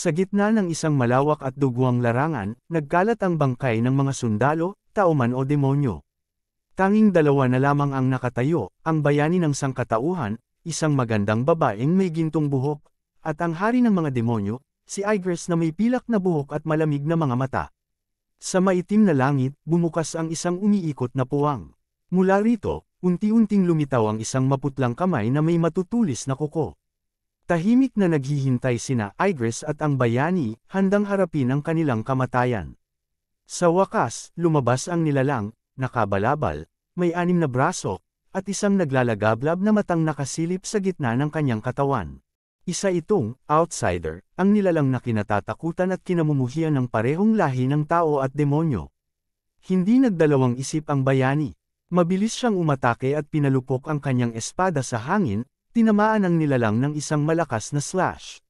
Sa gitna ng isang malawak at dugwang larangan, nagkalat ang bangkay ng mga sundalo, tao man o demonyo. Tanging dalawa na lamang ang nakatayo, ang bayani ng sangkatauhan, isang magandang babaeng may gintong buhok, at ang hari ng mga demonyo, si Igris na may pilak na buhok at malamig na mga mata. Sa maitim na langit, bumukas ang isang umiikot na puwang. Mula rito, unti-unting lumitaw ang isang maputlang kamay na may matutulis na kuko. Tahimik na naghihintay sina Igris at ang bayani, handang harapin ang kanilang kamatayan. Sa wakas, lumabas ang nilalang, nakabalabal, may 6 na braso, at isang naglalagablab na matang nakasilip sa gitna ng kanyang katawan. Isa itong outsider, ang nilalang na kinatatakutan at kinamumuhian ng parehong lahi ng tao at demonyo. Hindi nagdalawang isip ang bayani. Mabilis siyang umatake at pinalupok ang kanyang espada sa hangin, tinamaan ang nilalang ng isang malakas na slash.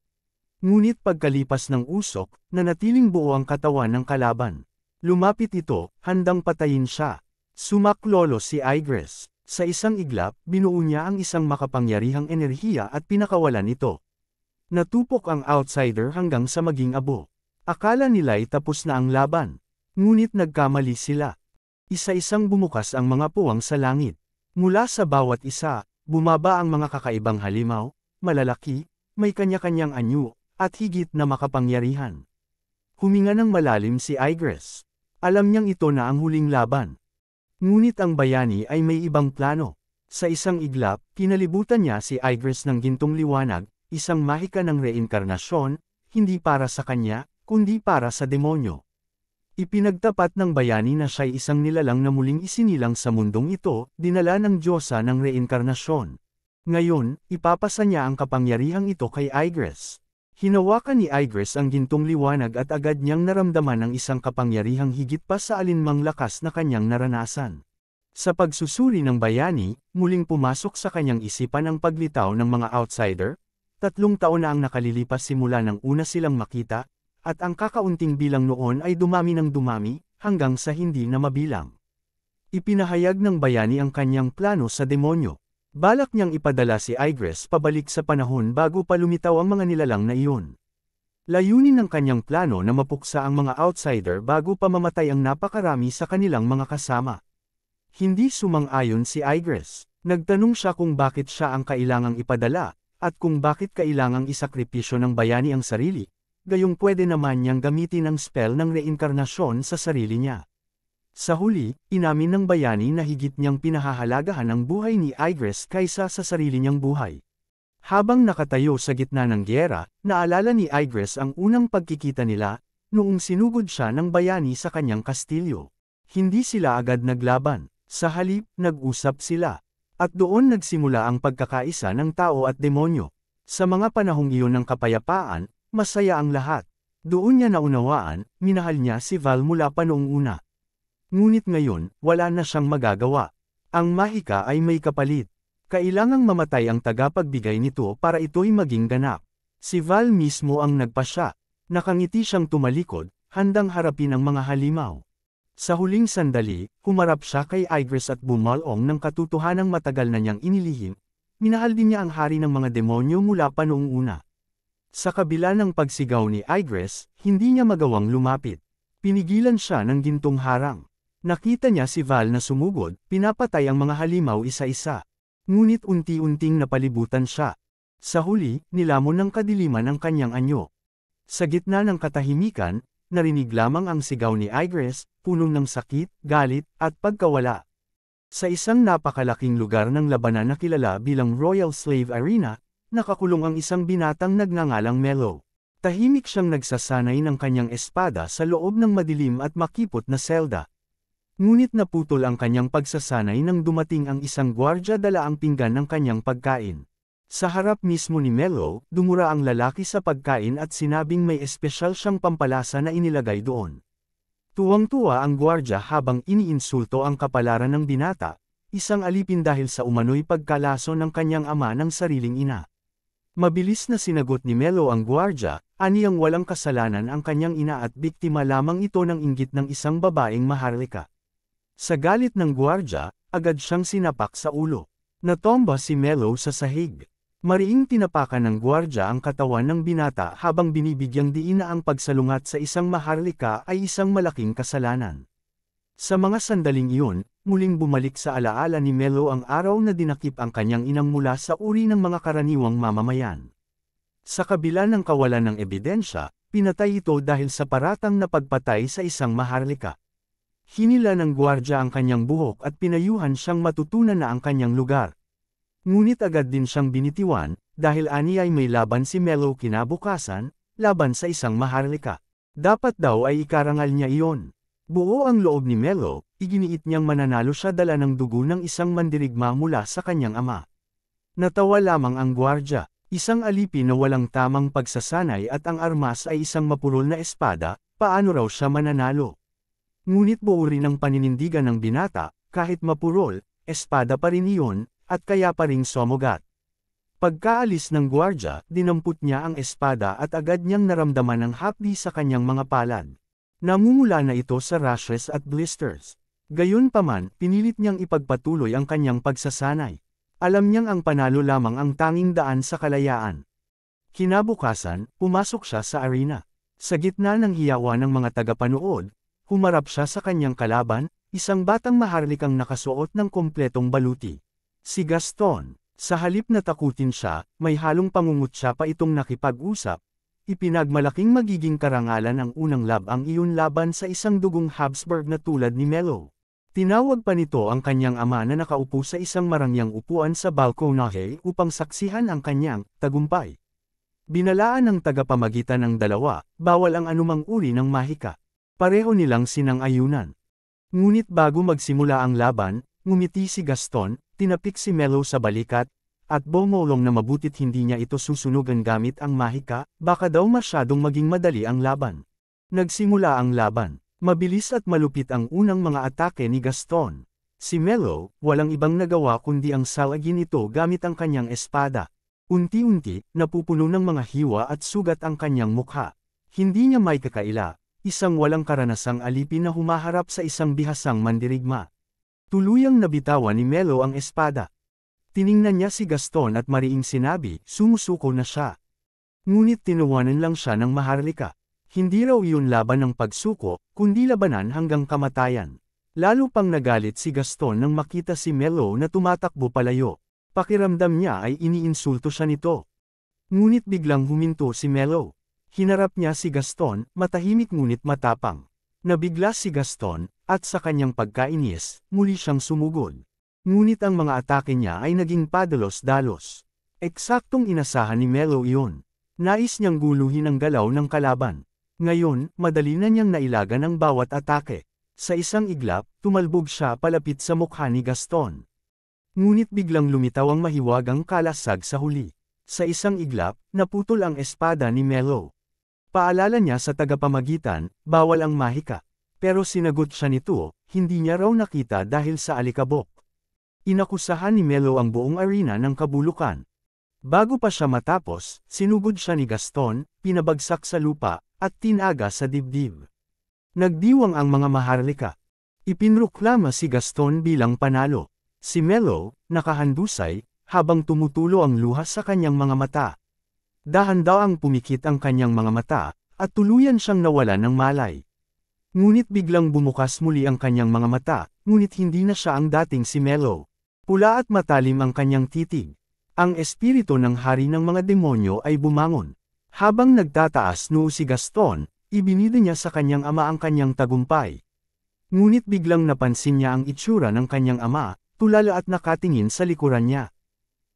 Ngunit pagkalipas ng usok, nanatiling buo ang katawan ng kalaban. Lumapit ito, handang patayin siya. Sumaklolo si Igris. Sa isang iglap, binuo niya ang isang makapangyarihang enerhiya at pinakawalan ito. Natupok ang outsider hanggang sa maging abo. Akala nila'y tapos na ang laban. Ngunit nagkamali sila. Isa-isang bumukas ang mga puwang sa langit. Mula sa bawat isa, bumaba ang mga kakaibang halimaw, malalaki, may kanya-kanyang anyo, at higit na makapangyarihan. Huminga ng malalim si Igris. Alam niyang ito na ang huling laban. Ngunit ang bayani ay may ibang plano. Sa isang iglap, kinalibutan niya si Igris ng gintong liwanag, isang mahika ng reinkarnasyon, hindi para sa kanya, kundi para sa demonyo. Ipinagtapat ng bayani na siya'y isang nilalang na muling isinilang sa mundong ito, dinala ng Diyosa ng reinkarnasyon. Ngayon, ipapasa niya ang kapangyarihang ito kay Igris. Hinawakan ni Igris ang gintong liwanag at agad niyang naramdaman ang isang kapangyarihang higit pa sa alinmang lakas na kanyang naranasan. Sa pagsusuri ng bayani, muling pumasok sa kanyang isipan ang paglitaw ng mga outsider. 3 taon na ang nakalilipas simula nang una silang makita, at ang kakaunting bilang noon ay dumami ng dumami, hanggang sa hindi na mabilang. Ipinahayag ng bayani ang kanyang plano sa demonyo. Balak niyang ipadala si Igris pabalik sa panahon bago pa lumitaw ang mga nilalang na iyon. Layunin ng kanyang plano na mapuksa ang mga outsider bago pa mamatay ang napakarami sa kanilang mga kasama. Hindi sumang-ayon si Igris. Nagtanong siya kung bakit siya ang kailangang ipadala, at kung bakit kailangang isakripisyo ng bayani ang sarili. Gayong pwede naman niyang gamitin ang spell ng reinkarnasyon sa sarili niya. Sa huli, inamin ng bayani na higit niyang pinahahalagahan ang buhay ni Igris kaysa sa sarili niyang buhay. Habang nakatayo sa gitna ng gyera, naalala ni Igris ang unang pagkikita nila, noong sinugod siya ng bayani sa kanyang kastilyo. Hindi sila agad naglaban, sa halip, nag-usap sila. At doon nagsimula ang pagkakaisa ng tao at demonyo. Sa mga panahong iyon ng kapayapaan, masaya ang lahat. Doon niya naunawaan, minahal niya si Val mula pa noong una. Ngunit ngayon, wala na siyang magagawa. Ang mahika ay may kapalit. Kailangang mamatay ang tagapagbigay nito para ito'y maging ganap. Si Val mismo ang nagpasya. Nakangiti siyang tumalikod, handang harapin ang mga halimaw. Sa huling sandali, humarap siya kay Igris at bumalong ng katotohanang matagal na niyang inilihim. Minahal din niya ang hari ng mga demonyo mula pa noong una. Sa kabila ng pagsigaw ni Igris, hindi niya magawang lumapit. Pinigilan siya ng gintong harang. Nakita niya si Val na sumugod, pinapatay ang mga halimaw isa-isa. Ngunit unti-unting napalibutan siya. Sa huli, nilamon ng kadiliman ang kanyang anyo. Sa gitna ng katahimikan, narinig lamang ang sigaw ni Igris, punong ng sakit, galit, at pagkawala. Sa isang napakalaking lugar ng labanan na kilala bilang Royal Slave Arena, nakakulong ang isang binatang nagngangalang Mellow. Tahimik siyang nagsasanay ng kanyang espada sa loob ng madilim at makipot na selda. Ngunit naputol ang kanyang pagsasanay nang dumating ang isang gwardya dala ang pinggan ng kanyang pagkain. Sa harap mismo ni Mellow, dumura ang lalaki sa pagkain at sinabing may espesyal siyang pampalasa na inilagay doon. Tuwang-tuwa ang gwardya habang iniinsulto ang kapalaran ng binata, isang alipin dahil sa umano'y pagkalaso ng kanyang ama ng sariling ina. Mabilis na sinagot ni Mellow ang gwardya, aniyang walang kasalanan ang kanyang ina at biktima lamang ito ng inggit ng isang babaeng maharlika. Sa galit ng gwardya, agad siyang sinapak sa ulo. Natomba si Mellow sa sahig. Mariing tinapakan ng gwardya ang katawan ng binata habang binibigyang diin na ang pagsalungat sa isang maharlika ay isang malaking kasalanan. Sa mga sandaling iyon, muling bumalik sa alaala ni Melo ang araw na dinakip ang kanyang inang mula sa uri ng mga karaniwang mamamayan. Sa kabila ng kawalan ng ebidensya, pinatay ito dahil sa paratang na pagpatay sa isang maharlika. Hinila ng gwardya ang kanyang buhok at pinayuhan siyang matutunan na ang kanyang lugar. Ngunit agad din siyang binitiwan, dahil ani ay may laban si Melo kinabukasan, laban sa isang maharlika. Dapat daw ay ikarangal niya iyon. Buo ang loob ni Melo, iginiit niyang mananalo siya dala ng dugo ng isang mandirigma mula sa kanyang ama. Natawa lamang ang gwardya, isang alipin na walang tamang pagsasanay at ang armas ay isang mapurol na espada, paano raw siya mananalo? Ngunit buo rin ang paninindigan ng binata, kahit mapurol, espada pa rin iyon, at kaya pa ring somogat. Pagkaalis ng gwardya, dinampot niya ang espada at agad niyang naramdaman ang hapdi sa kanyang mga palad. Namumula na ito sa rashes at blisters. Gayunpaman, pinilit niyang ipagpatuloy ang kanyang pagsasanay. Alam niyang ang panalo lamang ang tanging daan sa kalayaan. Kinabukasan, pumasok siya sa arena. Sa gitna ng hiyawa ng mga tagapanood, humarap siya sa kanyang kalaban, isang batang maharlikang nakasuot ng kompletong baluti. Si Gaston, sa halip na takutin siya, may halong pangungutya pa itong nakipag-usap, ipinagmalaking magiging karangalan ang unang ang iyon laban sa isang dugong Habsburg na tulad ni Melo. Tinawag pa nito ang kanyang ama na nakaupo sa isang marangyang upuan sa balkonahe upang saksihan ang kanyang tagumpay. Binalaan ng tagapamagitan ng dalawa, bawal ang anumang uri ng mahika. Pareho nilang sinang-ayunan. Ngunit bago magsimula ang laban, ngumiti si Gaston, tinapik si Melo sa balikat, at bumulong na mabutit hindi niya ito susunugan gamit ang mahika, baka daw masyadong maging madali ang laban. Nagsimula ang laban. Mabilis at malupit ang unang mga atake ni Gaston. Si Melo, walang ibang nagawa kundi ang salagin ito gamit ang kanyang espada. Unti-unti, napupuno ng mga hiwa at sugat ang kanyang mukha. Hindi niya may kakaila, isang walang karanasang alipin na humaharap sa isang bihasang mandirigma. Tuluyang nabitawan ni Melo ang espada. Tiningnan niya si Gaston at mariing sinabi, sumusuko na siya. Ngunit tinuwanan lang siya ng maharlika. Hindi raw iyon laban ng pagsuko, kundi labanan hanggang kamatayan. Lalo pang nagalit si Gaston nang makita si Melo na tumatakbo palayo. Pakiramdam niya ay iniinsulto siya nito. Ngunit biglang huminto si Melo. Hinarap niya si Gaston, matahimik ngunit matapang. Nabigla si Gaston, at sa kanyang pagkainis, muli siyang sumugod. Ngunit ang mga atake niya ay naging padalos-dalos. Eksaktong inasahan ni Melo iyon. Nais niyang guluhin ang galaw ng kalaban. Ngayon, madali na niyang nailagan ang bawat atake. Sa isang iglap, tumalbog siya palapit sa mukha ni Gaston. Ngunit biglang lumitaw ang mahiwagang kalasag sa huli. Sa isang iglap, naputol ang espada ni Melo. Paalala niya sa tagapamagitan, bawal ang mahika. Pero sinagot siya nito, hindi niya raw nakita dahil sa alikabok. Inakusahan ni Melo ang buong arena ng kabulukan. Bago pa siya matapos, sinugod siya ni Gaston, pinabagsak sa lupa, at tinaga sa dibdib. Nagdiwang ang mga maharlika. Ipinroklama si Gaston bilang panalo. Si Melo, nakahandusay, habang tumutulo ang luha sa kanyang mga mata. Dahan-dahang pumikit ang kanyang mga mata, at tuluyan siyang nawalan ng malay. Ngunit biglang bumukas muli ang kanyang mga mata, ngunit hindi na siya ang dating si Melo. Pula at matalim ang kanyang titig. Ang espiritu ng hari ng mga demonyo ay bumangon. Habang nagtataas noo si Gaston, ibinida niya sa kanyang ama ang kanyang tagumpay. Ngunit biglang napansin niya ang itsura ng kanyang ama, tulala at nakatingin sa likuran niya.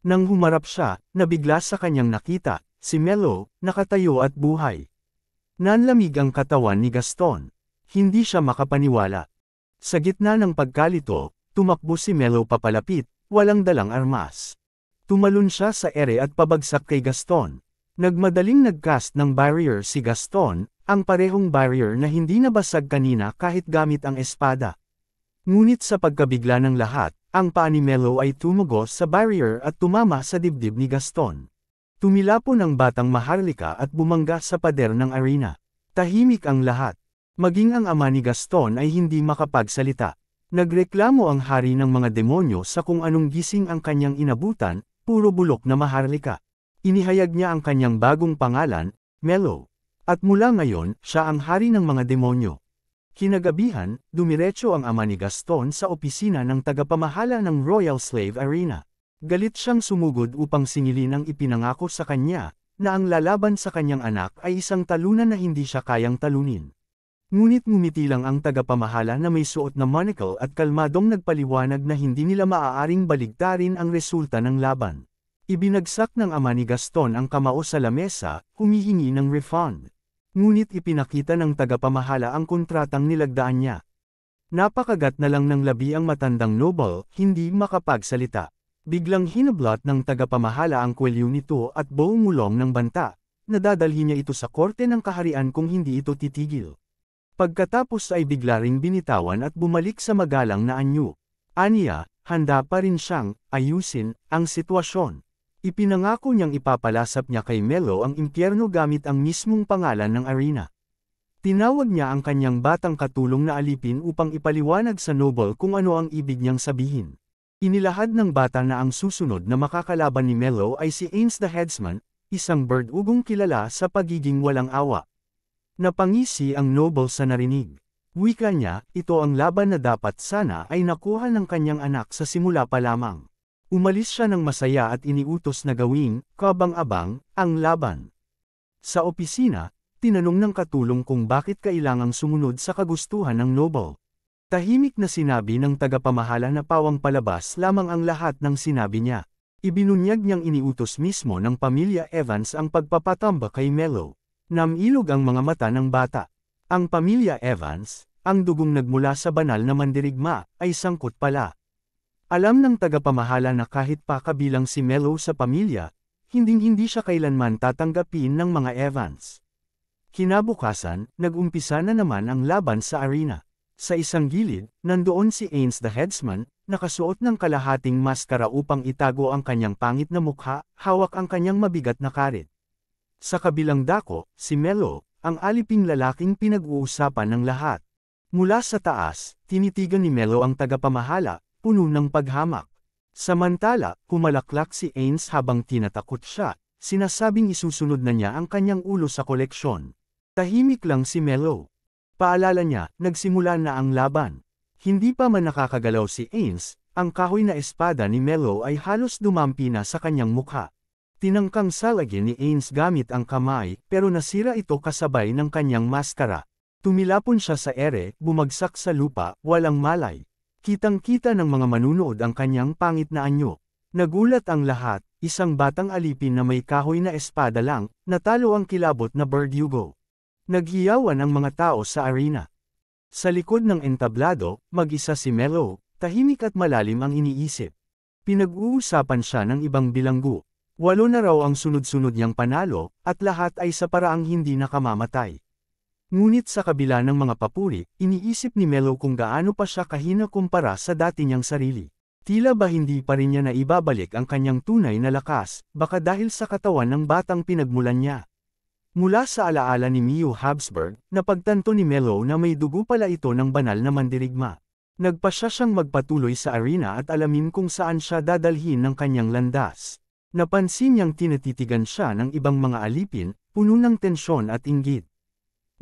Nang humarap siya, nabigla sa kanyang nakita, si Melo, nakatayo at buhay. Nanlamig ang katawan ni Gaston. Hindi siya makapaniwala. Sa gitna ng pagkalito, tumakbo si Melo papalapit, walang dalang armas. Tumalon siya sa ere at pabagsak kay Gaston. Nagmadaling nagcast ng barrier si Gaston, ang parehong barrier na hindi nabasag kanina kahit gamit ang espada. Ngunit sa pagkabigla ng lahat, ang paa ni Melo ay tumugos sa barrier at tumama sa dibdib ni Gaston. Tumilapon ang batang maharlika at bumangga sa pader ng arena. Tahimik ang lahat. Maging ang ama ni Gaston ay hindi makapagsalita. Nagreklamo ang hari ng mga demonyo sa kung anong gising ang kanyang inabutan, puro bulok na Maharlika. Inihayag niya ang kanyang bagong pangalan, Melo. At mula ngayon, siya ang hari ng mga demonyo. Kinagabihan, dumiretso ang ama ni Gaston sa opisina ng tagapamahala ng Royal Slave Arena. Galit siyang sumugod upang singilin ang ipinangako sa kanya, na ang lalaban sa kanyang anak ay isang talunan na hindi siya kayang talunin. Ngunit ngumiti lang ang tagapamahala na may suot na monocle at kalmadong nagpaliwanag na hindi nila maaaring baligtarin ang resulta ng laban. Ibinagsak ng ama ni Gaston ang kamao sa lamesa, humihingi ng refund. Ngunit ipinakita ng tagapamahala ang kontratang nilagdaan niya. Napakagat na lang ng labi ang matandang noble, hindi makapagsalita. Biglang hinablot ng tagapamahala ang kwelyo nito at buong mulong ng banta, nadadalhin niya ito sa korte ng kaharian kung hindi ito titigil. Pagkatapos ay bigla ring binitawan at bumalik sa magalang na anyo. Aniya, handa pa rin siyang ayusin ang sitwasyon. Ipinangako niyang ipapalasap niya kay Melo ang impyerno gamit ang mismong pangalan ng arena. Tinawag niya ang kanyang batang katulong na alipin upang ipaliwanag sa noble kung ano ang ibig niyang sabihin. Inilahad ng bata na ang susunod na makakalaban ni Melo ay si Ains the Headsman, isang bird-ugong kilala sa pagiging walang awa. Napangisi ang noble sa narinig. Wika niya, ito ang laban na dapat sana ay nakuha ng kanyang anak sa simula pa lamang. Umalis siya ng masaya at iniutos na gawing, kabang-abang, ang laban. Sa opisina, tinanong ng katulong kung bakit kailangang sumunod sa kagustuhan ng noble. Tahimik na sinabi ng tagapamahala na pawang palabas lamang ang lahat ng sinabi niya. Ibinunyag niyang iniutos mismo ng pamilya Evans ang pagpapatamba kay Melo. Namilog ang mga mata ng bata. Ang pamilya Evans, ang dugong nagmula sa banal na mandirigma, ay sangkot pala. Alam ng tagapamahala na kahit pa kabilang si Melo sa pamilya, hindi siya kailanman tatanggapin ng mga Evans. Kinabukasan, nag-umpisa na naman ang laban sa arena. Sa isang gilid, nandoon si Ains the Headsman, nakasuot ng kalahating maskara upang itago ang kanyang pangit na mukha, hawak ang kanyang mabigat na karit. Sa kabilang dako, si Melo, ang aliping lalaking pinag-uusapan ng lahat. Mula sa taas, tinitigan ni Melo ang tagapamahala, puno ng paghamak. Samantala, humalaklak si Ains habang tinatakot siya, sinasabing isusunod na niya ang kanyang ulo sa koleksyon. Tahimik lang si Melo. Paalala niya, nagsimula na ang laban. Hindi pa man nakakagalaw si Ains, ang kahoy na espada ni Melo ay halos dumampi na sa kanyang mukha. Tinangkang salagin ni Ains gamit ang kamay, pero nasira ito kasabay ng kanyang maskara. Tumilapon siya sa ere, bumagsak sa lupa, walang malay. Kitang-kita ng mga manunood ang kanyang pangit na anyo. Nagulat ang lahat, isang batang alipin na may kahoy na espada lang, natalo ang kilabot na Verdugo. Naghiyawan ang mga tao sa arena. Sa likod ng entablado, mag-isa si Melo, tahimik at malalim ang iniisip. Pinag-uusapan siya ng ibang bilanggo. 8 na raw ang sunod-sunod niyang panalo, at lahat ay sa paraang hindi nakamamatay. Ngunit sa kabila ng mga papuri, iniisip ni Melo kung gaano pa siya kahina kumpara sa dati niyang sarili. Tila ba hindi pa rin niya naibabalik ang kanyang tunay na lakas, baka dahil sa katawan ng batang pinagmulan niya. Mula sa alaala ni Mio Habsburg, napagtanto ni Melo na may dugo pala ito ng banal na mandirigma. Nagpasya siyang magpatuloy sa arena at alamin kung saan siya dadalhin ng kanyang landas. Napansin niyang tinatitigan siya ng ibang mga alipin, puno ng tensyon at inggit.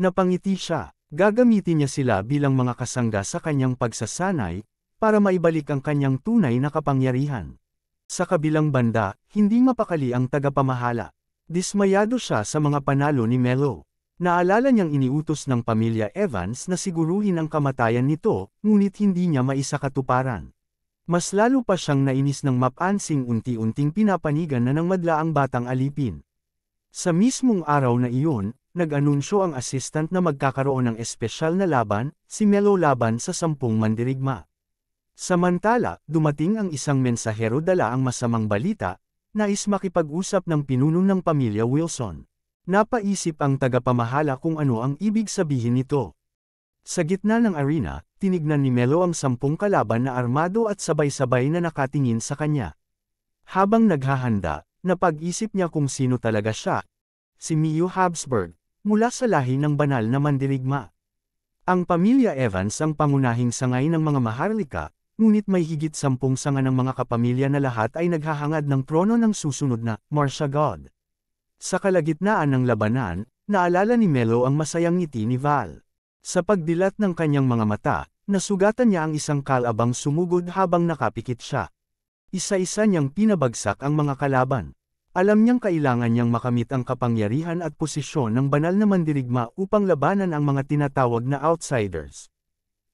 Napangiti siya, gagamitin niya sila bilang mga kasangga sa kanyang pagsasanay, para maibalik ang kanyang tunay na kapangyarihan. Sa kabilang banda, hindi mapakali ang tagapamahala. Dismayado siya sa mga panalo ni Melo. Naalala niyang iniutos ng pamilya Evans na siguruhin ang kamatayan nito, ngunit hindi niya maisakatuparan. Mas lalo pa siyang nainis ng mapansing unti-unting pinapanigan na ng madla ang batang alipin. Sa mismong araw na iyon, nag-anunsyo ang assistant na magkakaroon ng espesyal na laban, si Melo laban sa 10 mandirigma. Samantala, dumating ang isang mensahero dala ang masamang balita, nais makipag-usap ng pinuno ng pamilya Wilson. Napaisip ang tagapamahala kung ano ang ibig sabihin nito. Sa gitna ng arena, tinignan ni Melo ang 10 kalaban na armado at sabay-sabay na nakatingin sa kanya. Habang naghahanda, napag-isip niya kung sino talaga siya. Si Mio Habsburg, mula sa lahi ng banal na mandirigma. Ang pamilya Evans ang pangunahing sangay ng mga Maharlika, ngunit may higit 10 sanga ng mga kapamilya na lahat ay naghahangad ng trono ng susunod na Marcia God. Sa kalagitnaan ng labanan, naalala ni Melo ang masayang ngiti ni Val. Sa pagdilat ng kanyang mga mata, nasugatan niya ang isang kalabang sumugod habang nakapikit siya. Isa-isa niyang pinabagsak ang mga kalaban. Alam niyang kailangan niyang makamit ang kapangyarihan at posisyon ng banal na mandirigma upang labanan ang mga tinatawag na outsiders.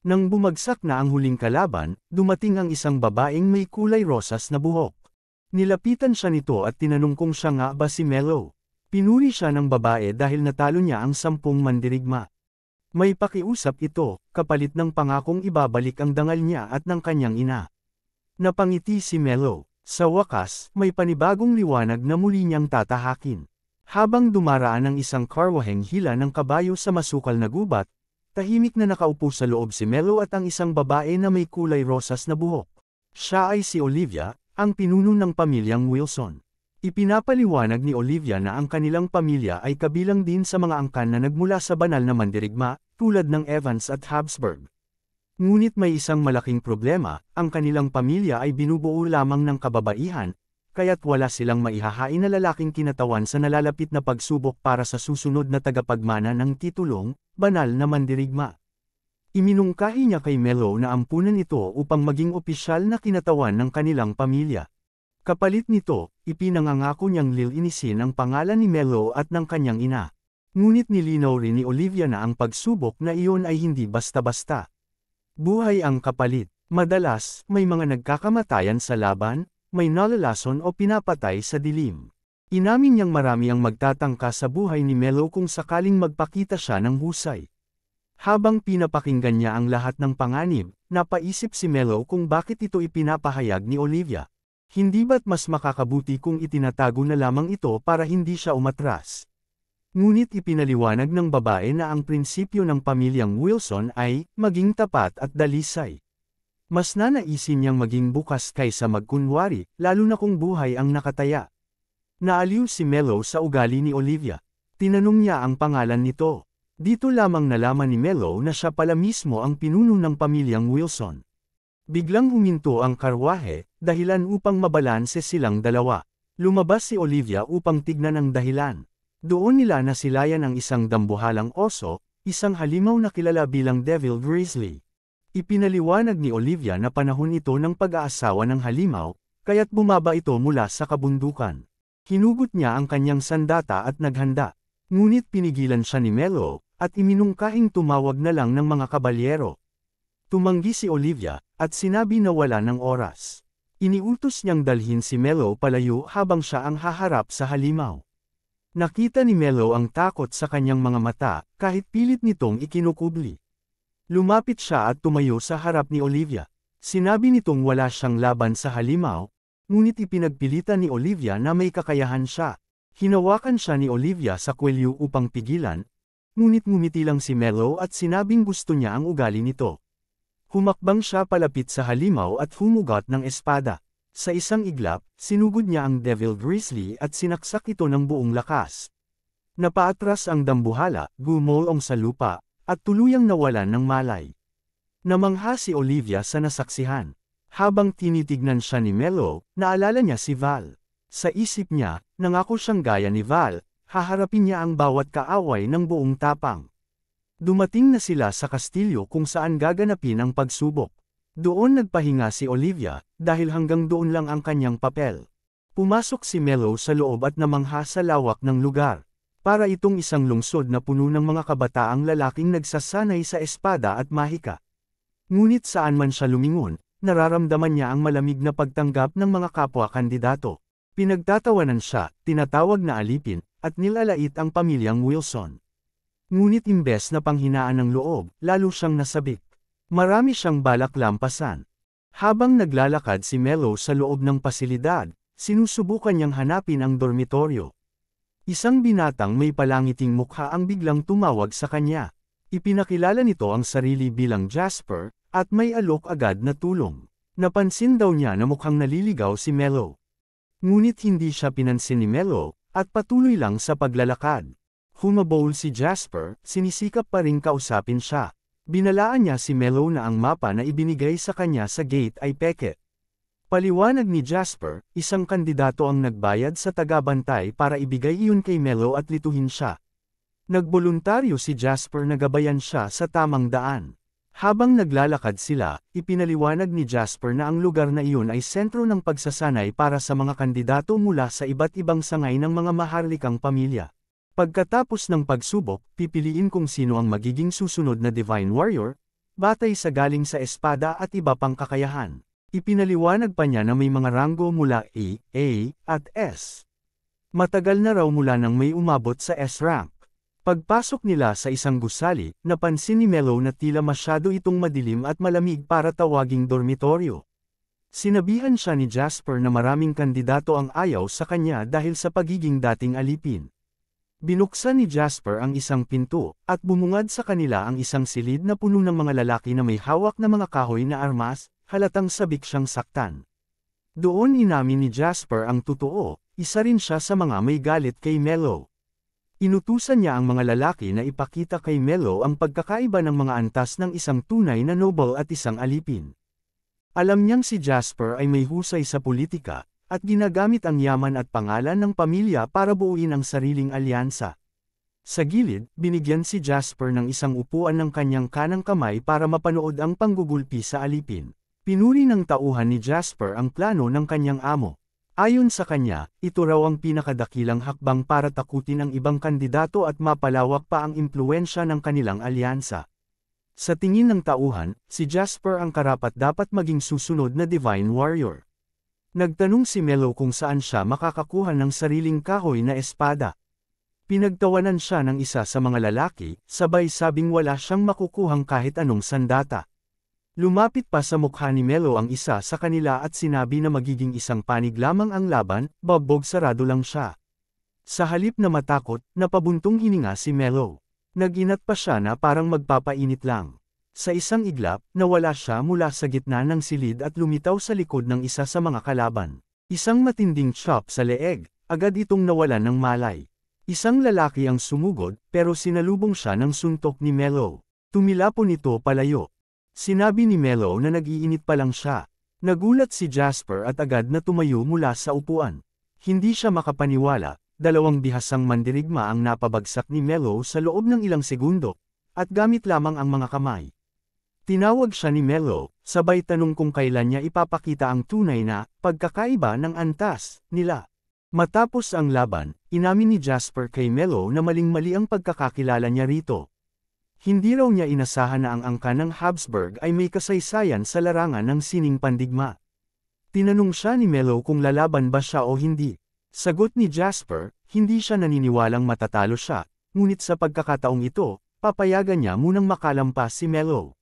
Nang bumagsak na ang huling kalaban, dumating ang isang babaeng may kulay rosas na buhok. Nilapitan siya nito at tinanong kung siya nga ba si Melo. Pinuri siya ng babae dahil natalo niya ang 10 mandirigma. May pakiusap ito, kapalit ng pangakong ibabalik ang dangal niya at ng kanyang ina. Napangiti si Melo. Sa wakas, may panibagong liwanag na muli niyang tatahakin. Habang dumaraan ang isang karwaheng hila ng kabayo sa masukal na gubat, tahimik na nakaupo sa loob si Melo at ang isang babae na may kulay rosas na buhok. Siya ay si Olivia, ang pinuno ng pamilyang Wilson. Ipinapaliwanag ni Olivia na ang kanilang pamilya ay kabilang din sa mga angkan na nagmula sa banal na mandirigma, tulad ng Evans at Habsburg. Ngunit may isang malaking problema, ang kanilang pamilya ay binubuo lamang ng kababaihan, kaya't wala silang maihahain na lalaking kinatawan sa nalalapit na pagsubok para sa susunod na tagapagmana ng titulong, banal na mandirigma. Iminungkahi niya kay Melo na ampunan ito upang maging opisyal na kinatawan ng kanilang pamilya. Kapalit nito, ipinangangako niyang lilinisin ang pangalan ni Melo at ng kanyang ina. Ngunit nilinaw rin ni Olivia na ang pagsubok na iyon ay hindi basta-basta. Buhay ang kapalit. Madalas, may mga nagkakamatayan sa laban, may nalalason o pinapatay sa dilim. Inamin niyang marami ang magtatangka sa buhay ni Melo kung sakaling magpakita siya ng husay. Habang pinapakinggan niya ang lahat ng panganib, napaisip si Melo kung bakit ito ipinapahayag ni Olivia. Hindi ba't mas makakabuti kung itinatago na lamang ito para hindi siya umatras? Ngunit ipinaliwanag ng babae na ang prinsipyo ng pamilyang Wilson ay maging tapat at dalisay. Mas nanaisin niyang maging bukas kaysa magkunwari, lalo na kung buhay ang nakataya. Naaliw si Melo sa ugali ni Olivia. Tinanong niya ang pangalan nito. Dito lamang nalaman ni Melo na siya pala mismo ang pinuno ng pamilyang Wilson. Biglang huminto ang karwahe, dahilan upang mabalanse silang dalawa. Lumabas si Olivia upang tignan ang dahilan. Doon nila nasilayan ang isang dambuhalang oso, isang halimaw na kilala bilang Devil Grizzly. Ipinaliwanag ni Olivia na panahon ito ng pag-aasawa ng halimaw, kaya't bumaba ito mula sa kabundukan. Hinugot niya ang kanyang sandata at naghanda. Ngunit pinigilan siya ni Melo, at iminungkahing tumawag na lang ng mga kabalyero. Tumanggi si Olivia, at sinabi na wala ng oras. Iniutos niyang dalhin si Melo palayo habang siya ang haharap sa halimaw. Nakita ni Melo ang takot sa kanyang mga mata, kahit pilit nitong ikinukubli. Lumapit siya at tumayo sa harap ni Olivia. Sinabi nitong wala siyang laban sa halimaw, ngunit ipinagpilitan ni Olivia na may kakayahan siya. Hinawakan siya ni Olivia sa kwelyo upang pigilan, ngunit ngumiti lang si Melo at sinabing gusto niya ang ugali nito. Humakbang siya palapit sa halimaw at humugot ng espada. Sa isang iglap, sinugod niya ang Devil Grizzly at sinaksak ito ng buong lakas. Napaatras ang dambuhala, gumulong sa lupa, at tuluyang nawalan ng malay. Namangha si Olivia sa nasaksihan. Habang tinitignan siya ni Melo, naalala niya si Val. Sa isip niya, nangako siyang gaya ni Val, haharapin niya ang bawat kaaway ng buong tapang. Dumating na sila sa kastilyo kung saan gaganapin ang pagsubok. Doon nagpahinga si Olivia, dahil hanggang doon lang ang kanyang papel. Pumasok si Melo sa loob at namangha sa lawak ng lugar. Para itong isang lungsod na puno ng mga kabataang lalaking nagsasanay sa espada at mahika. Ngunit saan man siya lumingon, nararamdaman niya ang malamig na pagtanggap ng mga kapwa-kandidato. Pinagtatawanan siya, tinatawag na alipin, at nilalait ang pamilyang Wilson. Ngunit imbes na panghinaan ng loob, lalo siyang nasabik. Marami siyang balak lampasan. Habang naglalakad si Melo sa loob ng pasilidad, sinusubukan niyang hanapin ang dormitoryo. Isang binatang may palangiting mukha ang biglang tumawag sa kanya. Ipinakilala nito ang sarili bilang Jasper, at may alok agad na tulong. Napansin daw niya na mukhang naliligaw si Melo. Ngunit hindi siya pinansin ni Melo, at patuloy lang sa paglalakad. Humabol si Jasper, sinisikap pa ring kausapin siya. Binalaan niya si Melo na ang mapa na ibinigay sa kanya sa gate ay peke. Paliwanag ni Jasper, isang kandidato ang nagbayad sa tagabantay para ibigay iyon kay Melo at lituhin siya. Nagboluntaryo si Jasper na gabayan siya sa tamang daan. Habang naglalakad sila, ipinaliwanag ni Jasper na ang lugar na iyon ay sentro ng pagsasanay para sa mga kandidato mula sa iba't ibang sangay ng mga maharlikang pamilya. Pagkatapos ng pagsubok, pipiliin kung sino ang magiging susunod na Divine Warrior, batay sa galing sa espada at iba pang kakayahan. Ipinaliwanag pa niya na may mga ranggo mula A at S. Matagal na raw mula nang may umabot sa S rank. Pagpasok nila sa isang gusali, napansin ni Melo na tila masyado itong madilim at malamig para tawaging dormitoryo. Sinabihan siya ni Jasper na maraming kandidato ang ayaw sa kanya dahil sa pagiging dating alipin. Binuksan ni Jasper ang isang pinto, at bumungad sa kanila ang isang silid na puno ng mga lalaki na may hawak na mga kahoy na armas, halatang sabik siyang saktan. Doon inamin ni Jasper ang totoo, isa rin siya sa mga may galit kay Melo. Inutusan niya ang mga lalaki na ipakita kay Melo ang pagkakaiba ng mga antas ng isang tunay na noble at isang alipin. Alam niyang si Jasper ay may husay sa politika, at ginagamit ang yaman at pangalan ng pamilya para buuin ang sariling alyansa. Sa gilid, binigyan si Jasper ng isang upuan ng kanyang kanang kamay para mapanood ang panggugulpi sa alipin. Pinuri ng tauhan ni Jasper ang plano ng kanyang amo. Ayon sa kanya, ito raw ang pinakadakilang hakbang para takutin ang ibang kandidato at mapalawak pa ang impluwensya ng kanilang alyansa. Sa tingin ng tauhan, si Jasper ang karapat-dapat maging susunod na Divine Warrior. Nagtanong si Melo kung saan siya makakakuha ng sariling kahoy na espada. Pinagtawanan siya ng isa sa mga lalaki, sabay sabing wala siyang makukuhang kahit anong sandata. Lumapit pa sa mukha ni Melo ang isa sa kanila at sinabi na magiging isang panig lamang ang laban, bagbog sarado lang siya. Sa halip na matakot, napabuntong hininga si Melo. Nag-inat pa siya na parang magpapainit lang. Sa isang iglap, nawala siya mula sa gitna ng silid at lumitaw sa likod ng isa sa mga kalaban. Isang matinding chop sa leeg, agad itong nawalan ng malay. Isang lalaki ang sumugod, pero sinalubong siya ng suntok ni Melo. Tumilapon ito palayo. Sinabi ni Melo na nag-iinit pa lang siya. Nagulat si Jasper at agad na tumayo mula sa upuan. Hindi siya makapaniwala, dalawang bihasang mandirigma ang napabagsak ni Melo sa loob ng ilang segundo, at gamit lamang ang mga kamay. Tinawag siya ni Melo, sabay tanong kung kailan niya ipapakita ang tunay na pagkakaiba ng antas nila. Matapos ang laban, inamin ni Jasper kay Melo na maling-mali ang pagkakakilala niya rito. Hindi raw niya inasahan na ang angka ng Habsburg ay may kasaysayan sa larangan ng sining pandigma. Tinanong siya ni Melo kung lalaban ba siya o hindi. Sagot ni Jasper, hindi siya naniniwalang matatalo siya, ngunit sa pagkakataong ito, papayagan niya munang makalampas si Melo.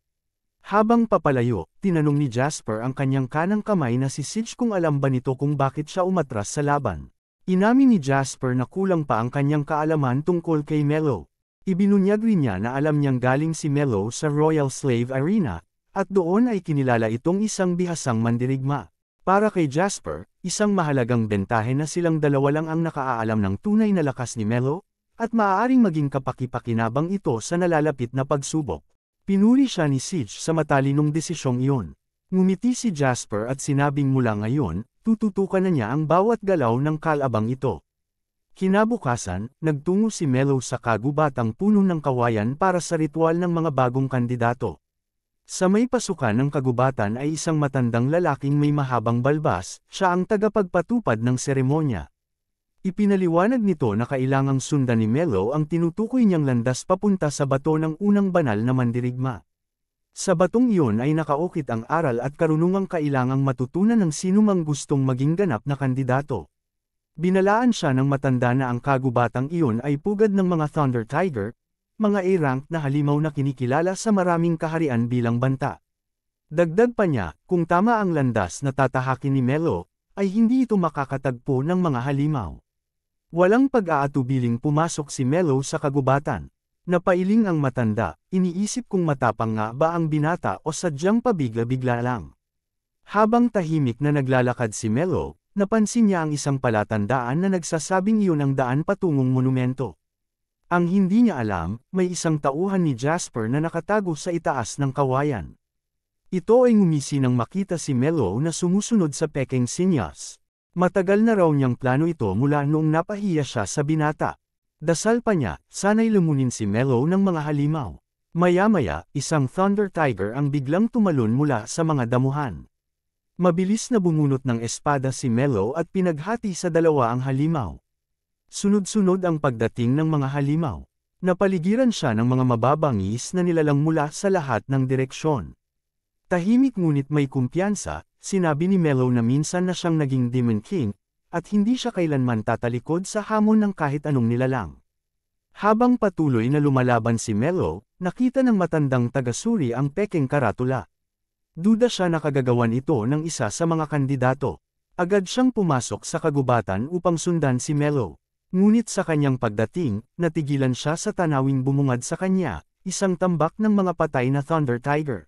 Habang papalayo, tinanong ni Jasper ang kanyang kanang kamay na si Sige kung alam ba nito kung bakit siya umatras sa laban. Inamin ni Jasper na kulang pa ang kanyang kaalaman tungkol kay Melo. Ibinunyag rin niya na alam niyang galing si Melo sa Royal Slave Arena, at doon ay kinilala itong isang bihasang mandirigma. Para kay Jasper, isang mahalagang bentahe na silang dalawa lang ang nakaalam ng tunay na lakas ni Melo, at maaaring maging kapaki-pakinabang ito sa nalalapit na pagsubok. Pinuri siya ni Sige sa matalinong desisyong iyon. Ngumiti si Jasper at sinabing mula ngayon, tututukan na niya ang bawat galaw ng kalabang ito. Kinabukasan, nagtungo si Melo sa kagubatang puno ng kawayan para sa ritual ng mga bagong kandidato. Sa may pasukan ng kagubatan ay isang matandang lalaking may mahabang balbas, siya ang tagapagpatupad ng seremonya. Ipinaliwanag nito na kailangang sundan ni Melo ang tinutukoy niyang landas papunta sa bato ng unang banal na mandirigma. Sa batong iyon ay nakaukit ang aral at karunungang kailangang matutunan ng sinumang gustong maging ganap na kandidato. Binalaan siya ng matanda na ang kagubatang iyon ay pugad ng mga Thunder Tiger, mga A-rank na halimaw na kinikilala sa maraming kaharian bilang banta. Dagdag pa niya, kung tama ang landas na tatahakin ni Melo, ay hindi ito makakatagpo ng mga halimaw. Walang pag-aatubiling pumasok si Melo sa kagubatan. Napailing ang matanda, iniisip kung matapang nga ba ang binata o sadyang pabigla-bigla lang. Habang tahimik na naglalakad si Melo, napansin niya ang isang palatandaan na nagsasabing iyon ang daan patungong monumento. Ang hindi niya alam, may isang tauhan ni Jasper na nakatago sa itaas ng kawayan. Ito ay ngumisi nang makita si Mello na sumusunod sa pekeng sinyas. Matagal na raw niyang plano ito mula noong napahiya siya sa binata. Dasal pa niya, sana'y lumunin si Mello ng mga halimaw. Maya-maya, isang Thunder Tiger ang biglang tumalon mula sa mga damuhan. Mabilis na bumunot ng espada si Mello at pinaghati sa dalawa ang halimaw. Sunod-sunod ang pagdating ng mga halimaw. Napaligiran siya ng mga mababangis na nilalang mula sa lahat ng direksyon. Tahimik ngunit may kumpiyansa, sinabi ni Mello na minsan na siyang naging Demon King, at hindi siya kailanman tatalikod sa hamon ng kahit anong nilalang. Habang patuloy na lumalaban si Mello, nakita ng matandang taga-suri ang pekeng karatula. Duda siya na kagagawan ito ng isa sa mga kandidato. Agad siyang pumasok sa kagubatan upang sundan si Mello. Ngunit sa kanyang pagdating, natigilan siya sa tanawing bumungad sa kanya, isang tambak ng mga patay na Thunder Tiger.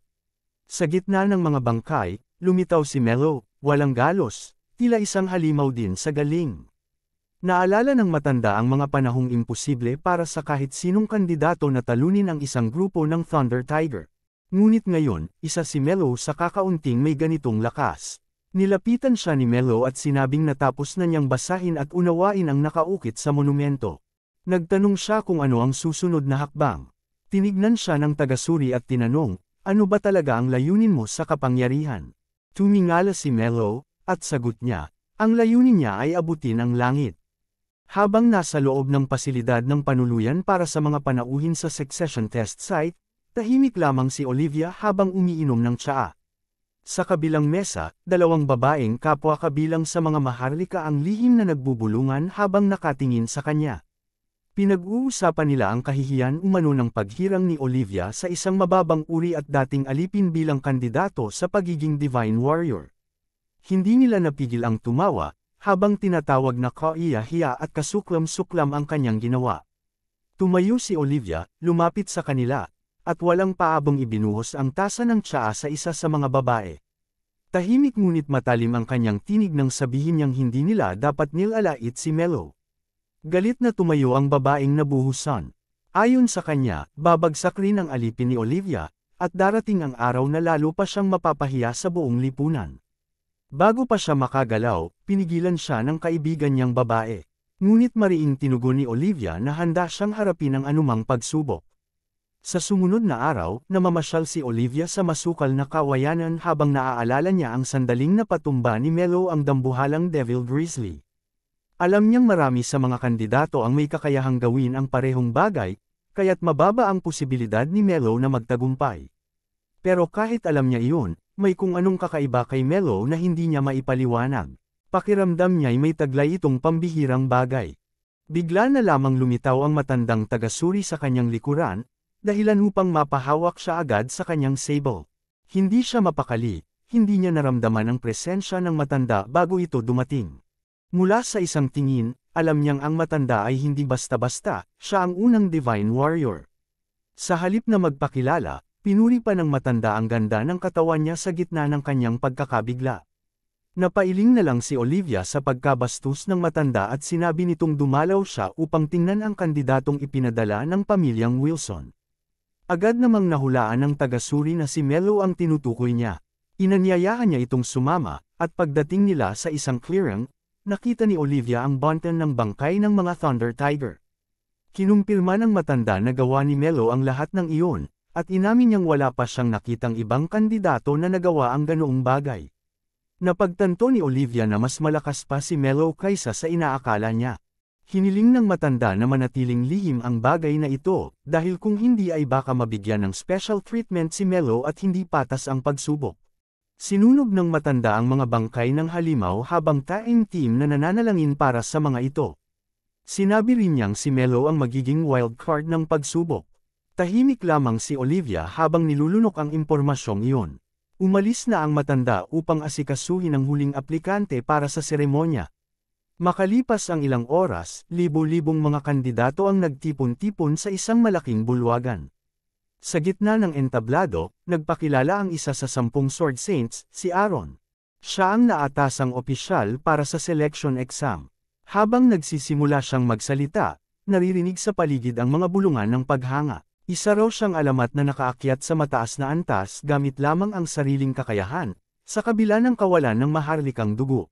Sa gitna ng mga bangkay, lumitaw si Mello, walang galos, tila isang halimaw din sa galing. Naalala ng matanda ang mga panahong imposible para sa kahit sinong kandidato na talunin ang isang grupo ng Thunder Tiger. Ngunit ngayon, isa si Mello sa kakaunting may ganitong lakas. Nilapitan siya ni Mello at sinabing natapos na niyang basahin at unawain ang nakaukit sa monumento. Nagtanong siya kung ano ang susunod na hakbang. Tinignan siya ng taga-suri at tinanong, ano ba talaga ang layunin mo sa kapangyarihan? Tumingala si Mello, at sagot niya, ang layunin niya ay abutin ang langit. Habang nasa loob ng pasilidad ng panuluyan para sa mga panauhin sa succession test site, tahimik lamang si Olivia habang umiinom ng tsaa. Sa kabilang mesa, dalawang babaeng kapwa kabilang sa mga maharlika ang lihim na nagbubulungan habang nakatingin sa kanya. Pinag-uusapan nila ang kahihiyan umano ng paghirang ni Olivia sa isang mababang uri at dating alipin bilang kandidato sa pagiging Divine Warrior. Hindi nila napigil ang tumawa, habang tinatawag na kaiya-hiya at kasuklam-suklam ang kanyang ginawa. Tumayo si Olivia, lumapit sa kanila, at walang paabong ibinuhos ang tasa ng tsaa sa isa sa mga babae. Tahimik ngunit matalim ang kanyang tinig nang sabihin niyang hindi nila dapat nilalait si Mello. Galit na tumayo ang babaeng nabuhusan. Ayon sa kanya, babagsak rin ang alipin ni Olivia, at darating ang araw na lalo pa siyang mapapahiya sa buong lipunan. Bago pa siya makagalaw, pinigilan siya ng kaibigan niyang babae. Ngunit mariing tinugon ni Olivia na handa siyang harapin ang anumang pagsubok. Sa sumunod na araw, namamasyal si Olivia sa masukal na kawayanan habang naaalala niya ang sandaling napatumba ni Mello ang dambuhalang Devil Grizzly. Alam niyang marami sa mga kandidato ang may kakayahang gawin ang parehong bagay, kaya't mababa ang posibilidad ni Mello na magtagumpay. Pero kahit alam niya iyon, may kung anong kakaiba kay Mello na hindi niya maipaliwanag. Pakiramdam niya'y may taglay itong pambihirang bagay. Bigla na lamang lumitaw ang matandang taga-suri sa kanyang likuran, dahilan upang mapahawak siya agad sa kanyang sable. Hindi siya mapakali, hindi niya naramdaman ang presensya ng matanda bago ito dumating. Mula sa isang tingin, alam niyang ang matanda ay hindi basta-basta, siya ang unang Divine Warrior. Sa halip na magpakilala, pinuri pa ng matanda ang ganda ng katawan niya sa gitna ng kanyang pagkakabigla. Napailing na lang si Olivia sa pagkabastos ng matanda at sinabi nitong dumalaw siya upang tingnan ang kandidatong ipinadala ng pamilyang Wilson. Agad namang nahulaan ng taga-suri na si Mello ang tinutukoy niya. Inanyayahan niya itong sumama, at pagdating nila sa isang clearing, nakita ni Olivia ang bonten ng bangkay ng mga Thunder Tiger. Kinumpirma ng matanda na gawa ni Mello ang lahat ng iyon, at inamin niyang wala pa siyang nakitang ibang kandidato na nagawa ang ganoong bagay. Napagtanto ni Olivia na mas malakas pa si Mello kaysa sa inaakala niya. Hiniling ng matanda na manatiling lihim ang bagay na ito, dahil kung hindi ay baka mabigyan ng special treatment si Mello at hindi patas ang pagsubok. Sinunog ng matanda ang mga bangkay ng halimaw habang team na nananalangin para sa mga ito. Sinabi rin niyang si Mello ang magiging wild card ng pagsubok. Tahimik lamang si Olivia habang nilulunok ang impormasyong iyon. Umalis na ang matanda upang asikasuhin ang huling aplikante para sa seremonya. Makalipas ang ilang oras, libo-libong mga kandidato ang nagtipon-tipon sa isang malaking bulwagan. Sa gitna ng entablado, nagpakilala ang isa sa 10 Sword Saints, si Aaron. Siya ang naatasang opisyal para sa selection exam. Habang nagsisimula siyang magsalita, naririnig sa paligid ang mga bulungan ng paghanga. Isa raw siyang alamat na nakaakyat sa mataas na antas gamit lamang ang sariling kakayahan, sa kabila ng kawalan ng maharlikang dugo.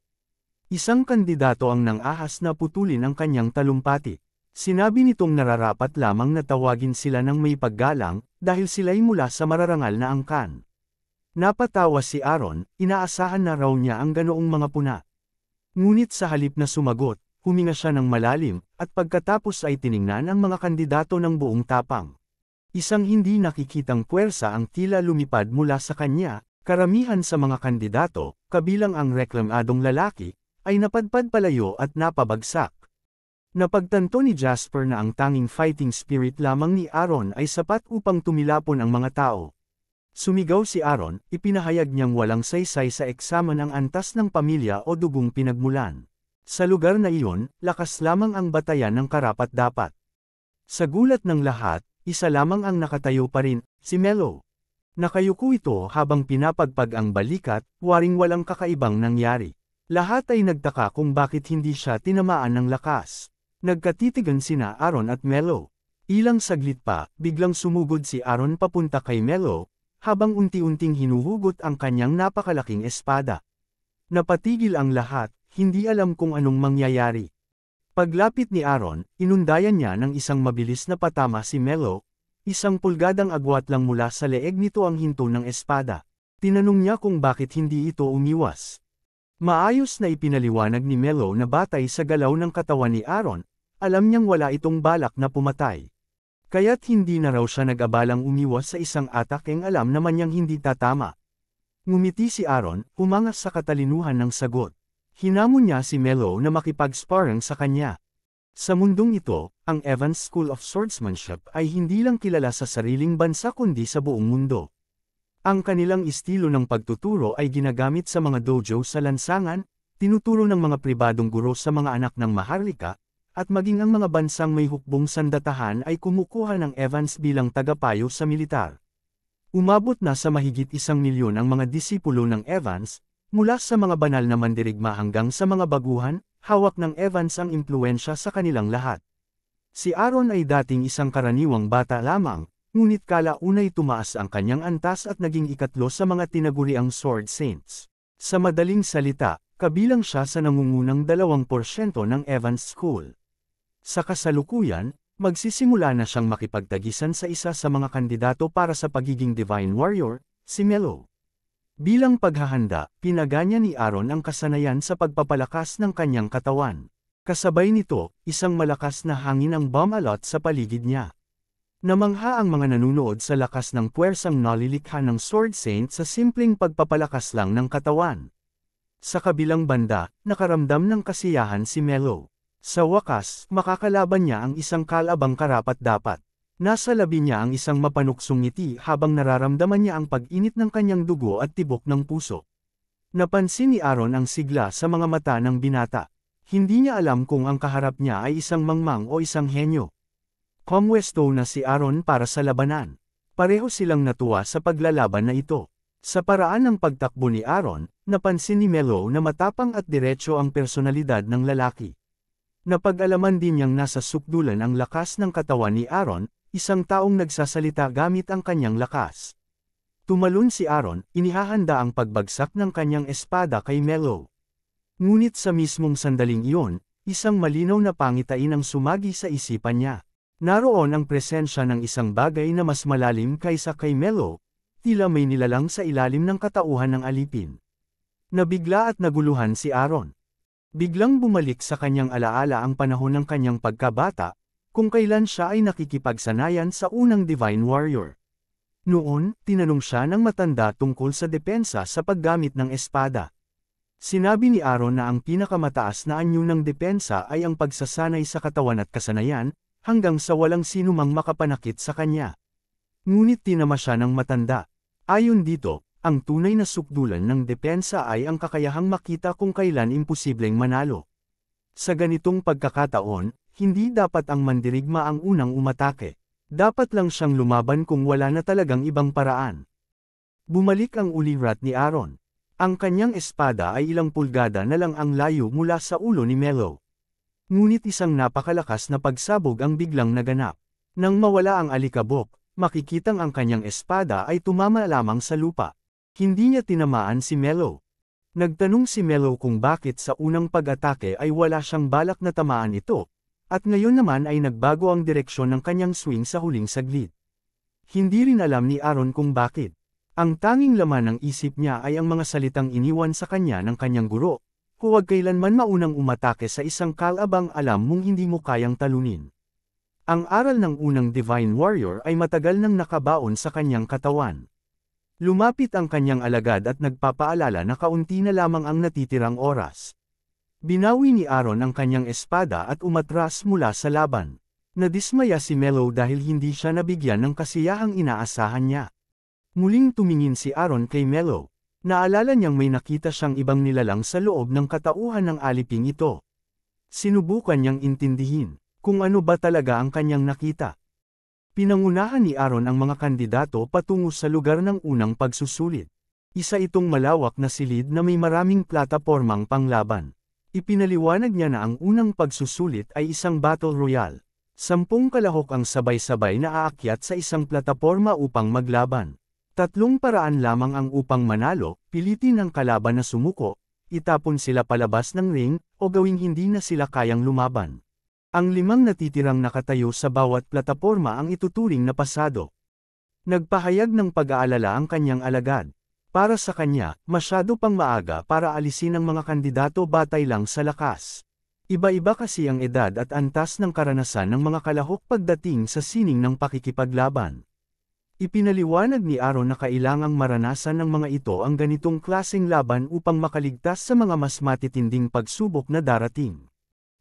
Isang kandidato ang nang-ahas na putulin ang kanyang talumpati. Sinabi nitong nararapat lamang na tawagin sila ng may paggalang, dahil sila'y mula sa mararangal na angkan. Napatawa si Aaron, inaasahan na raw niya ang ganoong mga puna. Ngunit sa halip na sumagot, huminga siya ng malalim, at pagkatapos ay tiningnan ang mga kandidato ng buong tapang. Isang hindi nakikitang puwersa ang tila lumipad mula sa kanya, karamihan sa mga kandidato, kabilang ang reklamadong lalaki, ay napadpad palayo at napabagsak. Napagtanto ni Jasper na ang tanging fighting spirit lamang ni Aaron ay sapat upang tumilapon ang mga tao. Sumigaw si Aaron, ipinahayag niyang walang saysay sa eksamen ang antas ng pamilya o dugong pinagmulan. Sa lugar na iyon, lakas lamang ang batayan ng karapat-dapat. Sa gulat ng lahat, isa lamang ang nakatayo pa rin, si Melo. Nakayuko ito habang pinapagpag ang balikat, waring walang kakaibang nangyari. Lahat ay nagtaka kung bakit hindi siya tinamaan ng lakas. Nagkatitigan sina Aaron at Melo. Ilang saglit pa, biglang sumugod si Aaron papunta kay Melo, habang unti-unting hinuhugot ang kanyang napakalaking espada. Napatigil ang lahat, hindi alam kung anong mangyayari. Paglapit ni Aaron, inundayan niya ng isang mabilis na patama si Melo, isang pulgadang agwat lang mula sa leeg nito ang hinto ng espada. Tinanong niya kung bakit hindi ito umiwas. Maayos na ipinaliwanag ni Melo na batay sa galaw ng katawan ni Aaron, alam niyang wala itong balak na pumatay. Kaya't hindi na raw siya nag-abalang umiwas sa isang atakeng alam naman niyang hindi tatama. Ngumiti si Aaron, umangas sa katalinuhan ng sagot. Hinamon niya si Melo na makipag-sparring sa kanya. Sa mundong ito, ang Evans School of Swordsmanship ay hindi lang kilala sa sariling bansa kundi sa buong mundo. Ang kanilang estilo ng pagtuturo ay ginagamit sa mga dojo sa lansangan, tinuturo ng mga pribadong guro sa mga anak ng maharlika, at maging ang mga bansang may hukbong sandatahan ay kumukuha ng Evans bilang tagapayo sa militar. Umabot na sa mahigit 1,000,000 ang mga disipulo ng Evans, mula sa mga banal na mandirigma hanggang sa mga baguhan, hawak ng Evans ang impluwensya sa kanilang lahat. Si Aaron ay dating isang karaniwang bata lamang, ngunit kalaunay tumaas ang kanyang antas at naging ikatlo sa mga tinaguriang Sword Saints. Sa madaling salita, kabilang siya sa nangungunang 2% ng Evans School. Sa kasalukuyan, magsisimula na siyang makipagtagisan sa isa sa mga kandidato para sa pagiging Divine Warrior, si Melo. Bilang paghahanda, pinaganya ni Aaron ang kasanayan sa pagpapalakas ng kanyang katawan. Kasabay nito, isang malakas na hangin ang bumalot sa paligid niya. Namangha ang mga nanunood sa lakas ng puwersang nalilikha ng Sword Saint sa simpleng pagpapalakas lang ng katawan. Sa kabilang banda, nakaramdam ng kasiyahan si Melo. Sa wakas, makakalaban niya ang isang kalabang karapat-dapat. Nasa labi niya ang isang mapanuksong ngiti habang nararamdaman niya ang pag-init ng kanyang dugo at tibok ng puso. Napansin ni Aaron ang sigla sa mga mata ng binata. Hindi niya alam kung ang kaharap niya ay isang mangmang o isang henyo. Pumwesto na si Aaron para sa labanan. Pareho silang natuwa sa paglalaban na ito. Sa paraan ng pagtakbo ni Aaron, napansin ni Melo na matapang at diretso ang personalidad ng lalaki. Napag-alaman din niyang nasa sukdulan ang lakas ng katawan ni Aaron, isang taong nagsasalita gamit ang kanyang lakas. Tumalon si Aaron, inihahanda ang pagbagsak ng kanyang espada kay Melo. Ngunit sa mismong sandaling iyon, isang malinaw na pangitain ang sumagi sa isipan niya. Naroon ang presensya ng isang bagay na mas malalim kaysa kay Melo, tila may nilalang sa ilalim ng katauhan ng alipin. Nabigla at naguluhan si Aaron. Biglang bumalik sa kanyang alaala ang panahon ng kanyang pagkabata, kung kailan siya ay nakikipagsanayan sa unang Divine Warrior. Noon, tinanong siya ng matanda tungkol sa depensa sa paggamit ng espada. Sinabi ni Aaron na ang pinakamataas na anyo ng depensa ay ang pagsasanay sa katawan at kasanayan, hanggang sa walang sinumang makapanakit sa kanya. Ngunit tinama siya ng matanda. Ayon dito, ang tunay na sukdulan ng depensa ay ang kakayahang makita kung kailan imposibleng manalo. Sa ganitong pagkakataon, hindi dapat ang mandirigma ang unang umatake. Dapat lang siyang lumaban kung wala na talagang ibang paraan. Bumalik ang ulirat ni Aaron. Ang kanyang espada ay ilang pulgada na lang ang layo mula sa ulo ni Melo. Ngunit isang napakalakas na pagsabog ang biglang naganap. Nang mawala ang alikabok, makikitang ang kanyang espada ay tumama lamang sa lupa. Hindi niya tinamaan si Mello. Nagtanong si Mello kung bakit sa unang pag-atake ay wala siyang balak na tamaan ito, at ngayon naman ay nagbago ang direksyon ng kanyang swing sa huling saglit. Hindi rin alam ni Aaron kung bakit. Ang tanging laman ng isip niya ay ang mga salitang iniwan sa kanya ng kanyang guro, huwag kailanman maunang umatake sa isang kalabang alam mong hindi mo kayang talunin. Ang aral ng unang Divine Warrior ay matagal nang nakabaon sa kanyang katawan. Lumapit ang kanyang alagad at nagpapaalala na kaunti na lamang ang natitirang oras. Binawi ni Aaron ang kanyang espada at umatras mula sa laban. Nadismaya si Mello dahil hindi siya nabigyan ng kasiyahang inaasahan niya. Muling tumingin si Aaron kay Mello. Naalala niyang may nakita siyang ibang nilalang sa loob ng katauhan ng aliping ito. Sinubukan niyang intindihin kung ano ba talaga ang kanyang nakita. Pinangunahan ni Aaron ang mga kandidato patungo sa lugar ng unang pagsusulit. Isa itong malawak na silid na may maraming platapormang panglaban. Ipinaliwanag niya na ang unang pagsusulit ay isang battle royale. 10 kalahok ang sabay-sabay na aakyat sa isang plataporma upang maglaban. 3 paraan lamang ang upang manalo, pilitin ang kalaban na sumuko, itapon sila palabas ng ring, o gawing hindi na sila kayang lumaban. Ang 5 natitirang nakatayo sa bawat plataporma ang ituturing na pasado. Nagpahayag ng pag-aalala ang kanyang alagad. Para sa kanya, masyado pang maaga para alisin ang mga kandidato batay lang sa lakas. Iba-iba kasi ang edad at antas ng karanasan ng mga kalahok pagdating sa sining ng pakikipaglaban. Ipinaliwanag ni Aaron na kailangang maranasan ng mga ito ang ganitong klaseng laban upang makaligtas sa mga mas matitinding pagsubok na darating.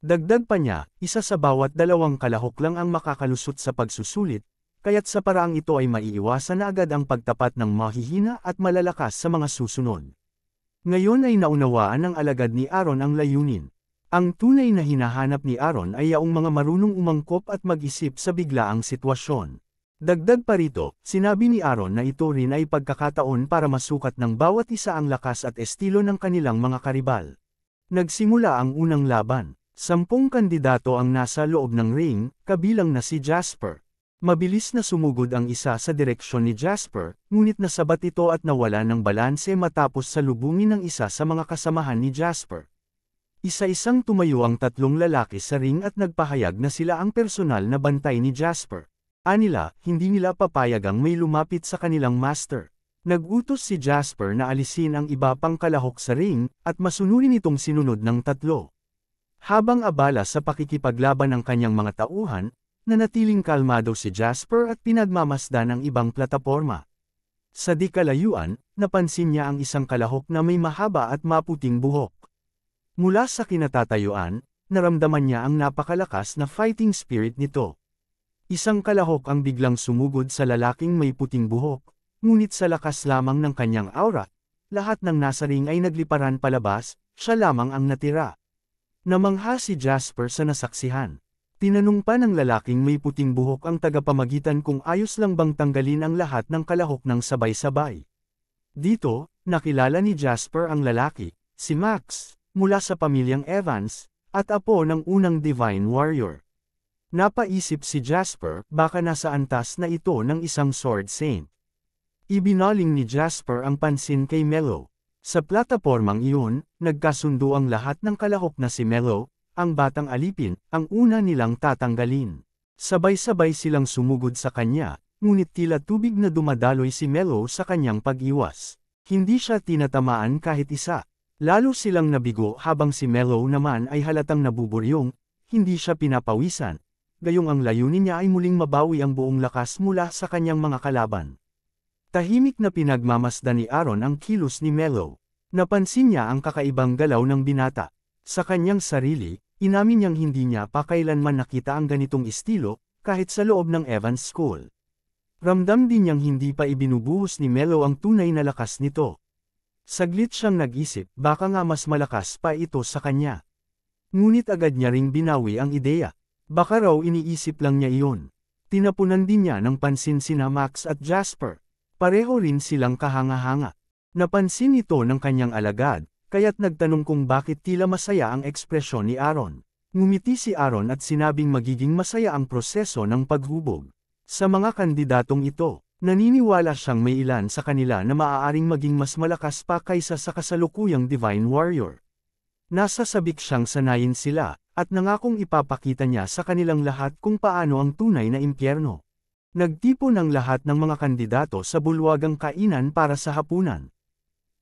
Dagdag pa niya, isa sa bawat 2 kalahok lang ang makakalusot sa pagsusulit, kaya't sa paraang ito ay maiiwasan na agad ang pagtapat ng mahihina at malalakas sa mga susunod. Ngayon ay naunawaan ng alagad ni Aaron ang layunin. Ang tunay na hinahanap ni Aaron ay yaong mga marunong umangkop at mag-isip sa biglaang sitwasyon. Dagdag pa rito, sinabi ni Aaron na ito rin ay pagkakataon para masukat ng bawat isa ang lakas at estilo ng kanilang mga karibal. Nagsimula ang unang laban. 10 kandidato ang nasa loob ng ring, kabilang na si Jasper. Mabilis na sumugod ang isa sa direksyon ni Jasper, ngunit nasabat ito at nawala ng balanse matapos salubungin ng isa sa mga kasamahan ni Jasper. Isa-isang tumayo ang 3 lalaki sa ring at nagpahayag na sila ang personal na bantay ni Jasper. Anila, hindi nila papayagang may lumapit sa kanilang master. Nag-utos si Jasper na alisin ang iba pang kalahok sa ring, at masunurin itong sinunod ng 3. Habang abala sa pakikipaglaban ng kanyang mga tauhan, nanatiling kalmado si Jasper at pinagmamasdan ang ibang plataporma. Sa di kalayuan, napansin niya ang isang kalahok na may mahaba at maputing buhok. Mula sa kinatatayuan, naramdaman niya ang napakalakas na fighting spirit nito. Isang kalahok ang biglang sumugod sa lalaking may puting buhok, ngunit sa lakas lamang ng kanyang aura, lahat ng nasa ring ay nagliparan palabas, siya lamang ang natira. Namangha si Jasper sa nasaksihan. Tinanong pa ng lalaking may puting buhok ang tagapamagitan kung ayos lang bang tanggalin ang lahat ng kalahok ng sabay-sabay. Dito, nakilala ni Jasper ang lalaki, si Max, mula sa pamilyang Evans, at apo ng unang Divine Warrior. Napaisip si Jasper, baka nasa antas na ito ng isang Sword Saint. Ibinaling ni Jasper ang pansin kay Mello. Sa platapormang iyon, nagkasundo ang lahat ng kalahok na si Mello, ang batang alipin, ang una nilang tatanggalin. Sabay-sabay silang sumugod sa kanya, ngunit tila tubig na dumadaloy si Mello sa kanyang pag-iwas. Hindi siya tinatamaan kahit isa. Lalo silang nabigo habang si Mello naman ay halatang nabuburyong, hindi siya pinapawisan. Gayong ang layunin niya ay muling mabawi ang buong lakas mula sa kanyang mga kalaban. Tahimik na pinagmamasdan ni Aaron ang kilos ni Mello. Napansin niya ang kakaibang galaw ng binata. Sa kanyang sarili, inamin niyang hindi niya pa kailanman nakita ang ganitong estilo, kahit sa loob ng Evans School. Ramdam din niyang hindi pa ibinubuhos ni Mello ang tunay na lakas nito. Saglit siyang nag-isip, baka nga mas malakas pa ito sa kanya. Ngunit agad niya ring binawi ang ideya. Baka raw iniisip lang niya iyon. Tinapunan din niya ng pansin sina Max at Jasper. Pareho rin silang kahanga-hanga. Napansin ito ng kanyang alagad, kaya't nagtanong kung bakit tila masaya ang ekspresyon ni Aaron. Ngumiti si Aaron at sinabing magiging masaya ang proseso ng paghubog. Sa mga kandidatong ito, naniniwala siyang may ilan sa kanila na maaaring maging mas malakas pa kaysa sa kasalukuyang Divine Warrior. Nasa sabik siyang sanayin sila, at nangakong ipapakita niya sa kanilang lahat kung paano ang tunay na impyerno. Nagtipon ang lahat ng mga kandidato sa bulwagang kainan para sa hapunan.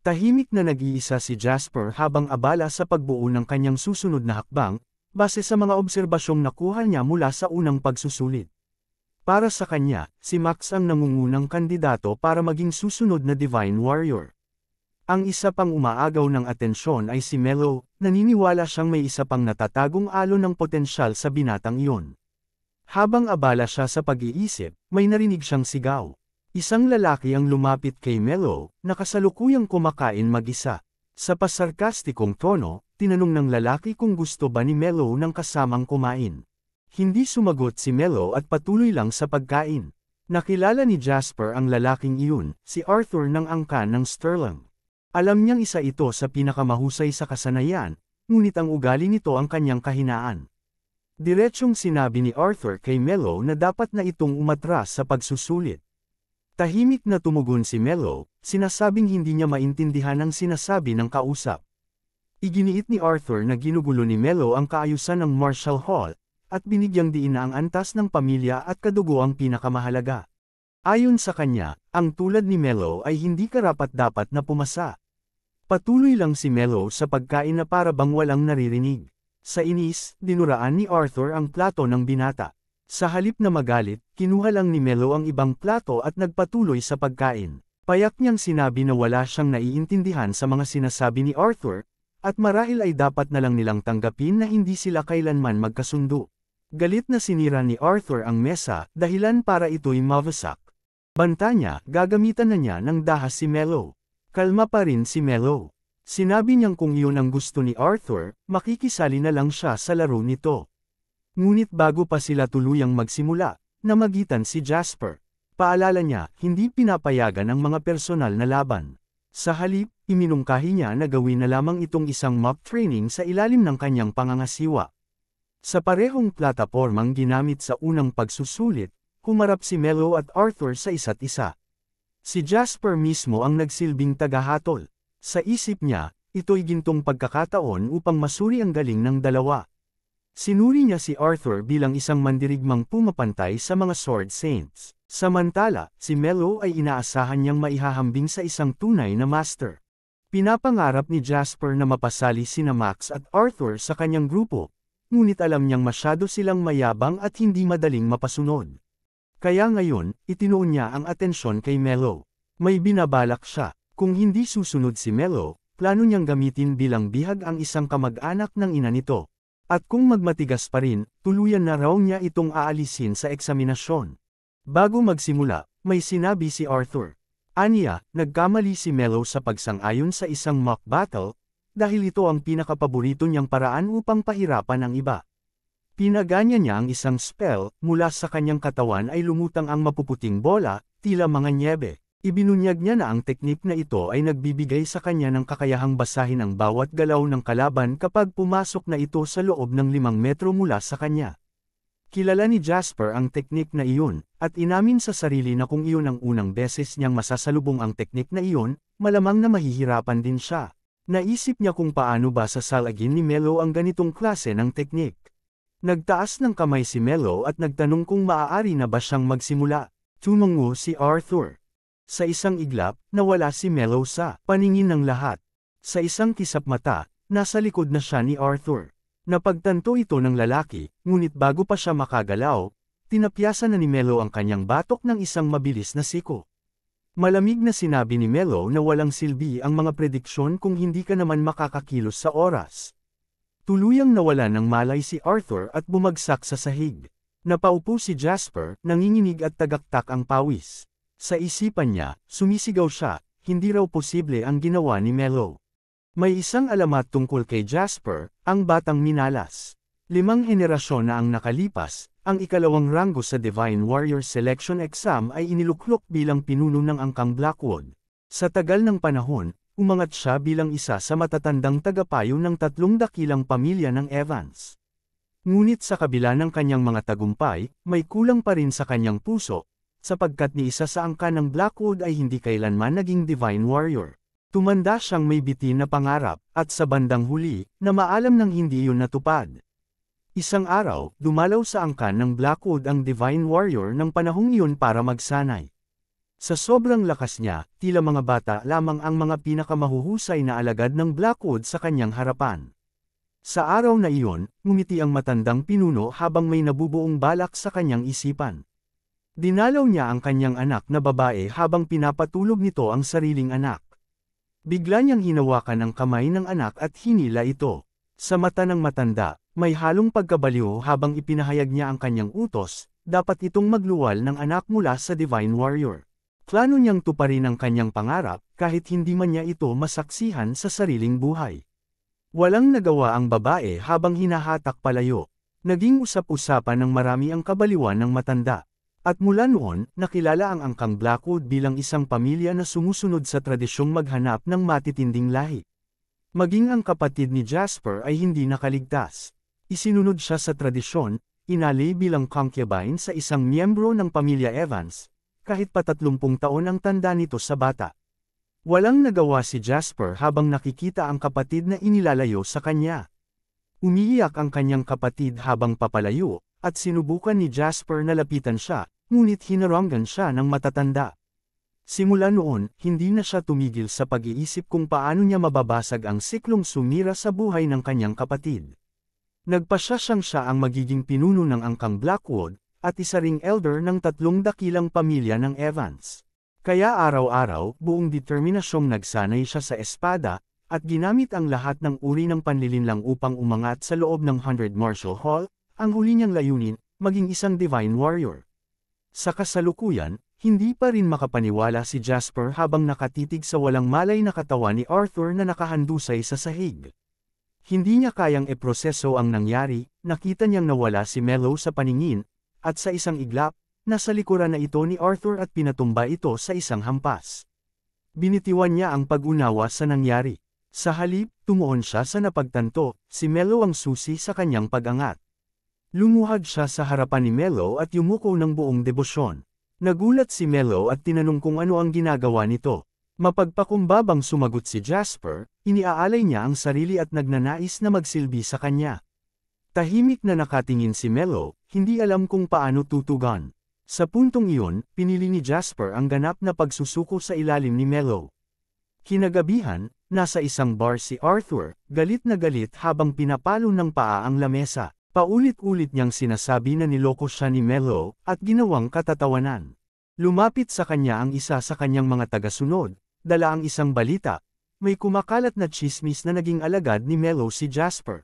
Tahimik na nag-iisa si Jasper habang abala sa pagbuo ng kanyang susunod na hakbang, base sa mga obserbasyong nakuha niya mula sa unang pagsusulit. Para sa kanya, si Max ang nangungunang kandidato para maging susunod na Divine Warrior. Ang isa pang umaagaw ng atensyon ay si Melo, naniniwala siyang may isa pang natatagong alon ng potensyal sa binatang iyon. Habang abala siya sa pag-iisip, may narinig siyang sigaw. Isang lalaki ang lumapit kay Melo, na kasalukuyang kumakain mag-isa. Sa pasarkastikong tono, tinanong ng lalaki kung gusto ba ni Melo ng kasamang kumain. Hindi sumagot si Melo at patuloy lang sa pagkain. Nakilala ni Jasper ang lalaking iyon, si Arthur ng angkan ng Sterling. Alam niyang isa ito sa pinakamahusay sa kasanayan, ngunit ang ugali nito ang kanyang kahinaan. Diretsyong sinabi ni Arthur kay Melo na dapat na itong umatras sa pagsusulit. Tahimik na tumugon si Melo, sinasabing hindi niya maintindihan ang sinasabi ng kausap. Iginiit ni Arthur na ginugulo ni Melo ang kaayusan ng Marshall Hall, at binigyang diin na ang antas ng pamilya at kadugo ang pinakamahalaga. Ayon sa kanya, ang tulad ni Melo ay hindi karapat-dapat na pumasa. Patuloy lang si Melo sa pagkain na para bang walang naririnig. Sa inis, dinuraan ni Arthur ang plato ng binata. Sa halip na magalit, kinuha lang ni Melo ang ibang plato at nagpatuloy sa pagkain. Payak niyang sinabi na wala siyang naiintindihan sa mga sinasabi ni Arthur, at marahil ay dapat na lang nilang tanggapin na hindi sila kailanman magkasundo. Galit na sinira ni Arthur ang mesa, dahilan para ito'y mawasak. Banta niya, gagamitan na niya ng dahas si Melo. Kalma pa rin si Melo. Sinabi niyang kung iyon ang gusto ni Arthur, makikisali na lang siya sa laro nito. Ngunit bago pa sila tuluyang magsimula, namagitan si Jasper. Paalala niya, hindi pinapayagan ang mga personal na laban. Sa halip, iminungkahi niya na gawin na lamang itong isang mock training sa ilalim ng kanyang pangangasiwa. Sa parehong platapormang ginamit sa unang pagsusulit, humarap si Melo at Arthur sa isa't isa. Si Jasper mismo ang nagsilbing tagahatol. Sa isip niya, ito'y gintong pagkakataon upang masuri ang galing ng dalawa. Sinuri niya si Arthur bilang isang mandirigmang pumapantay sa mga Sword Saints. Samantala, si Melo ay inaasahan niyang maihahambing sa isang tunay na master. Pinapangarap ni Jasper na mapasali sina Max at Arthur sa kanyang grupo, ngunit alam niyang masyado silang mayabang at hindi madaling mapasunod. Kaya ngayon, itinuon niya ang atensyon kay Melo. May binabalak siya. Kung hindi susunod si Melo, plano niyang gamitin bilang bihag ang isang kamag-anak ng ina nito. At kung magmatigas pa rin, tuluyan na raw niya itong aalisin sa eksaminasyon. Bago magsimula, may sinabi si Arthur. Aniya, nagkamali si Melo sa pagsang-ayon sa isang mock battle, dahil ito ang pinakapaborito niyang paraan upang pahirapan ang iba. Pinaganya niya ang isang spell, mula sa kanyang katawan ay lumutang ang mapuputing bola, tila mga nyebe. Ibinunyag niya na ang teknik na ito ay nagbibigay sa kanya ng kakayahang basahin ang bawat galaw ng kalaban kapag pumasok na ito sa loob ng 5 metro mula sa kanya. Kilala ni Jasper ang teknik na iyon, at inamin sa sarili na kung iyon ang unang beses niyang masasalubong ang teknik na iyon, malamang na mahihirapan din siya. Naisip niya kung paano ba sasalagin ni Melo ang ganitong klase ng teknik. Nagtaas ng kamay si Melo at nagtanong kung maaari na ba siyang magsimula. Tumango si Arthur. Sa isang iglap, nawala si Melo sa paningin ng lahat. Sa isang kisap mata, nasa likod na siya ni Arthur. Napagtanto ito ng lalaki, ngunit bago pa siya makagalaw, tinapyasan na ni Melo ang kanyang batok ng isang mabilis na siko. Malamig na sinabi ni Melo na walang silbi ang mga prediksyon kung hindi ka naman makakakilos sa oras. Tuluyang nawala ng malay si Arthur at bumagsak sa sahig. Napaupo si Jasper, nanginginig at tagaktak ang pawis. Sa isipan niya, sumisigaw siya, hindi raw posible ang ginawa ni Melo. May isang alamat tungkol kay Jasper, ang batang minalas. 5 henerasyon na ang nakalipas, ang ikalawang ranggo sa Divine Warrior Selection Exam ay iniluklok bilang pinuno ng angkang Blackwood. Sa tagal ng panahon, umangat siya bilang isa sa matatandang tagapayo ng 3 dakilang pamilya ng Evans. Ngunit sa kabila ng kanyang mga tagumpay, may kulang pa rin sa kanyang puso, sapagkat ni isa sa angkan ng Blackwood ay hindi kailanman naging Divine Warrior. Tumanda siyang may bitin na pangarap, at sa bandang huli, na maalam nang hindi iyon natupad. Isang araw, dumalaw sa angkan ng Blackwood ang Divine Warrior ng panahong iyon para magsanay. Sa sobrang lakas niya, tila mga bata lamang ang mga pinakamahuhusay na alagad ng Blackwood sa kanyang harapan. Sa araw na iyon, ngumiti ang matandang pinuno habang may nabubuong balak sa kanyang isipan. Dinalaw niya ang kanyang anak na babae habang pinapatulog nito ang sariling anak. Bigla niyang hinawakan ang kamay ng anak at hinila ito. Sa mata ng matanda, may halong pagkabaliw habang ipinahayag niya ang kanyang utos, dapat itong magluwal ng anak mula sa Divine Warrior. Plano niyang tuparin ang kanyang pangarap kahit hindi man niya ito masaksihan sa sariling buhay. Walang nagawa ang babae habang hinahatak palayo. Naging usap-usapan ng marami ang kabaliwan ng matanda. At mula noon, nakilala ang angkang Blackwood bilang isang pamilya na sumusunod sa tradisyong maghanap ng matitinding lahi. Maging ang kapatid ni Jasper ay hindi nakaligtas. Isinunod siya sa tradisyon, inalay bilang concubine sa isang miyembro ng pamilya Evans, kahit pa 30 taon ang tanda nito sa bata. Walang nagawa si Jasper habang nakikita ang kapatid na inilalayo sa kanya. Umiiyak ang kanyang kapatid habang papalayo, at sinubukan ni Jasper na lapitan siya, ngunit hinaranggan siya ng matatanda. Simula noon, hindi na siya tumigil sa pag-iisip kung paano niya mababasag ang siklong sumira sa buhay ng kanyang kapatid. Nagpasya siyang siya ang magiging pinuno ng angkang Blackwood, at isa ring elder ng 3 dakilang pamilya ng Evans. Kaya araw-araw, buong determinasyong nagsanay siya sa espada, at ginamit ang lahat ng uri ng panlilinlang upang umangat sa loob ng 100 Martial Hall, ang huli niyang layunin, maging isang Divine Warrior. Sa kasalukuyan, hindi pa rin makapaniwala si Jasper habang nakatitig sa walang malay na katawan ni Arthur na nakahandusay sa sahig. Hindi niya kayang eproseso ang nangyari, nakita niyang nawala si Mello sa paningin, at sa isang iglap, nasa likuran na ito ni Arthur at pinatumba ito sa isang hampas. Binitiwan niya ang pag-unawa sa nangyari. Sa halip, tumuon siya sa napagtanto, si Mello ang susi sa kanyang pag-angat. Lumuhad siya sa harapan ni Mello at yumuko ng buong debosyon. Nagulat si Mello at tinanong kung ano ang ginagawa nito. Mapagpakumbabang sumagot si Jasper, iniaalay niya ang sarili at nagnanais na magsilbi sa kanya. Tahimik na nakatingin si Mello, hindi alam kung paano tutugon. Sa puntong iyon, pinili ni Jasper ang ganap na pagsusuko sa ilalim ni Mello. Kinagabihan, nasa isang bar si Arthur, galit na galit habang pinapalo ng paa ang lamesa. Paulit-ulit niyang sinasabi na niloko siya ni Mello, at ginawang katatawanan. Lumapit sa kanya ang isa sa kanyang mga tagasunod, dala ang isang balita, may kumakalat na tsismis na naging alagad ni Mello si Jasper.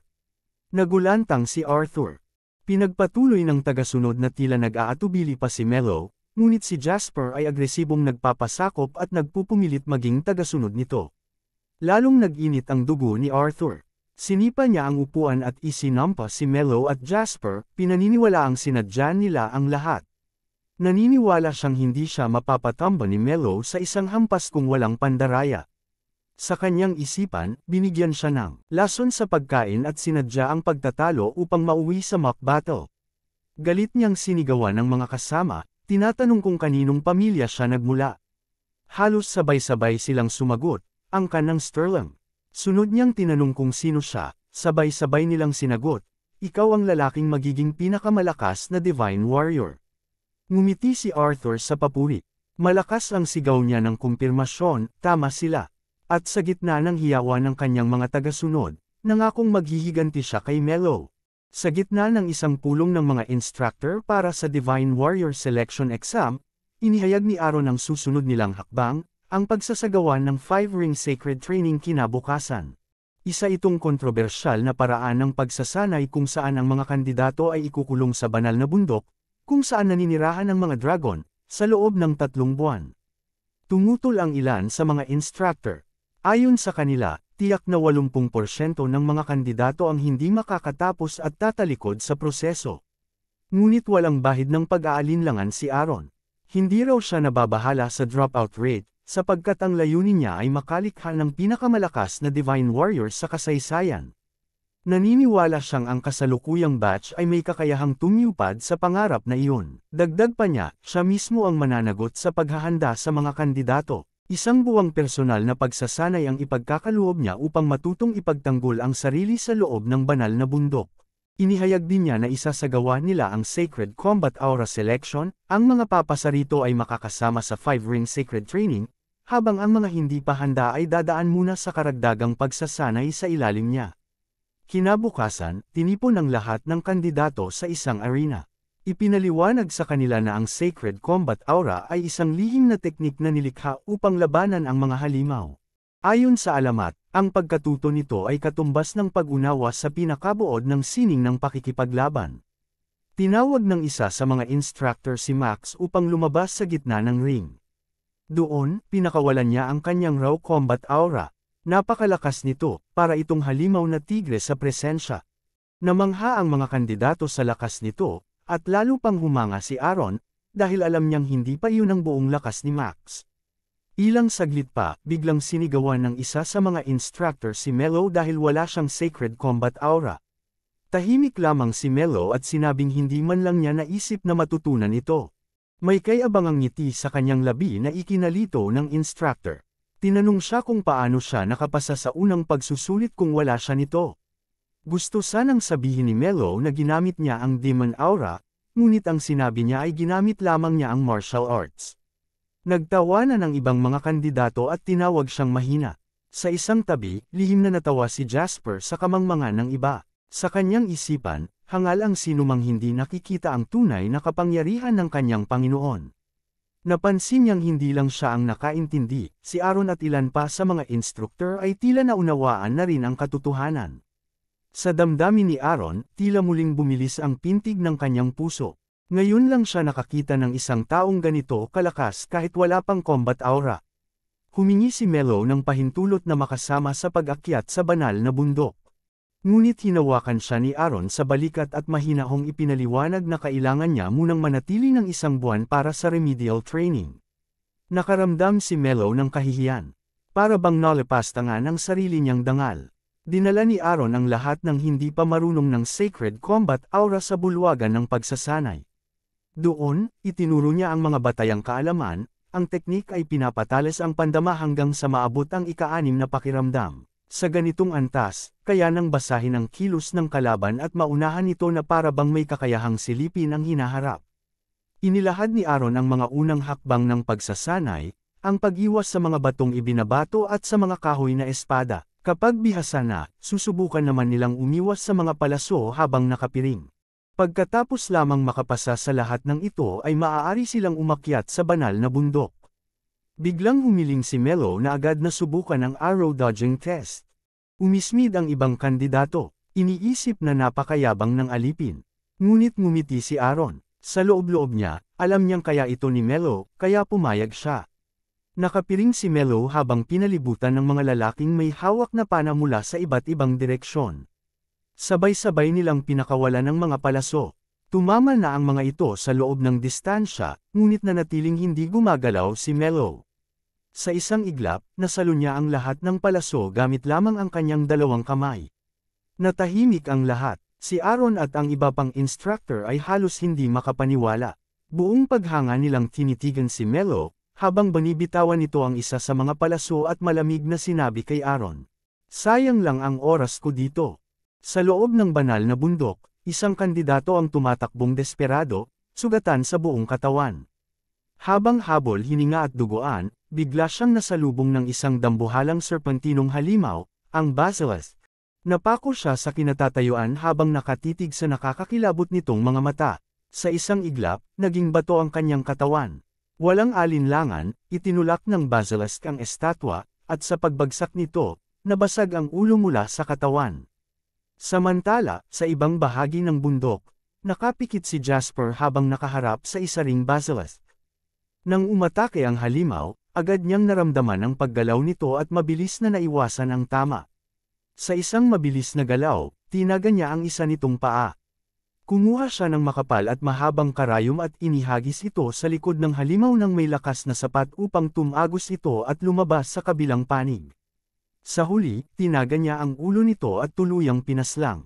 Nagulantang si Arthur. Pinagpatuloy ng tagasunod na tila nag-aatubili pa si Mello, ngunit si Jasper ay agresibong nagpapasakop at nagpupumilit maging tagasunod nito. Lalong nag-init ang dugo ni Arthur. Sinipa niya ang upuan at isinampa si Mello at Jasper, pinaniniwala ang sinadya nila ang lahat. Naniniwala siyang hindi siya mapapatamba ni Mello sa isang hampas kung walang pandaraya. Sa kanyang isipan, binigyan siya ng lason sa pagkain at sinadya ang pagtatalo upang mauwi sa mock battle. Galit niyang sinigawan ng mga kasama, tinatanong kung kaninong pamilya siya nagmula. Halos sabay-sabay silang sumagot, angkan ng Sterling. Sunod niyang tinanong kung sino siya, sabay-sabay nilang sinagot, ikaw ang lalaking magiging pinakamalakas na Divine Warrior. Ngumiti si Arthur sa papuri. Malakas ang sigaw niya ng kumpirmasyon, tama sila. At sa gitna ng hiyawan ng kanyang mga tagasunod, nangakong maghihiganti siya kay Mello. Sa gitna ng isang pulong ng mga instructor para sa Divine Warrior Selection Exam, inihayag ni Aaron ang susunod nilang hakbang, ang pagsasagawa ng 5-ring sacred training kinabukasan. Isa itong kontrobersyal na paraan ng pagsasanay kung saan ang mga kandidato ay ikukulong sa banal na bundok, kung saan naninirahan ang mga dragon, sa loob ng 3 buwan. Tumutol ang ilan sa mga instructor. Ayon sa kanila, tiyak na 80% ng mga kandidato ang hindi makakatapos at tatalikod sa proseso. Ngunit walang bahid ng pag-aalinlangan si Aaron. Hindi raw siya nababahala sa dropout rate, sapagkat ang layunin niya ay makalikha ng pinakamalakas na Divine Warrior sa kasaysayan. Naniniwala siyang ang kasalukuyang batch ay may kakayahang tumupad sa pangarap na iyon. Dagdag pa niya, siya mismo ang mananagot sa paghahanda sa mga kandidato. Isang buwang personal na pagsasanay ang ipagkakaloob niya upang matutong ipagtanggol ang sarili sa loob ng banal na bundok. Inihayag din niya na isasagawa nila ang Sacred Combat Aura Selection, ang mga papasa rito ay makakasama sa 5-ring Sacred Training, habang ang mga hindi pa handa ay dadaan muna sa karagdagang pagsasanay sa ilalim niya. Kinabukasan, tinipon ang lahat ng kandidato sa isang arena. Ipinaliwanag sa kanila na ang Sacred Combat Aura ay isang lihim na teknik na nilikha upang labanan ang mga halimaw. Ayon sa alamat, ang pagkatuto nito ay katumbas ng pag-unawa sa pinakabuod ng sining ng pakikipaglaban. Tinawag ng isa sa mga instructor si Max upang lumabas sa gitna ng ring. Doon, pinakawalan niya ang kanyang raw combat aura. Napakalakas nito, para itong halimaw na tigre sa presensya. Namangha ang mga kandidato sa lakas nito, at lalo pang humanga si Aaron, dahil alam niyang hindi pa iyon ang buong lakas ni Max. Ilang saglit pa, biglang sinigawan ng isa sa mga instructor si Melo dahil wala siyang Sacred Combat Aura. Tahimik lamang si Melo at sinabing hindi man lang niya naisip na matutunan ito. May kay-abangang ngiti sa kanyang labi na ikinalito ng instructor. Tinanong siya kung paano siya nakapasa sa unang pagsusulit kung wala siya nito. Gusto sanang sabihin ni Melo na ginamit niya ang Demon Aura, ngunit ang sinabi niya ay ginamit lamang niya ang martial arts. Nagtawanan ang ibang mga kandidato at tinawag siyang mahina. Sa isang tabi, lihim na natawa si Jasper sa kamangmangan ng iba. Sa kanyang isipan, hangal ang sinumang hindi nakikita ang tunay na kapangyarihan ng kanyang Panginoon. Napansin niyang hindi lang siya ang nakaintindi, si Aaron at ilan pa sa mga instructor ay tila naunawaan na rin ang katotohanan. Sa damdamin ni Aaron, tila muling bumilis ang pintig ng kanyang puso. Ngayon lang siya nakakita ng isang taong ganito kalakas kahit wala pang combat aura. Humingi si Melo ng pahintulot na makasama sa pag-akyat sa banal na bundok. Ngunit hinawakan siya ni Aaron sa balikat at mahinahong ipinaliwanag na kailangan niya munang manatili ng isang buwan para sa remedial training. Nakaramdam si Melo ng kahihiyan. Para bang nalapastangan ang sarili niyang dangal. Dinala ni Aaron ang lahat ng hindi pa marunong ng Sacred Combat Aura sa bulwagan ng pagsasanay. Doon, itinuro niya ang mga batayang kaalaman, ang teknik ay pinapatalas ang pandama hanggang sa maabot ang ika-6 na pakiramdam. Sa ganitong antas, kaya nang basahin ang kilos ng kalaban at maunahan ito na para bang may kakayahang silipin ang hinaharap. Inilahad ni Aaron ang mga unang hakbang ng pagsasanay, ang pag-iwas sa mga batong ibinabato at sa mga kahoy na espada. Kapag bihasa na, susubukan naman nilang umiwas sa mga palaso habang nakapiring. Pagkatapos lamang makapasa sa lahat ng ito ay maaari silang umakyat sa banal na bundok. Biglang humiling si Melo na agad na subukan ang arrow dodging test. Umismid ang ibang kandidato, iniisip na napakayabang ng alipin. Ngunit ngumiti si Aaron. Sa loob-loob niya, alam niyang kaya ito ni Melo, kaya pumayag siya. Nakapiring si Melo habang pinalibutan ng mga lalaking may hawak na pana mula sa iba't ibang direksyon. Sabay-sabay nilang pinakawalan ng mga palaso. Tumama na ang mga ito sa loob ng distansya, ngunit nanatiling hindi gumagalaw si Melo. Sa isang iglap, nasalo niya ang lahat ng palaso gamit lamang ang kanyang dalawang kamay. Natahimik ang lahat. Si Aaron at ang iba pang instructor ay halos hindi makapaniwala. Buong paghanga nilang tinitigan si Melo, habang binibitawan nito ang isa sa mga palaso at malamig na sinabi kay Aaron. Sayang lang ang oras ko dito. Sa loob ng banal na bundok, isang kandidato ang tumatakbong desperado, sugatan sa buong katawan. Habang habol hininga at duguan, bigla siyang nasalubong ng isang dambuhalang serpentinong halimaw, ang basilisk. Napako siya sa kinatatayuan habang nakatitig sa nakakakilabot nitong mga mata. Sa isang iglap, naging bato ang kanyang katawan. Walang alinlangan, itinulak ng basilisk ang estatwa, at sa pagbagsak nito, nabasag ang ulo mula sa katawan. Samantala, sa ibang bahagi ng bundok, nakapikit si Jasper habang nakaharap sa isa ring basilisk. Nang umatake ang halimaw, agad niyang naramdaman ang paggalaw nito at mabilis na naiwasan ang tama. Sa isang mabilis na galaw, tinaga niya ang isa nitong paa. Kumuha siya ng makapal at mahabang karayom at inihagis ito sa likod ng halimaw ng may lakas na sapat upang tumagos ito at lumabas sa kabilang panig. Sa huli, tinaga niya ang ulo nito at tuluyang pinaslang.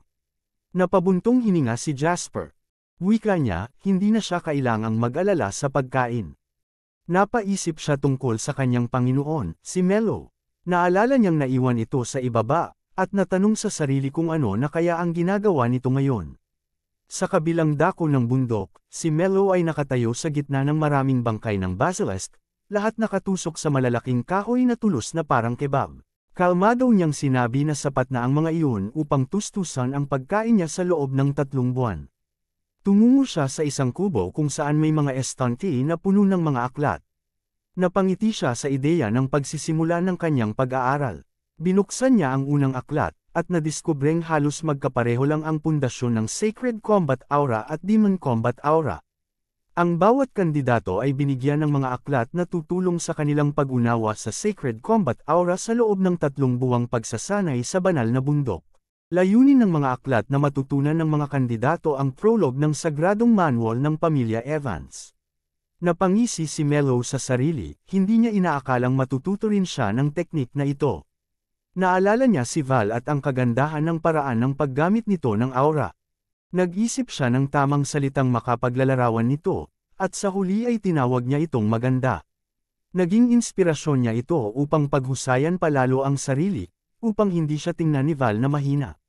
Napabuntong hininga si Jasper. Wika niya, hindi na siya kailangang mag-alala sa pagkain. Napaisip siya tungkol sa kanyang Panginoon, si Melo. Naalala niyang naiwan ito sa ibaba, at natanong sa sarili kung ano na kaya ang ginagawa nito ngayon. Sa kabilang dako ng bundok, si Melo ay nakatayo sa gitna ng maraming bangkay ng basilisk, lahat nakatusok sa malalaking kahoy na tulos na parang kebab. Kalmado niyang sinabi na sapat na ang mga iyon upang tustusan ang pagkain niya sa loob ng 3 buwan. Tumungo siya sa isang kubo kung saan may mga estante na puno ng mga aklat. Napangiti siya sa ideya ng pagsisimula ng kanyang pag-aaral. Binuksan niya ang unang aklat, at nadiskubreng halos magkapareho lang ang pundasyon ng Sacred Combat Aura at Demon Combat Aura. Ang bawat kandidato ay binigyan ng mga aklat na tutulong sa kanilang pag-unawa sa Sacred Combat Aura sa loob ng 3 buwang pagsasanay sa banal na bundok. Layunin ng mga aklat na matutunan ng mga kandidato ang prologue ng Sagradong Manual ng Pamilya Evans. Napangisi si Melo sa sarili, hindi niya inaakalang matututo rin siya ng teknik na ito. Naalala niya si Val at ang kagandahan ng paraan ng paggamit nito ng aura. Nag-isip siya ng tamang salitang makapaglalarawan nito, at sa huli ay tinawag niya itong maganda. Naging inspirasyon niya ito upang paghusayan palalo ang sarili, upang hindi siya tingnan ni Val na mahina.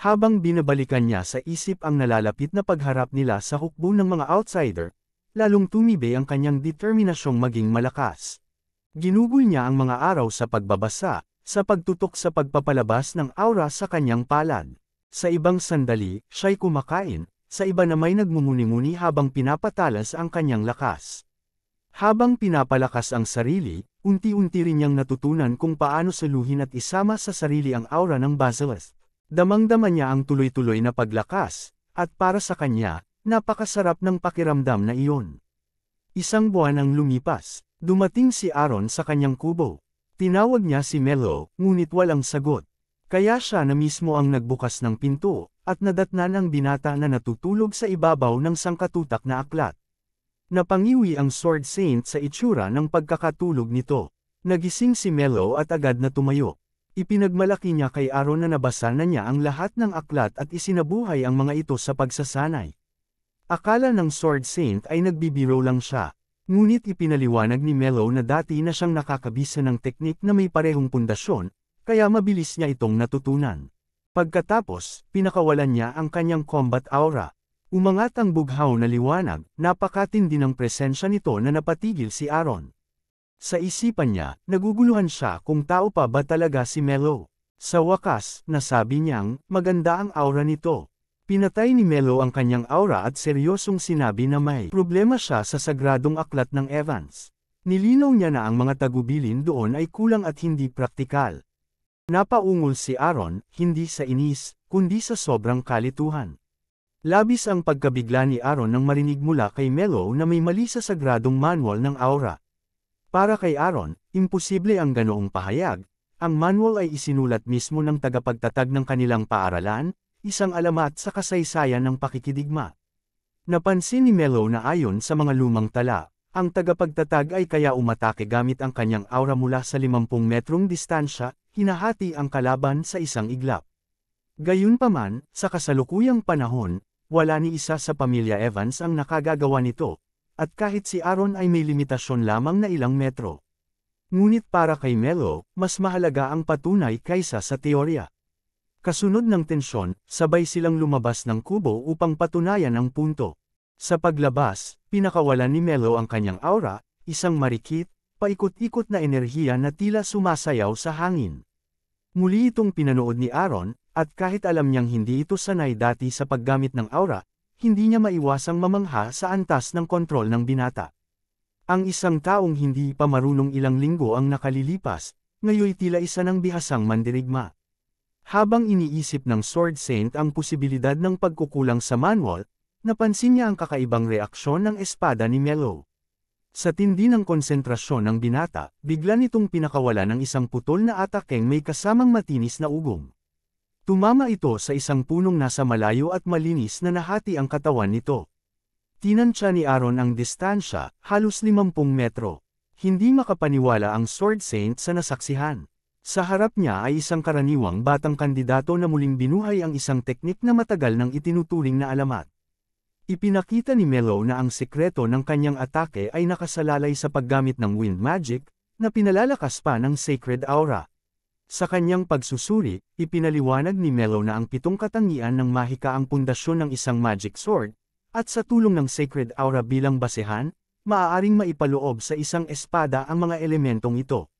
Habang binabalikan niya sa isip ang nalalapit na pagharap nila sa hukbo ng mga outsider, lalong tumibay ang kanyang determinasyong maging malakas. Ginugol niya ang mga araw sa pagbabasa, sa pagtutok sa pagpapalabas ng aura sa kanyang palad. Sa ibang sandali, siya'y kumakain, sa iba na may nagmumuni-muni habang pinapatalas ang kanyang lakas. Habang pinapalakas ang sarili, unti-unti rin niyang natutunan kung paano saluhin at isama sa sarili ang aura ng basilisk. Damang-dama niya ang tuloy-tuloy na paglakas, at para sa kanya, napakasarap ng pakiramdam na iyon. 1 buwan ang lumipas, dumating si Aaron sa kanyang kubo. Tinawag niya si Melo, ngunit walang sagot. Kaya siya na mismo ang nagbukas ng pinto, at nadatnan ang binata na natutulog sa ibabaw ng sangkatutak na aklat. Napangiwi ang Sword Saint sa itsura ng pagkakatulog nito. Nagising si Melo at agad na tumayo. Ipinagmalaki niya kay Aaron na nabasa na niya ang lahat ng aklat at isinabuhay ang mga ito sa pagsasanay. Akala ng Sword Saint ay nagbibiro lang siya. Ngunit ipinaliwanag ni Melo na dati na siyang nakakabisa ng teknik na may parehong pundasyon, kaya mabilis niya itong natutunan. Pagkatapos, pinakawalan niya ang kanyang combat aura. Umangat ang bughaw na liwanag, napakatindi ng presensya nito na napatigil si Aaron. Sa isipan niya, naguguluhan siya kung tao pa ba talaga si Melo. Sa wakas, nasabi niyang, maganda ang aura nito. Pinatay ni Melo ang kanyang aura at seryosong sinabi na may problema siya sa sagradong aklat ng Evans. Nilinaw niya na ang mga tagubilin doon ay kulang at hindi praktikal. Napaungol si Aaron, hindi sa inis, kundi sa sobrang kalituhan. Labis ang pagkabigla ni Aaron nang marinig mula kay Melo na may mali sa sagradong manual ng aura. Para kay Aaron, imposible ang ganoong pahayag. Ang manual ay isinulat mismo ng tagapagtatag ng kanilang paaralan, isang alamat sa kasaysayan ng pakikidigma. Napansin ni Melo na ayon sa mga lumang tala, ang tagapagtatag ay kaya umatake gamit ang kanyang aura mula sa 50 metrong distansya, hinahati ang kalaban sa isang iglap. Gayunpaman, sa kasalukuyang panahon, wala ni isa sa pamilya Evans ang nakagagawa nito, at kahit si Aaron ay may limitasyon lamang na ilang metro. Ngunit para kay Melo, mas mahalaga ang patunay kaysa sa teorya. Kasunod ng tensyon, sabay silang lumabas ng kubo upang patunayan ang punto. Sa paglabas, pinakawalan ni Melo ang kanyang aura, isang marikit, paikot-ikot na enerhiya na tila sumasayaw sa hangin. Muli itong pinanood ni Aaron, at kahit alam niyang hindi ito sanay dati sa paggamit ng aura, hindi niya maiwasang mamangha sa antas ng kontrol ng binata. Ang isang taong hindi pa marunong ilang linggo ang nakalilipas, ngayon tila isa ng bihasang mandirigma. Habang iniisip ng Sword Saint ang posibilidad ng pagkukulang sa manual, napansin niya ang kakaibang reaksyon ng espada ni Melo. Sa tindi ng konsentrasyon ng binata, bigla nitong pinakawala ng isang putol na atakeng may kasamang matinis na ugong. Tumama ito sa isang punong nasa malayo at malinis na nahati ang katawan nito. Tinansya ni Aaron ang distansya, halos 50 metro. Hindi makapaniwala ang Sword Saint sa nasaksihan. Sa harap niya ay isang karaniwang batang kandidato na muling binuhay ang isang teknik na matagal nang itinuturing na alamat. Ipinakita ni Melo na ang sekreto ng kanyang atake ay nakasalalay sa paggamit ng wind magic, na pinalalakas pa ng sacred aura. Sa kanyang pagsusuri, ipinaliwanag ni Melo na ang 7 katangian ng mahika ang pundasyon ng isang magic sword, at sa tulong ng sacred aura bilang basehan, maaaring maipaloob sa isang espada ang mga elementong ito.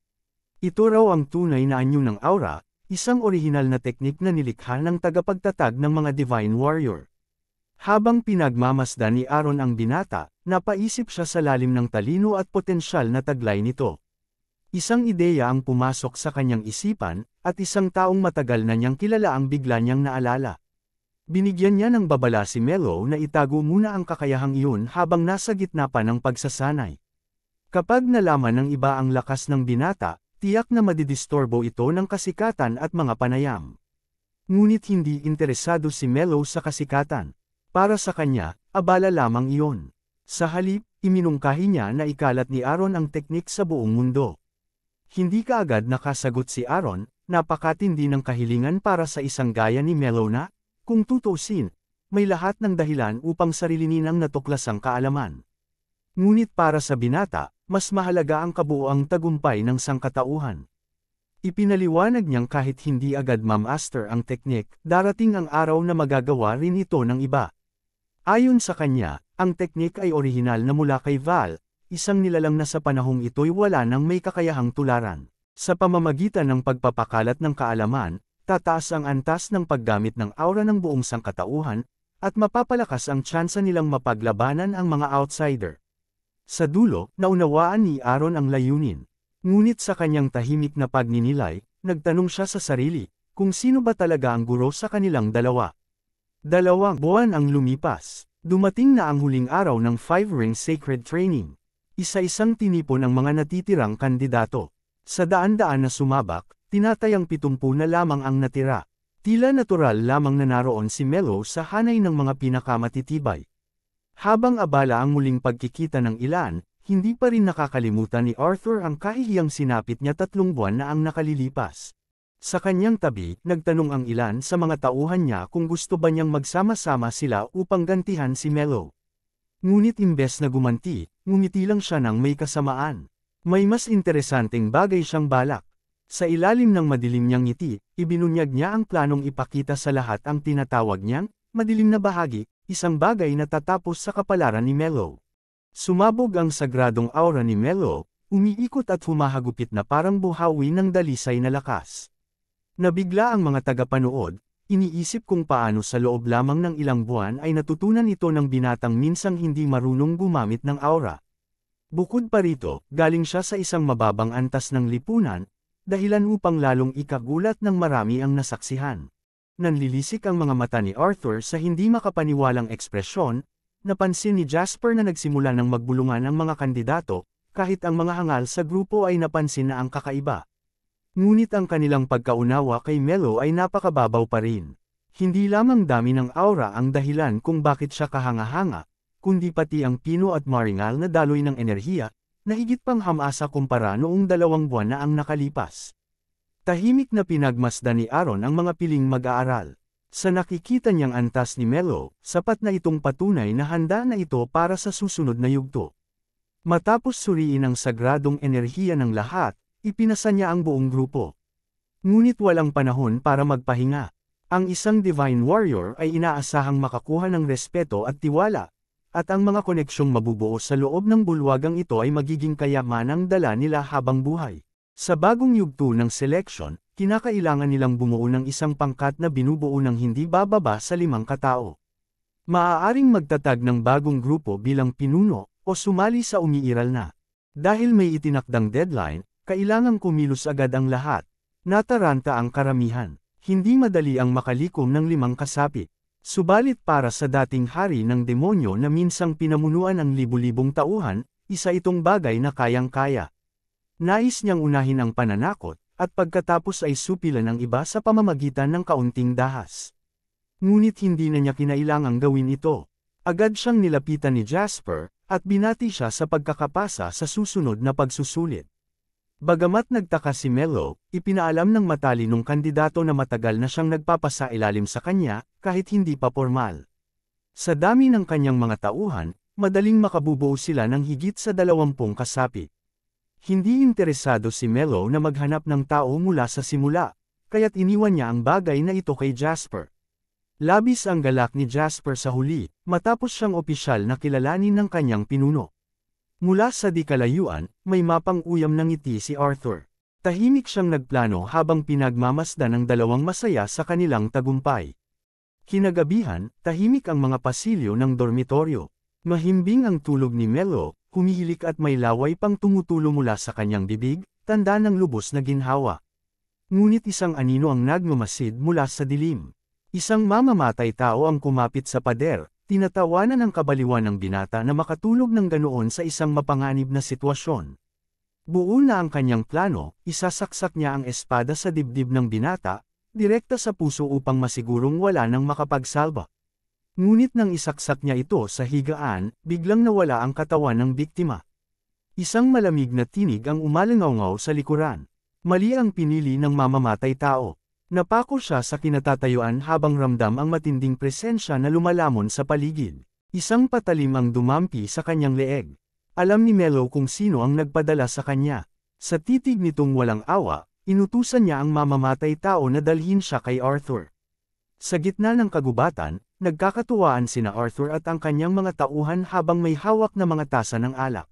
Ito raw ang tunay na anyo ng aura, isang orihinal na teknik na nilikha ng tagapagtatag ng mga divine warrior. Habang pinagmamasdan ni Aaron ang binata, napaisip siya sa lalim ng talino at potensyal na taglay nito. Isang ideya ang pumasok sa kanyang isipan, at isang taong matagal na niyang kilala ang bigla niyang naalala. Binigyan niya ng babala si Melo na itago muna ang kakayahang iyon habang nasa gitna pa ng pagsasanay. Kapag nalaman ng iba ang lakas ng binata, tiyak na madidistorbo ito ng kasikatan at mga panayam. Ngunit hindi interesado si Melo sa kasikatan. Para sa kanya, abala lamang iyon. Sa halip, iminungkahi niya na ikalat ni Aaron ang teknik sa buong mundo. Hindi kaagad nakasagot si Aaron, napakatindi ng kahilingan para sa isang gaya ni Melo na, kung tutusin, may lahat ng dahilan upang sarilinin ang natuklasang kaalaman. Ngunit para sa binata, mas mahalaga ang kabuoang tagumpay ng sangkatauhan. Ipinaliwanag niyang kahit hindi agad ma-master ang teknik, darating ang araw na magagawa rin ito ng iba. Ayon sa kanya, ang teknik ay orihinal na mula kay Val, isang nilalang na sa panahong ito'y wala nang may kakayahang tularan. Sa pamamagitan ng pagpapakalat ng kaalaman, tataas ang antas ng paggamit ng aura ng buong sangkatauhan, at mapapalakas ang tsansa nilang mapaglabanan ang mga outsider. Sa dulo, naunawaan ni Aaron ang layunin. Ngunit sa kanyang tahimik na pagninilay, nagtanong siya sa sarili, kung sino ba talaga ang guro sa kanilang dalawa. 2 buwan ang lumipas. Dumating na ang huling araw ng 5-ring sacred training. Isa-isang tinipon ang mga natitirang kandidato. Sa daan-daan na sumabak, tinatayang 70 na lamang ang natira. Tila natural lamang na naroon si Melo sa hanay ng mga pinakamatitibay. Habang abala ang muling pagkikita ng ilan, hindi pa rin nakakalimutan ni Arthur ang kahihiyang sinapit niya 3 buwan na ang nakalilipas. Sa kanyang tabi, nagtanong ang ilan sa mga tauhan niya kung gusto ba niyang magsama-sama sila upang gantihan si Melo. Ngunit imbes na gumanti, ngumiti lang siya ng may kasamaan. May mas interesanteng bagay siyang balak. Sa ilalim ng madilim niyang ngiti, ibinunyag niya ang planong ipakita sa lahat ang tinatawag niyang madilim na bahagi, isang bagay na tatapos sa kapalaran ni Melo. Sumabog ang sagradong aura ni Melo, umiikot at humahagupit na parang buhawi ng dalisay na lakas. Nabigla ang mga tagapanood, iniisip kung paano sa loob lamang ng ilang buwan ay natutunan ito ng binatang minsang hindi marunong gumamit ng aura. Bukod pa rito, galing siya sa isang mababang antas ng lipunan, dahilan upang lalong ikagulat ng marami ang nasaksihan. Nanlilisik ang mga mata ni Arthur sa hindi makapaniwalang ekspresyon, napansin ni Jasper na nagsimula ng magbulungan ang mga kandidato, kahit ang mga hangal sa grupo ay napansin na ang kakaiba. Ngunit ang kanilang pagkaunawa kay Melo ay napakababaw pa rin. Hindi lamang dami ng aura ang dahilan kung bakit siya kahanga-hanga, kundi pati ang pino at maringal na daloy ng enerhiya, na higit pang hamasa kumpara noong 2 buwan na ang nakalipas. Tahimik na pinagmasdan ni Aaron ang mga piling mag-aaral. Sa nakikita niyang antas ni Melo, sapat na itong patunay na handa na ito para sa susunod na yugto. Matapos suriin ang sagradong enerhiya ng lahat, ipinasa niya ang buong grupo. Ngunit walang panahon para magpahinga. Ang isang divine warrior ay inaasahang makakuha ng respeto at tiwala, at ang mga koneksyong mabubuo sa loob ng bulwagang ito ay magiging kayamanang dala nila habang buhay. Sa bagong yugto ng selection, kinakailangan nilang bumuo ng isang pangkat na binubuo ng hindi bababa sa 5 katao. Maaaring magtatag ng bagong grupo bilang pinuno, o sumali sa umiiral na. Dahil may itinakdang deadline, kailangang kumilos agad ang lahat. Nataranta ang karamihan. Hindi madali ang makalikom ng 5 kasapi. Subalit para sa dating hari ng demonyo na minsang pinamunuan ang libu-libong tauhan, isa itong bagay na kayang-kaya. Nais niyang unahin ang pananakot, at pagkatapos ay supilan ang iba sa pamamagitan ng kaunting dahas. Ngunit hindi na niya kinailangang gawin ito. Agad siyang nilapitan ni Jasper, at binati siya sa pagkakapasa sa susunod na pagsusulit. Bagamat nagtaka si Melo, ipinaalam ng matalinong kandidato na matagal na siyang nagpapasailalim sa kanya, kahit hindi pa formal. Sa dami ng kanyang mga tauhan, madaling makabubuo sila ng higit sa 20 kasapi. Hindi interesado si Melo na maghanap ng tao mula sa simula, kaya't iniwan niya ang bagay na ito kay Jasper. Labis ang galak ni Jasper sa huli, matapos siyang opisyal na kilalanin ng kanyang pinuno. Mula sa di kalayuan, may mapang uyam ng ngiti si Arthur. Tahimik siyang nagplano habang pinagmamasdan ng dalawang masaya sa kanilang tagumpay. Kinagabihan, tahimik ang mga pasilyo ng dormitoryo. Mahimbing ang tulog ni Melo, humihilik at may laway pang tumutulo mula sa kanyang bibig, tanda ng lubos na ginhawa. Ngunit isang anino ang nagmamasid mula sa dilim. Isang mamamatay tao ang kumapit sa pader. Tinatawanan ng kabaliwan ng binata na makatulog ng ganoon sa isang mapanganib na sitwasyon. Buo na ang kanyang plano, isasaksak niya ang espada sa dibdib ng binata, direkta sa puso upang masigurong wala nang makapagsalba. Ngunit nang isaksak niya ito sa higaan, biglang nawala ang katawan ng biktima. Isang malamig na tinig ang umalangaw sa likuran. Mali ang pinili ng mamamatay tao. Napako siya sa kinatatayuan habang ramdam ang matinding presensya na lumalamon sa paligid. Isang patalim ang dumampi sa kanyang leeg. Alam ni Melo kung sino ang nagpadala sa kanya. Sa titig nitong walang awa, inutusan niya ang mamamatay tao na dalhin siya kay Arthur. Sa gitna ng kagubatan, nagkakatuwaan sina Arthur at ang kanyang mga tauhan habang may hawak na mga tasa ng alak.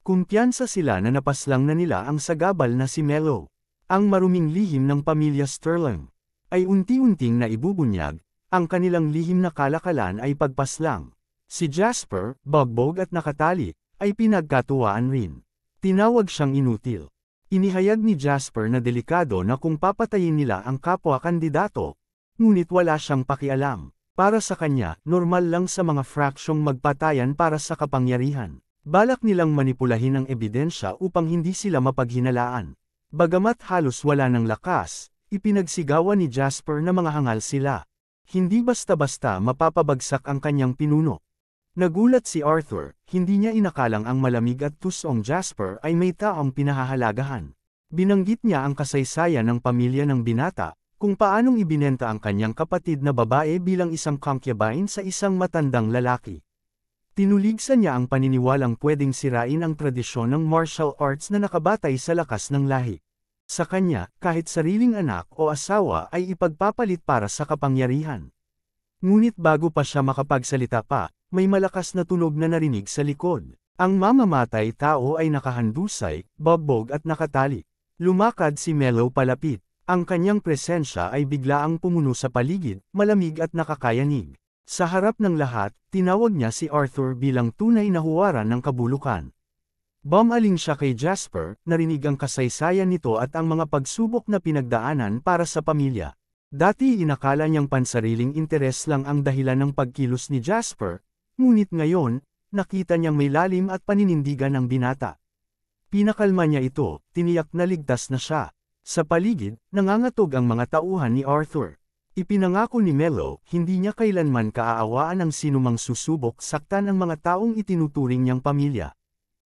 Kumpiyansa sila na napaslang na nila ang sagabal na si Melo. Ang maruming lihim ng pamilya Sterling ay unti-unting naibubunyag, ang kanilang lihim na kalakalan ay pagpaslang. Si Jasper, bugbog at nakatali, ay pinagkatuwaan rin. Tinawag siyang inutil. Inihayag ni Jasper na delikado na kung papatayin nila ang kapwa-kandidato, ngunit wala siyang pakialam. Para sa kanya, normal lang sa mga fraksyong magpatayan para sa kapangyarihan. Balak nilang manipulahin ang ebidensya upang hindi sila mapaghinalaan. Bagamat halos wala ng lakas, ipinagsigawan ni Jasper na mga hangal sila. Hindi basta-basta mapapabagsak ang kanyang pinuno. Nagulat si Arthur, hindi niya inakalang ang malamig at tusong Jasper ay may taong pinahahalagahan. Binanggit niya ang kasaysayan ng pamilya ng binata, kung paanong ibinenta ang kanyang kapatid na babae bilang isang concubine sa isang matandang lalaki. Tinuligsan niya ang paniniwalang pwedeng sirain ang tradisyon ng martial arts na nakabatay sa lakas ng lahi. Sa kanya, kahit sariling anak o asawa ay ipagpapalit para sa kapangyarihan. Ngunit bago pa siya makapagsalita pa, may malakas na tunog na narinig sa likod. Ang mamamatay tao ay nakahandusay, bugbog at nakatali. Lumakad si Melo palapit. Ang kanyang presensya ay biglaang pumuno sa paligid, malamig at nakakayanig. Sa harap ng lahat, tinawag niya si Arthur bilang tunay na huwaran ng kabulukan. Bumaling siya kay Jasper, narinig ang kasaysayan nito at ang mga pagsubok na pinagdaanan para sa pamilya. Dati inakala niyang pansariling interes lang ang dahilan ng pagkilos ni Jasper, ngunit ngayon, nakita niyang may lalim at paninindigan ng binata. Pinakalma niya ito, tiniyak na ligtas na siya. Sa paligid, nangangatog ang mga tauhan ni Arthur. Ipinangako ni Melo, hindi niya kailanman kaaawaan ang sinumang susubok saktan ang mga taong itinuturing niyang pamilya.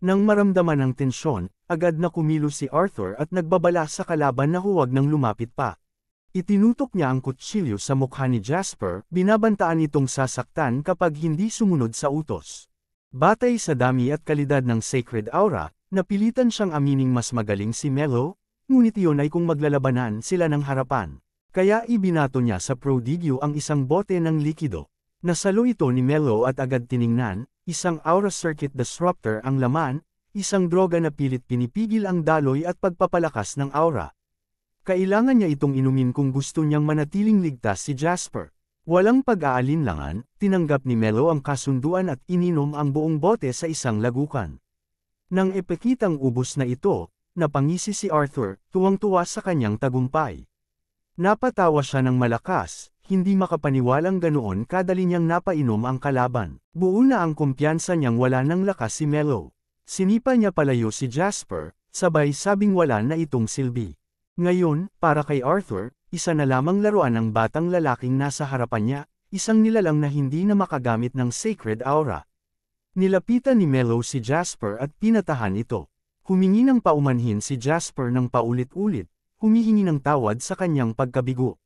Nang maramdaman ang tensyon, agad na kumilos si Arthur at nagbabala sa kalaban na huwag nang lumapit pa. Itinutok niya ang kutsilyo sa mukha ni Jasper, binabantaan itong sasaktan kapag hindi sumunod sa utos. Batay sa dami at kalidad ng sacred aura, napilitan siyang amining mas magaling si Melo, ngunit iyon ay kung maglalabanan sila ng harapan. Kaya ibinato niya sa prodigyo ang isang bote ng likido. Nasalo ito ni Melo at agad tiningnan, isang aura circuit disruptor ang laman, isang droga na pilit pinipigil ang daloy at pagpapalakas ng aura. Kailangan niya itong inumin kung gusto niyang manatiling ligtas si Jasper. Walang pag-aalinlangan, tinanggap ni Melo ang kasunduan at ininom ang buong bote sa isang lagukan. Nang ipakitang ubos na ito, napangisi si Arthur, tuwang-tuwa sa kanyang tagumpay. Napatawa siya ng malakas, hindi makapaniwalang ganoon kadali niyang napainom ang kalaban. Buo na ang kumpiyansa niyang wala ng lakas si Melo. Sinipa niya palayo si Jasper, sabay sabing wala na itong silbi. Ngayon, para kay Arthur, isa na lamang laruan ng batang lalaking nasa harapan niya, isang nilalang na hindi na makagamit ng sacred aura. Nilapitan ni Melo si Jasper at pinatahan ito. Humingi ng paumanhin si Jasper ng paulit-ulit, humihingi ng tawad sa kanyang pagkabigo.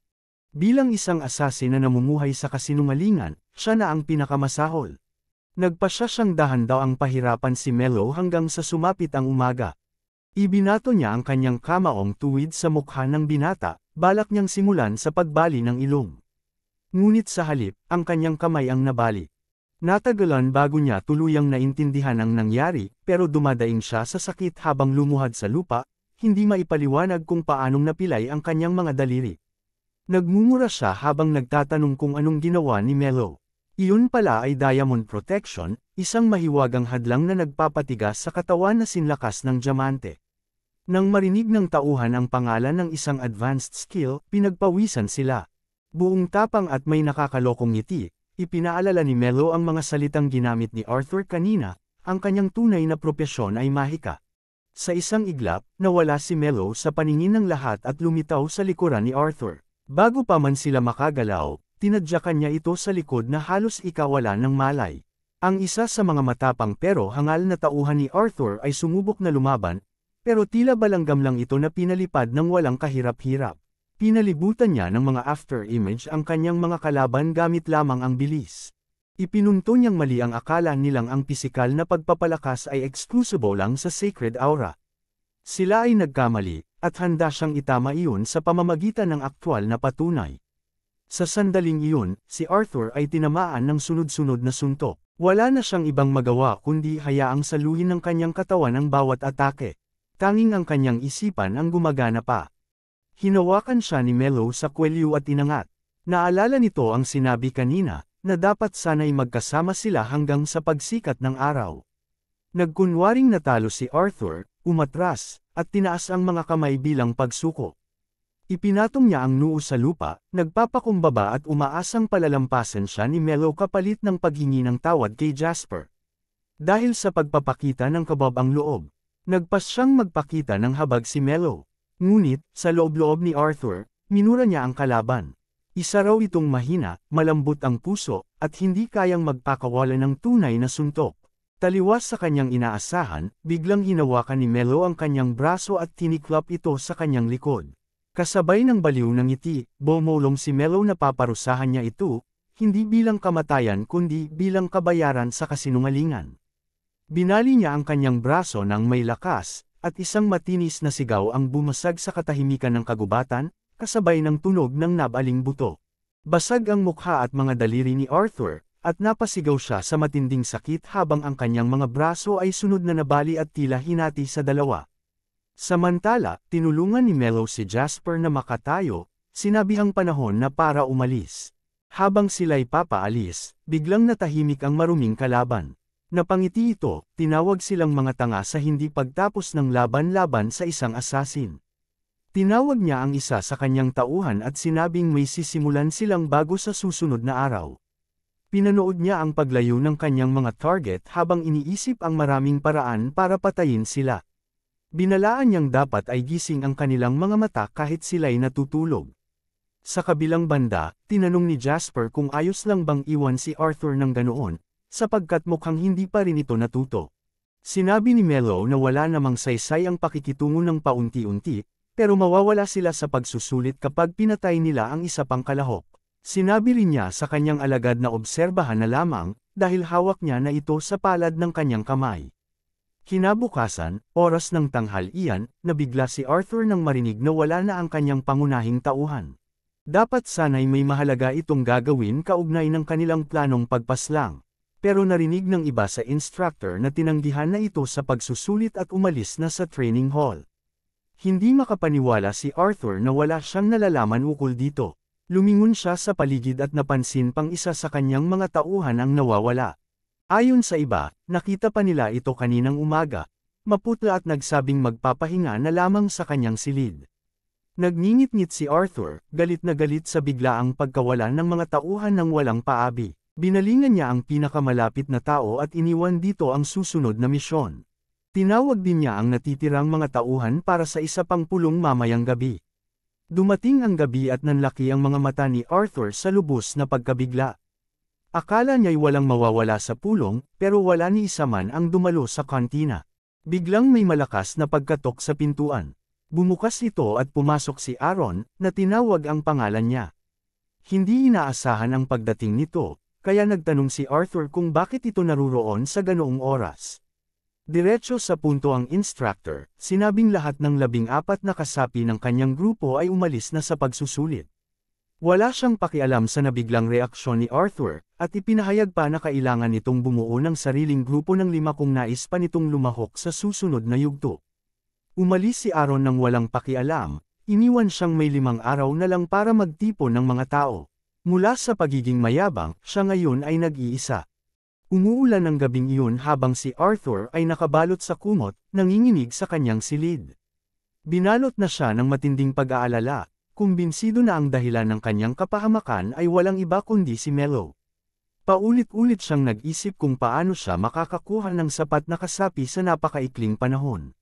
Bilang isang assassin na namumuhay sa kasinungalingan, siya na ang pinakamasahol. Nagpasya siyang dahan-dawang pahirapan si Mello hanggang sa sumapit ang umaga. Ibinato niya ang kanyang kamaong tuwid sa mukha ng binata, balak niyang simulan sa pagbali ng ilong. Ngunit sa halip, ang kanyang kamay ang nabali. Natagalan bago niya tuluyang naintindihan ang nangyari, pero dumadaing siya sa sakit habang lumuhad sa lupa, hindi maipaliwanag kung paanong napilay ang kanyang mga daliri. Nagmumura siya habang nagtatanong kung anong ginawa ni Mello. Iyon pala ay diamond protection, isang mahiwagang hadlang na nagpapatigas sa katawan na sinlakas ng diamante. Nang marinig ng tauhan ang pangalan ng isang advanced skill, pinagpawisan sila. Buong tapang at may nakakalokong ngiti, ipinaalala ni Mello ang mga salitang ginamit ni Arthur kanina, ang kanyang tunay na propesyon ay mahika. Sa isang iglap, nawala si Mello sa paningin ng lahat at lumitaw sa likuran ni Arthur. Bago pa man sila makagalaw, tinadyakan niya ito sa likod na halos ikawala ng malay. Ang isa sa mga matapang pero hangal na tauhan ni Arthur ay sumubok na lumaban, pero tila balanggam lang ito na pinalipad ng walang kahirap-hirap. Pinalibutan niya ng mga after-image ang kanyang mga kalaban gamit lamang ang bilis. Ipinunto niyang mali ang akala nilang ang pisikal na pagpapalakas ay exclusive lang sa sacred aura. Sila ay nagkamali, at handa siyang itama iyon sa pamamagitan ng aktwal na patunay. Sa sandaling iyon, si Arthur ay tinamaan ng sunod-sunod na suntok. Wala na siyang ibang magawa kundi hayaang saluhin ng kanyang katawan ang bawat atake. Tanging ang kanyang isipan ang gumagana pa. Hinawakan siya ni Mello sa kwelyo at inangat. Naalala nito ang sinabi kanina, na dapat sana'y magkasama sila hanggang sa pagsikat ng araw. Nagkunwaring natalo si Arthur, umatras, at tinaas ang mga kamay bilang pagsuko. Ipinatong niya ang noo sa lupa, nagpapakumbaba at umaasang palalampasan siya ni Mello kapalit ng paghingi ng tawad kay Jasper. Dahil sa pagpapakita ng kabab ang loob, nagpas siyang magpakita ng habag si Mello. Ngunit, sa loob-loob ni Arthur, minura niya ang kalaban. Isa raw itong mahina, malambot ang puso, at hindi kayang magpakawala ng tunay na suntok. Taliwas sa kanyang inaasahan, biglang hinawakan ni Mello ang kanyang braso at tiniklap ito sa kanyang likod. Kasabay ng baliw ng ngiti, bumulong si Mello na paparusahan niya ito, hindi bilang kamatayan kundi bilang kabayaran sa kasinungalingan. Binali niya ang kanyang braso ng may lakas, at isang matinis na sigaw ang bumasag sa katahimikan ng kagubatan, kasabay ng tunog ng nabaling buto. Basag ang mukha at mga daliri ni Arthur, at napasigaw siya sa matinding sakit habang ang kanyang mga braso ay sunod na nabali at tila hinati sa dalawa. Samantala, tinulungan ni Mello si Jasper na makatayo, sinabihang panahon na para umalis. Habang sila'y papaalis, biglang natahimik ang maruming kalaban. Napangiti ito, tinawag silang mga tanga sa hindi pagtapos ng laban-laban sa isang assassin. Tinawag niya ang isa sa kanyang tauhan at sinabing may sisimulan silang bago sa susunod na araw. Pinanood niya ang paglayo ng kanyang mga target habang iniisip ang maraming paraan para patayin sila. Binalaan niyang dapat ay gising ang kanilang mga mata kahit sila'y natutulog. Sa kabilang banda, tinanong ni Jasper kung ayos lang bang iwan si Arthur ng ganoon, sapagkat mukhang hindi pa rin ito natuto. Sinabi ni Mello na wala namang saysay ang pakikitungo ng paunti-unti, pero mawawala sila sa pagsusulit kapag pinatay nila ang isa pang kalahok. Sinabi rin niya sa kanyang alagad na obserbahan na lamang, dahil hawak niya na ito sa palad ng kanyang kamay. Kinabukasan, oras ng tanghalian, nabigla si Arthur nang marinig na wala na ang kanyang pangunahing tauhan. Dapat sana'y may mahalaga itong gagawin kaugnay ng kanilang planong pagpaslang. Pero narinig ng iba sa instructor na tinanggihan na ito sa pagsusulit at umalis na sa training hall. Hindi makapaniwala si Arthur na wala siyang nalalaman ukol dito. Lumingon siya sa paligid at napansin pang isa sa kanyang mga tauhan ang nawawala. Ayon sa iba, nakita pa nila ito kaninang umaga, maputla at nagsabing magpapahinga na lamang sa kanyang silid. Nagngingit-ngit si Arthur, galit na galit sa biglaang pagkawalan ng mga tauhan ng walang paabi. Binalingan niya ang pinakamalapit na tao at iniwan dito ang susunod na misyon. Tinawag din niya ang natitirang mga tauhan para sa isa pang pulong mamayang gabi. Dumating ang gabi at nanlaki ang mga mata ni Arthur sa lubos na pagkabigla. Akala niya'y walang mawawala sa pulong, pero wala ni isa man ang dumalo sa kantina. Biglang may malakas na pagkatok sa pintuan. Bumukas ito at pumasok si Aaron, na tinawag ang pangalan niya. Hindi inaasahan ang pagdating nito, kaya nagtanong si Arthur kung bakit ito naruroon sa ganoong oras. Diretso sa punto ang instructor, sinabing lahat ng 14 na kasapi ng kanyang grupo ay umalis na sa pagsusulit. Wala siyang pakialam sa nabiglang reaksyon ni Arthur, at ipinahayag pa na kailangan nitong bumuo ng sariling grupo ng 5 kung nais pa nitong lumahok sa susunod na yugto. Umalis si Aaron nang walang pakialam, iniwan siyang may 5 araw na lang para magtipon ng mga tao. Mula sa pagiging mayabang, siya ngayon ay nag-iisa. Umuulan ng gabing iyon habang si Arthur ay nakabalot sa kumot, nanginginig sa kanyang silid. Binalot na siya ng matinding pag-aalala, kumbinsido na ang dahilan ng kanyang kapahamakan ay walang iba kundi si Mello. Paulit-ulit siyang nag-isip kung paano siya makakakuha ng sapat na kasapi sa napakaikling panahon.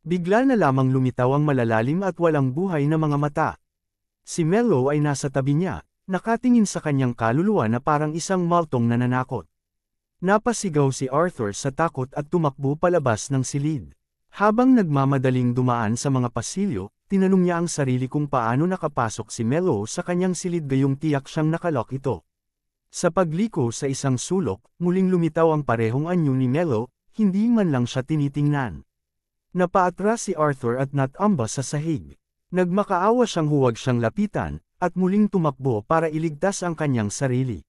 Bigla na lamang lumitaw ang malalalim at walang buhay na mga mata. Si Mello ay nasa tabi niya, nakatingin sa kanyang kaluluwa na parang isang maltong nananakot. Napasigaw si Arthur sa takot at tumakbo palabas ng silid. Habang nagmamadaling dumaan sa mga pasilyo, tinanong niya ang sarili kung paano nakapasok si Mello sa kanyang silid gayong tiyak siyang nakalok ito. Sa pagliko sa isang sulok, muling lumitaw ang parehong anyo ni Mello, hindi man lang siya tinitingnan. Napaatras si Arthur at natamba sa sahig. Nagmakaawa siyang huwag siyang lapitan, at muling tumakbo para iligtas ang kanyang sarili.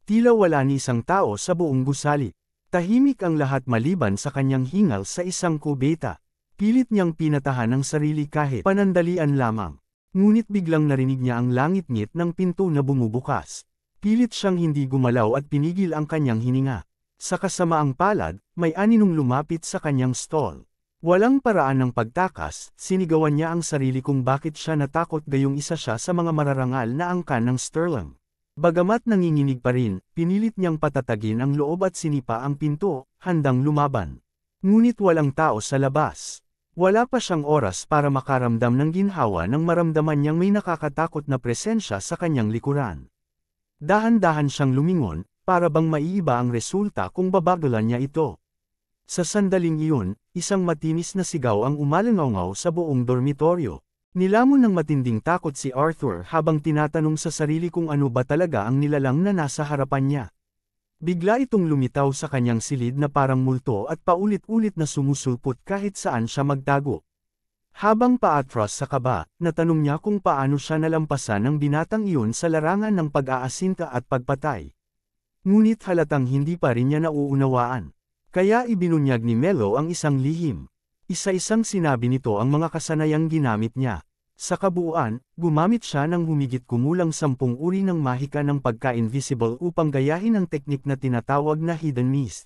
Tila wala ni isang tao sa buong gusali. Tahimik ang lahat maliban sa kanyang hingal sa isang kubeta. Pilit niyang pinatahan ang sarili kahit panandalian lamang. Ngunit biglang narinig niya ang langit-ngit ng pinto na bumubukas. Pilit siyang hindi gumalaw at pinigil ang kanyang hininga. Sa kasamaang palad, may aninong lumapit sa kanyang stall. Walang paraan ng pagtakas, sinigawan niya ang sarili kung bakit siya natakot gayong isa siya sa mga mararangal na angkan ng Sterling. Bagamat nanginginig pa rin, pinilit niyang patatagin ang loob at sinipa ang pinto, handang lumaban. Ngunit walang tao sa labas. Wala pa siyang oras para makaramdam ng ginhawa nang maramdaman niyang may nakakatakot na presensya sa kanyang likuran. Dahan-dahan siyang lumingon, para bang maiiba ang resulta kung babagalan niya ito. Sa sandaling iyon, isang matinis na sigaw ang umalangaw sa buong dormitoryo. Nilamon ng matinding takot si Arthur habang tinatanong sa sarili kung ano ba talaga ang nilalang na nasa harapan niya. Bigla itong lumitaw sa kanyang silid na parang multo at paulit-ulit na sumusulpot kahit saan siya magtago. Habang paatras sa kaba, natanong niya kung paano siya nalampasan ng binatang iyon sa larangan ng pag-aasinta at pagpatay. Ngunit halatang hindi pa rin niya nauunawaan. Kaya ibinunyag ni Mello ang isang lihim. Isa-isang sinabi nito ang mga kasanayang ginamit niya. Sa kabuuan, gumamit siya ng humigit kumulang 10 uri ng mahika ng pagka-invisible upang gayahin ang teknik na tinatawag na hidden mist.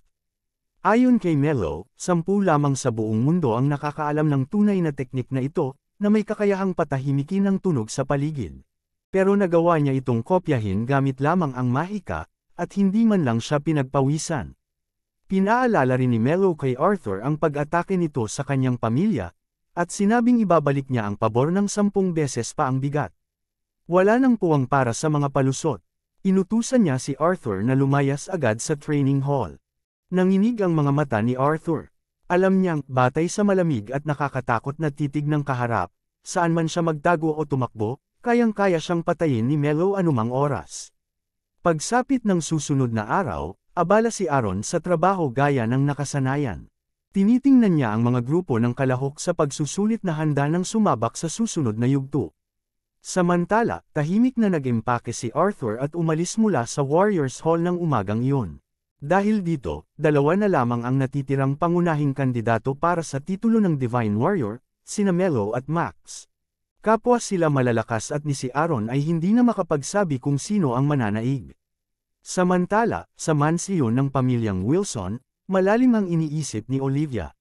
Ayon kay Mello, 10 lamang sa buong mundo ang nakakaalam ng tunay na teknik na ito, na may kakayahang patahimikin ang tunog sa paligid. Pero nagawa niya itong kopyahin gamit lamang ang mahika, at hindi man lang siya pinagpawisan. Pinaalala rin ni Mello kay Arthur ang pag-atake nito sa kanyang pamilya, at sinabing ibabalik niya ang pabor ng 10 beses pa ang bigat. Wala nang puwang para sa mga palusot. Inutusan niya si Arthur na lumayas agad sa training hall. Nanginig ang mga mata ni Arthur. Alam niyang, batay sa malamig at nakakatakot na titig ng kaharap, saan man siya magtago o tumakbo, kayang-kaya siyang patayin ni Mello anumang oras. Pagsapit ng susunod na araw, abala si Aaron sa trabaho gaya ng nakasanayan. Tinitingnan niya ang mga grupo ng kalahok sa pagsusulit na handa ng sumabak sa susunod na yugto. Samantala, tahimik na nag-impake si Arthur at umalis mula sa Warriors Hall ng umagang iyon. Dahil dito, 2 na lamang ang natitirang pangunahing kandidato para sa titulo ng Divine Warrior, sina Mello at Max. Kapwa sila malalakas at ni si Aaron ay hindi na makapagsabi kung sino ang mananaig. Samantala, sa mansiyon ng pamilyang Wilson, malalim ang iniisip ni Olivia.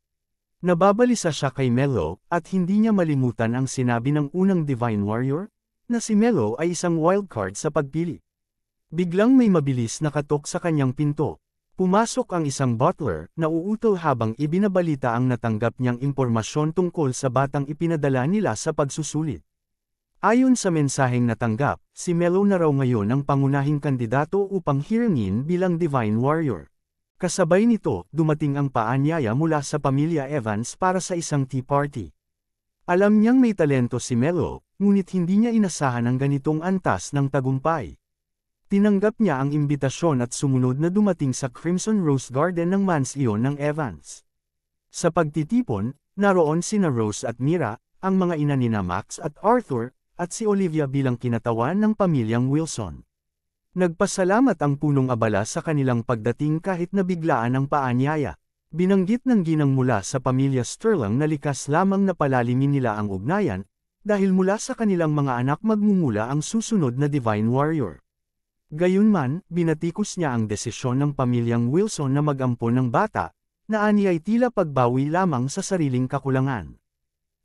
Nababalisa siya kay Mello, at hindi niya malimutan ang sinabi ng unang Divine Warrior, na si Mello ay isang wildcard sa pagpili. Biglang may mabilis na katok sa kanyang pinto. Pumasok ang isang butler, na uutol habang ibinabalita ang natanggap niyang impormasyon tungkol sa batang ipinadala nila sa pagsusulit. Ayon sa mensaheng natanggap, si Mello na raw ngayon ang pangunahing kandidato upang hirangin bilang Divine Warrior. Kasabay nito, dumating ang paanyaya mula sa pamilya Evans para sa isang tea party. Alam niyang may talento si Melo, ngunit hindi niya inasahan ang ganitong antas ng tagumpay. Tinanggap niya ang imbitasyon at sumunod na dumating sa Crimson Rose Garden ng mansyon ng Evans. Sa pagtitipon, naroon sina Rose at Mira, ang mga ina nina Max at Arthur, at si Olivia bilang kinatawan ng pamilyang Wilson. Nagpasalamat ang punong abala sa kanilang pagdating kahit nabiglaan ang paanyaya. Binanggit ng ginang mula sa pamilya Sterling na likas lamang na palalimin nila ang ugnayan, dahil mula sa kanilang mga anak magmumula ang susunod na Divine Warrior. Gayunman, binatikos niya ang desisyon ng pamilyang Wilson na mag-ampon ng bata, na ani ay tila pagbawi lamang sa sariling kakulangan.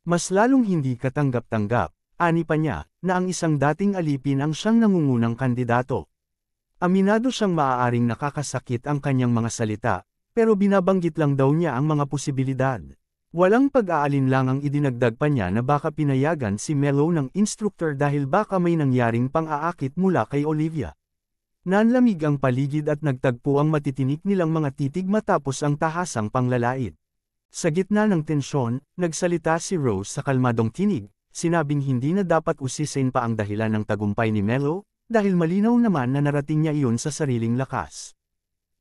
Mas lalong hindi katanggap-tanggap, ani pa niya, na ang isang dating alipin ang siyang nangungunang kandidato. Aminado siyang maaaring nakakasakit ang kanyang mga salita, pero binabanggit lang daw niya ang mga posibilidad. Walang pag-aalinlangang idinagdag pa niya na baka pinayagan si Melo ng instructor dahil baka may nangyaring pang-aakit mula kay Olivia. Nanlamig ang paligid at nagtagpo ang matitinik nilang mga titig matapos ang tahasang panglalait. Sa gitna ng tensyon, nagsalita si Rose sa kalmadong tinig, sinabing hindi na dapat usisin pa ang dahilan ng tagumpay ni Melo, dahil malinaw naman na narating niya iyon sa sariling lakas.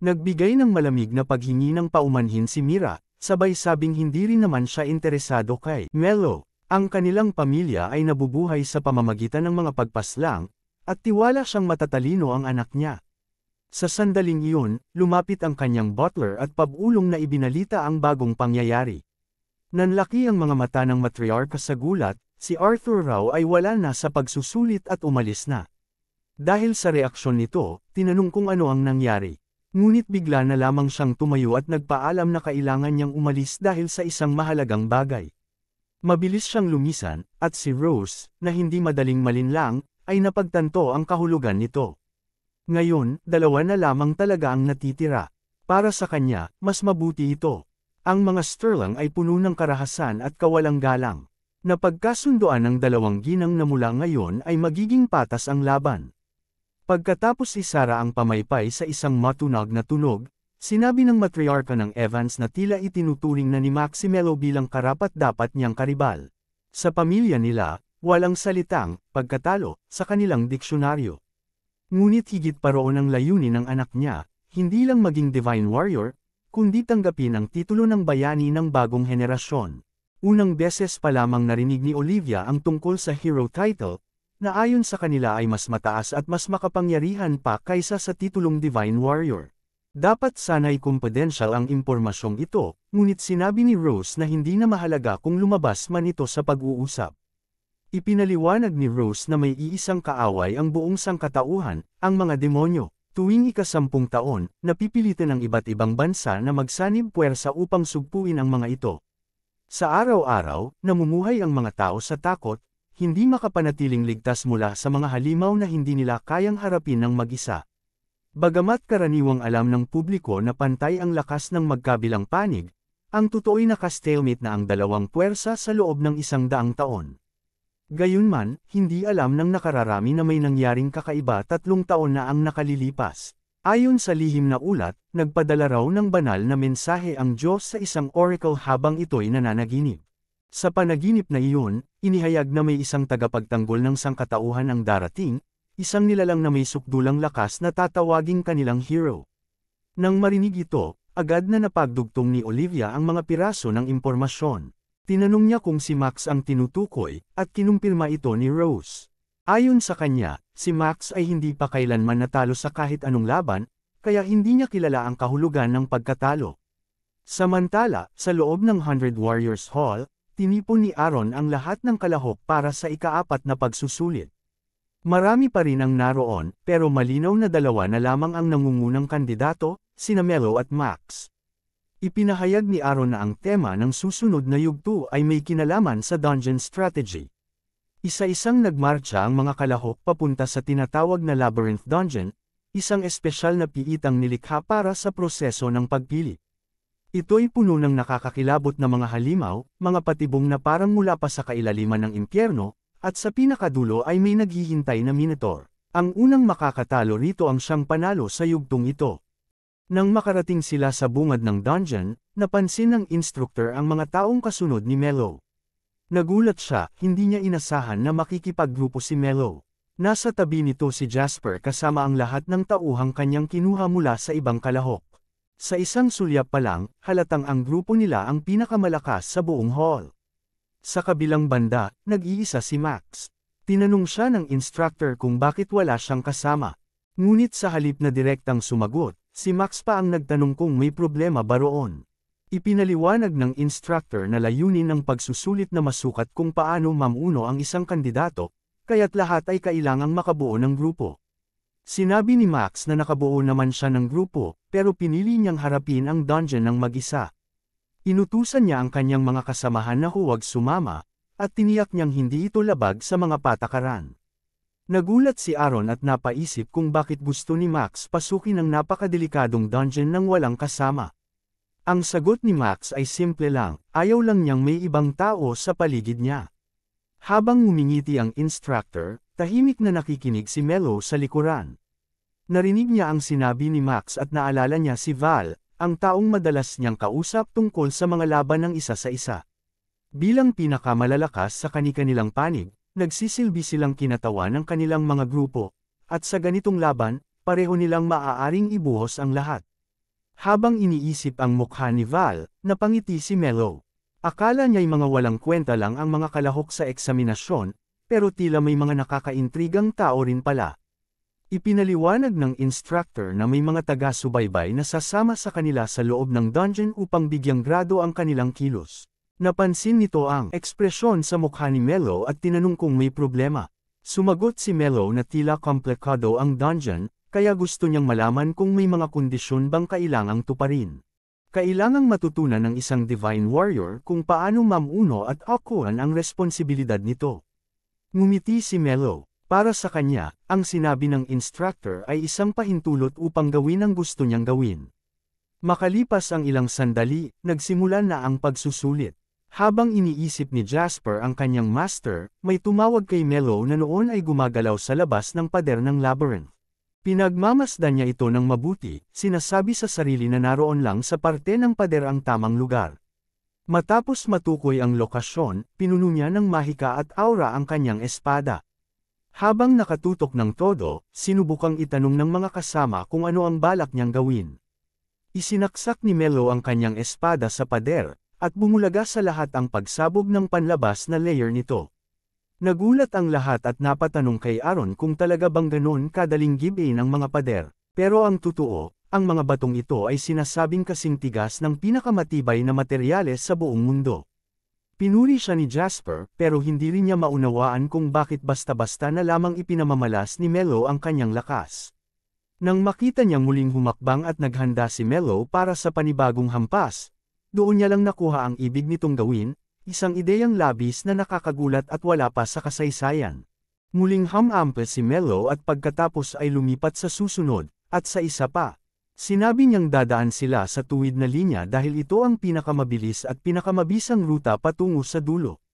Nagbigay ng malamig na paghingi ng paumanhin si Mira, sabay sabing hindi rin naman siya interesado kay Melo. Ang kanilang pamilya ay nabubuhay sa pamamagitan ng mga pagpaslang, at tiwala siyang matatalino ang anak niya. Sa sandaling iyon, lumapit ang kanyang butler at pabulong na ibinalita ang bagong pangyayari. Nanlaki ang mga mata ng matriarka sa gulat, si Arthur raw ay wala na sa pagsusulit at umalis na. Dahil sa reaksyon nito, tinanong kung ano ang nangyari. Ngunit bigla na lamang siyang tumayo at nagpaalam na kailangan niyang umalis dahil sa isang mahalagang bagay. Mabilis siyang lumisan, at si Rose, na hindi madaling malinlang, ay napagtanto ang kahulugan nito. Ngayon, dalawa na lamang talaga ang natitira. Para sa kanya, mas mabuti ito. Ang mga Sterling ay puno ng karahasan at kawalang galang. Napagkasunduan ng dalawang ginang na mula ngayon ay magiging patas ang laban. Pagkatapos isara ang pamaypay sa isang matunog na tunog, sinabi ng matriarka ng Evans na tila itinuturing na ni Maximelo bilang karapat-dapat niyang karibal. Sa pamilya nila, walang salitang pagkatalo sa kanilang diksyonaryo. Ngunit higit pa roon ang layunin ng anak niya, hindi lang maging Divine Warrior, kundi tanggapin ang titulo ng bayani ng bagong henerasyon. Unang beses pa lamang narinig ni Olivia ang tungkol sa hero title, na ayon sa kanila ay mas mataas at mas makapangyarihan pa kaysa sa titulong Divine Warrior. Dapat sana'y confidential ang impormasyong ito, ngunit sinabi ni Rose na hindi na mahalaga kung lumabas man ito sa pag-uusap. Ipinaliwanag ni Rose na may iisang kaaway ang buong sangkatauhan, ang mga demonyo. Tuwing ika-10 taon, napipilitan ng iba't ibang bansa na magsanib puwersa upang sugpuin ang mga ito. Sa araw-araw, namumuhay ang mga tao sa takot, hindi makapanatiling ligtas mula sa mga halimaw na hindi nila kayang harapin ng mag-isa. Bagamat karaniwang alam ng publiko na pantay ang lakas ng magkabilang panig, ang totoo'y naka-stalemate na ang dalawang puwersa sa loob ng 100 taon. Gayunman, hindi alam ng nakararami na may nangyaring kakaiba 3 taon na ang nakalilipas. Ayon sa lihim na ulat, nagpadala raw ng banal na mensahe ang Diyos sa isang oracle habang ito'y nananaginip. Sa panaginip na iyon, inihayag na may isang tagapagtanggol ng sangkatauhan ang darating, isang nilalang na may sukdulang lakas na tatawaging kanilang hero. Nang marinig ito, agad na napagdugtong ni Olivia ang mga piraso ng impormasyon. Tinanong niya kung si Max ang tinutukoy, at kinumpirma ito ni Rose. Ayon sa kanya, si Max ay hindi pa kailanman natalo sa kahit anong laban, kaya hindi niya kilala ang kahulugan ng pagkatalo. Samantala, sa loob ng 100 Warriors Hall, tinipon ni Aaron ang lahat ng kalahok para sa ika-4 na pagsusulit. Marami pa rin ang naroon, pero malinaw na 2 na lamang ang nangungunang kandidato, sina Melo at Max. Ipinahayag ni Aaron na ang tema ng susunod na yugto ay may kinalaman sa dungeon strategy. Isa-isang nagmarcha ang mga kalahok papunta sa tinatawag na Labyrinth Dungeon, isang espesyal na piitang nilikha para sa proseso ng pagpili. Ito'y puno ng nakakakilabot na mga halimaw, mga patibong na parang mula pa sa kailaliman ng impyerno, at sa pinakadulo ay may naghihintay na Minotaur. Ang unang makakatalo rito ang siyang panalo sa yugtong ito. Nang makarating sila sa bungad ng dungeon, napansin ng instructor ang mga taong kasunod ni Mello. Nagulat siya, hindi niya inasahan na makikipaggrupo si Mello. Nasa tabi nito si Jasper kasama ang lahat ng tauhang kanyang kinuha mula sa ibang kalahok. Sa isang sulyap pa lang, halatang ang grupo nila ang pinakamalakas sa buong hall. Sa kabilang banda, nag-iisa si Max. Tinanong siya ng instructor kung bakit wala siyang kasama. Ngunit sa halip na direktang sumagot, si Max pa ang nagtanong kung may problema ba roon. Ipinaliwanag ng instructor na layunin ng pagsusulit na masukat kung paano mamuno ang isang kandidato, kaya't lahat ay kailangang makabuo ng grupo. Sinabi ni Max na nakabuo naman siya ng grupo, pero pinili niyang harapin ang dungeon ng mag-isa. Inutusan niya ang kanyang mga kasamahan na huwag sumama, at tiniyak niyang hindi ito labag sa mga patakaran. Nagulat si Aaron at napaisip kung bakit gusto ni Max pasukin ang napakadelikadong dungeon ng walang kasama. Ang sagot ni Max ay simple lang, ayaw lang niyang may ibang tao sa paligid niya. Habang ngumingiti ang instructor, tahimik na nakikinig si Mello sa likuran. Narinig niya ang sinabi ni Max at naalala niya si Val, ang taong madalas niyang kausap tungkol sa mga laban ng isa sa isa. Bilang pinakamalalakas sa kani-kanilang panig, nagsisilbi silang kinatawan ng kanilang mga grupo, at sa ganitong laban, pareho nilang maaaring ibuhos ang lahat. Habang iniisip ang mukha ni Val, napangiti si Mello. Akala niya'y mga walang kwenta lang ang mga kalahok sa eksaminasyon, pero tila may mga nakakaintrigang tao rin pala. Ipinaliwanag ng instructor na may mga taga-subaybay na sasama sa kanila sa loob ng dungeon upang bigyang grado ang kanilang kilos. Napansin nito ang ekspresyon sa mukha ni Mello at tinanong kung may problema. Sumagot si Mello na tila komplikado ang dungeon, kaya gusto niyang malaman kung may mga kondisyon bang kailangang tuparin. Kailangang matutunan ng isang divine warrior kung paano mamuno at akuhan ang responsibilidad nito. Ngumiti si Mello. Para sa kanya, ang sinabi ng instructor ay isang pahintulot upang gawin ang gusto niyang gawin. Makalipas ang ilang sandali, nagsimula na ang pagsusulit. Habang iniisip ni Jasper ang kanyang master, may tumawag kay Mello na noon ay gumagalaw sa labas ng pader ng labyrinth. Pinagmamasdan niya ito ng mabuti, sinasabi sa sarili na naroon lang sa parte ng pader ang tamang lugar. Matapos matukoy ang lokasyon, pinuno niya ng mahika at aura ang kanyang espada. Habang nakatutok ng todo, sinubukang itanong ng mga kasama kung ano ang balak niyang gawin. Isinaksak ni Mello ang kanyang espada sa pader, at bumulaga sa lahat ang pagsabog ng panlabas na layer nito. Nagulat ang lahat at napatanong kay Aaron kung talaga bang ganon kadaling give-in ang mga pader. Pero ang totoo, ang mga batong ito ay sinasabing kasing tigas ng pinakamatibay na materyales sa buong mundo. Pinuri siya ni Jasper, pero hindi rin niya maunawaan kung bakit basta-basta na lamang ipinamamalas ni Mello ang kanyang lakas. Nang makita niyang muling humakbang at naghanda si Mello para sa panibagong hampas, doon niya lang nakuha ang ibig nitong gawin, isang ideyang labis na nakakagulat at wala pa sa kasaysayan. Muling humampa si Mello at pagkatapos ay lumipat sa susunod, at sa isa pa. Sinabi niyang dadaan sila sa tuwid na linya dahil ito ang pinakamabilis at pinakamabisang ruta patungo sa dulo.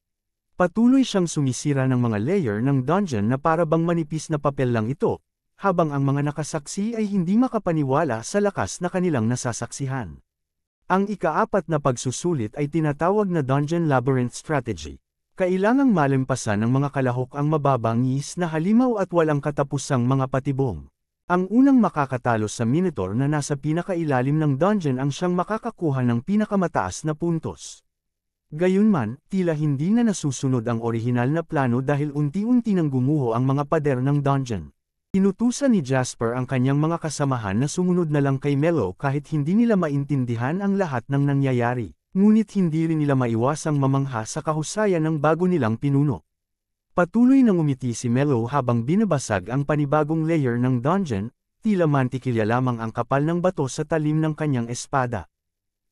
Patuloy siyang sumisira ng mga layer ng dungeon na para bang manipis na papel lang ito, habang ang mga nakasaksi ay hindi makapaniwala sa lakas na kanilang nasasaksihan. Ang ika-4 na pagsusulit ay tinatawag na Dungeon Labyrinth Strategy. Kailangang malampasan ng mga kalahok ang mababangis na halimaw at walang katapusang mga patibong. Ang unang makakatalo sa Minotaur na nasa pinakailalim ng dungeon ang siyang makakakuha ng pinakamataas na puntos. Gayunman, tila hindi na nasusunod ang orihinal na plano dahil unti-unti nang gumuho ang mga pader ng dungeon. Inutusan ni Jasper ang kanyang mga kasamahan na sumunod na lang kay Mello kahit hindi nila maintindihan ang lahat ng nangyayari, ngunit hindi rin nila maiwasang mamangha sa kahusayan ng bago nilang pinuno. Patuloy nang umiti si Mello habang binabasag ang panibagong layer ng dungeon, tila mantikilya lamang ang kapal ng bato sa talim ng kanyang espada.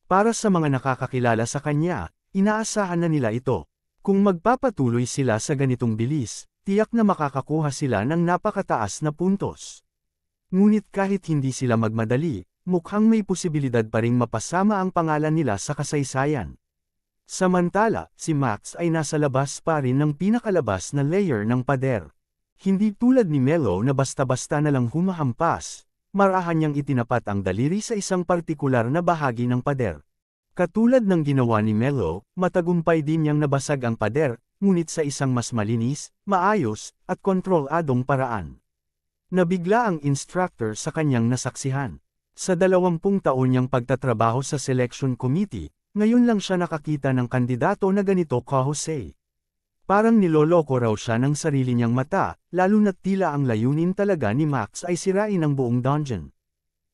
Para sa mga nakakakilala sa kanya, inaasahan na nila ito. Kung magpapatuloy sila sa ganitong bilis, tiyak na makakakuha sila ng napakataas na puntos. Ngunit kahit hindi sila magmadali, mukhang may posibilidad pa ring mapasama ang pangalan nila sa kasaysayan. Samantala, si Max ay nasa labas pa rin ng pinakalabas na layer ng pader. Hindi tulad ni Mello na basta-basta na lang humahampas, marahan niyang itinapat ang daliri sa isang partikular na bahagi ng pader. Katulad ng ginawa ni Melo, matagumpay din niyang nabasag ang pader, ngunit sa isang mas malinis, maayos, at kontroladong paraan. Nabigla ang instructor sa kanyang nasaksihan. Sa 20 taon niyang pagtatrabaho sa selection committee, ngayon lang siya nakakita ng kandidato na ganito kahusay. Parang niloloko raw siya ng sarili niyang mata, lalo na't tila ang layunin talaga ni Max ay sirain ang buong dungeon.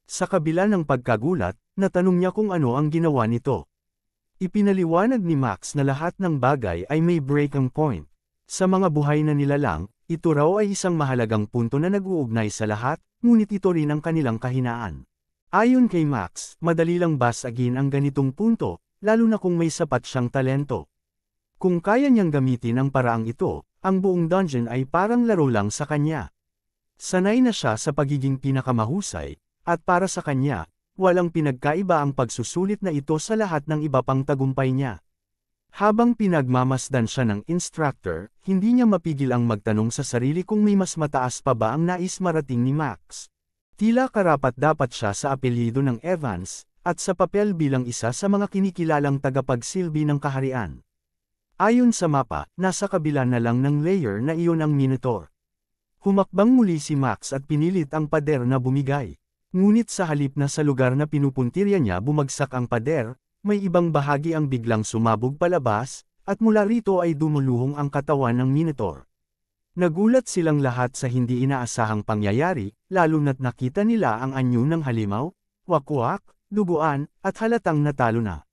Sa kabila ng pagkagulat, natanong niya kung ano ang ginawa nito. Ipinaliwanag ni Max na lahat ng bagay ay may breaking point. Sa mga buhay na nilalang, ito raw ay isang mahalagang punto na nag-uugnay sa lahat, ngunit ito rin ang kanilang kahinaan. Ayon kay Max, madali lang basagin ang ganitong punto, lalo na kung may sapat siyang talento. Kung kaya niyang gamitin ang paraang ito, ang buong dungeon ay parang laro lang sa kanya. Sanay na siya sa pagiging pinakamahusay, at para sa kanya, walang pinagkaiba ang pagsusulit na ito sa lahat ng iba pang tagumpay niya. Habang pinagmamasdan siya ng instructor, hindi niya mapigil ang magtanong sa sarili kung may mas mataas pa ba ang nais marating ni Max. Tila karapat-dapat siya sa apelyido ng Evans, at sa papel bilang isa sa mga kinikilalang tagapagsilbi ng kaharian. Ayon sa mapa, nasa kabila na lang ng layer na iyon ang Minotaur. Humakbang muli si Max at pinilit ang pader na bumigay. Ngunit sa halip na sa lugar na pinupuntirya niya bumagsak ang pader, may ibang bahagi ang biglang sumabog palabas, at mula rito ay dumuluhong ang katawan ng Minotaur. Nagulat silang lahat sa hindi inaasahang pangyayari, lalo na't nakita nila ang anyo ng halimaw, wakwak, duguan, at halatang natalo na.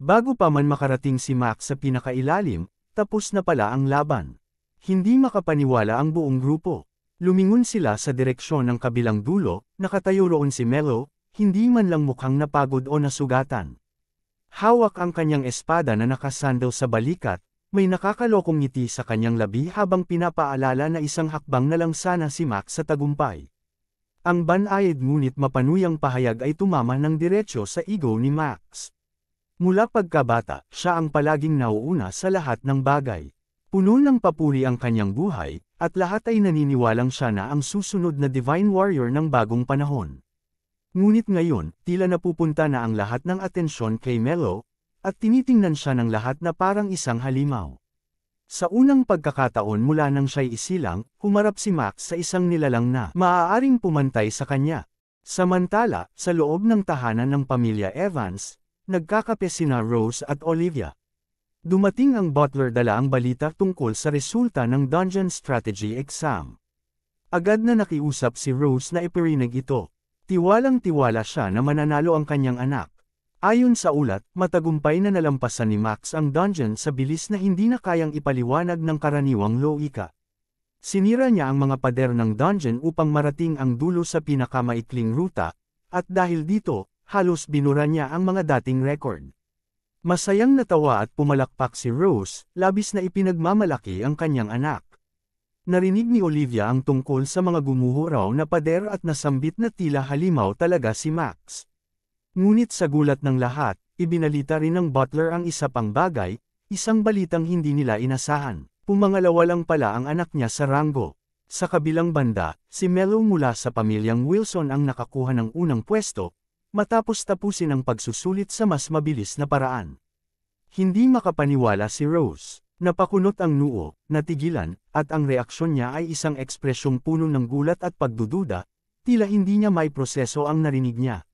Bago pa man makarating si Max sa pinakailalim, tapos na pala ang laban. Hindi makapaniwala ang buong grupo. Lumingon sila sa direksyon ng kabilang dulo, nakatayo roon si Melo, hindi man lang mukhang napagod o nasugatan. Hawak ang kanyang espada na nakasandal sa balikat, may nakakalokong ngiti sa kanyang labi habang pinapaalala na isang hakbang na lang sana si Max sa tagumpay. Ang banayad ngunit mapanuyang pahayag ay tumama ng diretsyo sa ego ni Max. Mula pagkabata, siya ang palaging nauuna sa lahat ng bagay. Puno ng papuri ang kanyang buhay, at lahat ay naniniwalang siya na ang susunod na Divine Warrior ng bagong panahon. Ngunit ngayon, tila napupunta na ang lahat ng atensyon kay Melo, at tinitingnan siya ng lahat na parang isang halimaw. Sa unang pagkakataon mula nang siya'y isilang, humarap si Max sa isang nilalang na maaaring pumantay sa kanya. Samantala, sa loob ng tahanan ng pamilya Evans, nagkakape sina Rose at Olivia. Dumating ang butler dala ang balita tungkol sa resulta ng Dungeon Strategy Exam. Agad na nakiusap si Rose na iparinig ito. Tiwalang-tiwala siya na mananalo ang kanyang anak. Ayon sa ulat, matagumpay na nalampasan ni Max ang dungeon sa bilis na hindi na kayang ipaliwanag ng karaniwang logika. Sinira niya ang mga pader ng dungeon upang marating ang dulo sa pinakamaikling ruta, at dahil dito, halos binura niya ang mga dating record. Masayang natawa at pumalakpak si Rose, labis na ipinagmamalaki ang kanyang anak. Narinig ni Olivia ang tungkol sa mga gumuho raw na pader at nasambit na tila halimaw talaga si Max. Ngunit sa gulat ng lahat, ibinalita rin ng butler ang isa pang bagay, isang balitang hindi nila inasahan. Pumangalawa lang pala ang anak niya sa ranggo. Sa kabilang banda, si Melo mula sa pamilyang Wilson ang nakakuha ng unang pwesto, matapos tapusin ang pagsusulit sa mas mabilis na paraan. Hindi makapaniwala si Rose. Napakunot ang noo, natigilan, at ang reaksyon niya ay isang ekspresyong puno ng gulat at pagdududa, tila hindi niya may proseso ang narinig niya.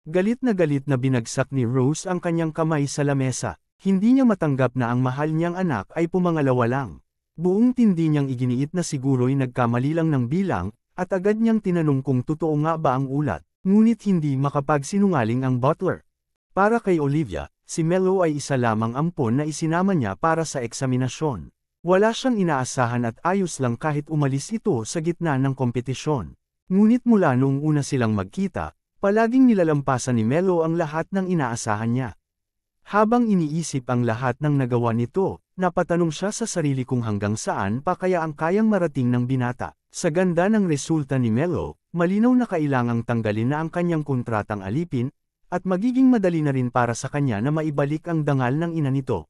Galit na binagsak ni Rose ang kanyang kamay sa lamesa. Hindi niya matanggap na ang mahal niyang anak ay pumangalawa lang. Buong tindi niyang iginiit na siguro'y nagkamali lang ng bilang, at agad niyang tinanong kung totoo nga ba ang ulat. Ngunit hindi makapagsinungaling ang butler. Para kay Olivia, si Melo ay isa lamang ampon na isinama niya para sa eksaminasyon. Wala siyang inaasahan at ayos lang kahit umalis ito sa gitna ng kompetisyon. Ngunit mula noong una silang magkita, palaging nilalampasan ni Melo ang lahat ng inaasahan niya. Habang iniisip ang lahat ng nagawa nito, napatanong siya sa sarili kung hanggang saan pa kaya ang kayang marating ng binata. Sa ganda ng resulta ni Melo, malinaw na kailangang tanggalin na ang kanyang kontratang alipin, at magiging madali na rin para sa kanya na maibalik ang dangal ng ina nito.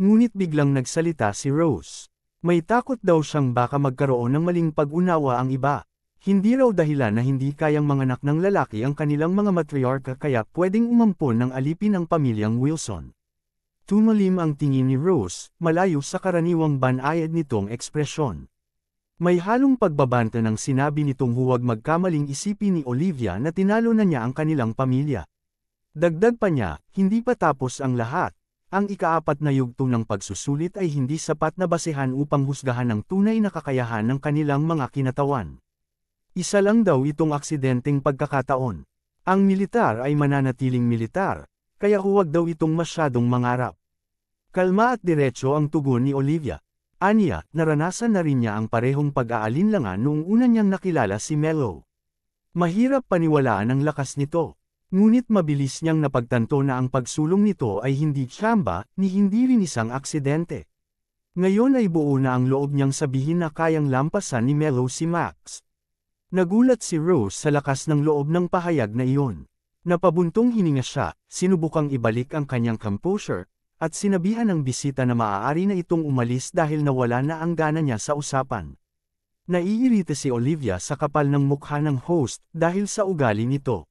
Ngunit biglang nagsalita si Rose. May takot daw siyang baka magkaroon ng maling pag-unawa ang iba. Hindi raw dahilan na hindi kayang manganak ng lalaki ang kanilang mga matriarka kaya pwedeng umampon ng alipin ang pamilyang Wilson. Tumalim ang tingin ni Rose, malayo sa karaniwang banayad nitong ekspresyon. May halong pagbabanta ng sinabi nitong huwag magkamaling isipin ni Olivia na tinalo na niya ang kanilang pamilya. Dagdag pa niya, hindi pa tapos ang lahat. Ang ikaapat na yugto ng pagsusulit ay hindi sapat na basehan upang husgahan ang tunay na kakayahan ng kanilang mga kinatawan. Isa lang daw itong aksidenteng pagkakataon. Ang militar ay mananatiling militar, kaya huwag daw itong masyadong mangarap. Kalma at diretso ang tugon ni Olivia. Aniya, naranasan na rin niya ang parehong pag-aalinlangan noong una niyang nakilala si Mello. Mahirap paniwalaan ang lakas nito. Ngunit mabilis niyang napagtanto na ang pagsulong nito ay hindi tsamba, ni hindi rin isang aksidente. Ngayon ay buo na ang loob niyang sabihin na kayang lampasan ni Mello si Max. Nagulat si Rose sa lakas ng loob ng pahayag na iyon. Napabuntong hininga siya, sinubukang ibalik ang kanyang composure, at sinabihan ng bisita na maaari na itong umalis dahil nawala na ang gana niya sa usapan. Naiirita si Olivia sa kapal ng mukha ng host dahil sa ugali nito.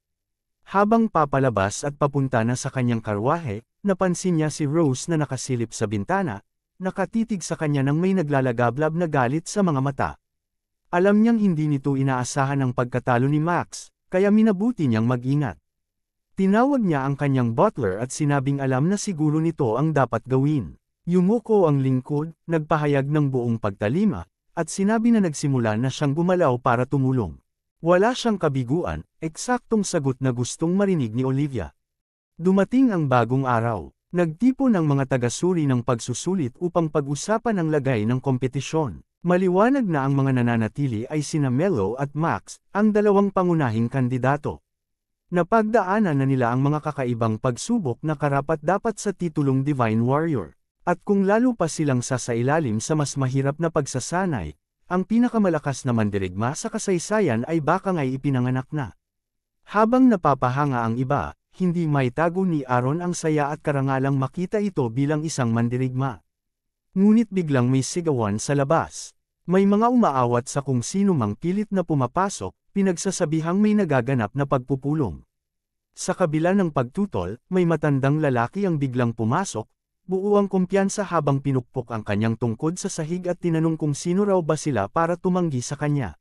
Habang papalabas at papunta na sa kanyang karwahe, napansin niya si Rose na nakasilip sa bintana, nakatitig sa kanya nang may naglalagablab na galit sa mga mata. Alam niyang hindi nito inaasahan ang pagkatalo ni Max, kaya minabuti niyang mag-ingat. Tinawag niya ang kanyang butler at sinabing alam na siguro nito ang dapat gawin. Yumuko ang lingkod, nagpahayag ng buong pagtalima, at sinabi na nagsimula na siyang gumalaw para tumulong. Wala siyang kabiguan, eksaktong sagot na gustong marinig ni Olivia. Dumating ang bagong araw. Nagtipon ang mga taga-suri ng pagsusulit upang pag-usapan ang lagay ng kompetisyon. Maliwanag na ang mga nananatili ay sina Mello at Max, ang dalawang pangunahing kandidato. Napagdaanan na nila ang mga kakaibang pagsubok na karapat-dapat sa titulong Divine Warrior. At kung lalo pa silang sasailalim sa mas mahirap na pagsasanay, ang pinakamalakas na mandirigma sa kasaysayan ay baka nga'y ipinanganak na. Habang napapahanga ang iba, hindi maitago ni Aaron ang saya at karangalang makita ito bilang isang mandirigma. Ngunit biglang may sigawan sa labas. May mga umaawat sa kung sino mang pilit na pumapasok, pinagsasabihang may nagaganap na pagpupulong. Sa kabila ng pagtutol, may matandang lalaki ang biglang pumasok, buo ang kumpiyansa habang pinukpok ang kanyang tungkod sa sahig at tinanong kung sino raw ba sila para tumanggi sa kanya.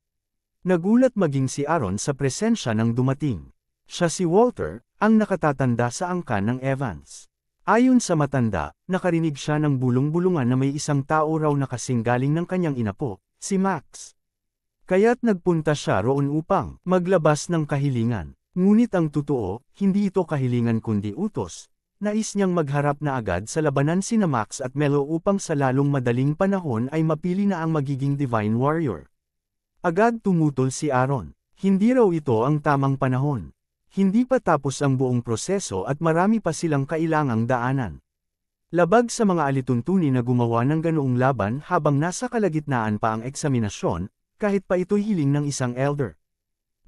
Nagulat maging si Aaron sa presensya ng dumating. Siya si Walter, ang nakatatanda sa angkan ng Evans. Ayon sa matanda, nakarinig siya ng bulong-bulungan na may isang tao raw na kasing galing ng kanyang inapo, si Max. Kaya't nagpunta siya roon upang maglabas ng kahilingan. Ngunit ang totoo, hindi ito kahilingan kundi utos. Nais niyang magharap na agad sa labanan sina Max at Mello upang sa lalong madaling panahon ay mapili na ang magiging Divine Warrior. Agad tumutol si Aaron. Hindi raw ito ang tamang panahon. Hindi pa tapos ang buong proseso at marami pa silang kailangang daanan. Labag sa mga alituntunin na gumawa ng ganoong laban habang nasa kalagitnaan pa ang eksaminasyon, kahit pa ito'y hiling ng isang elder.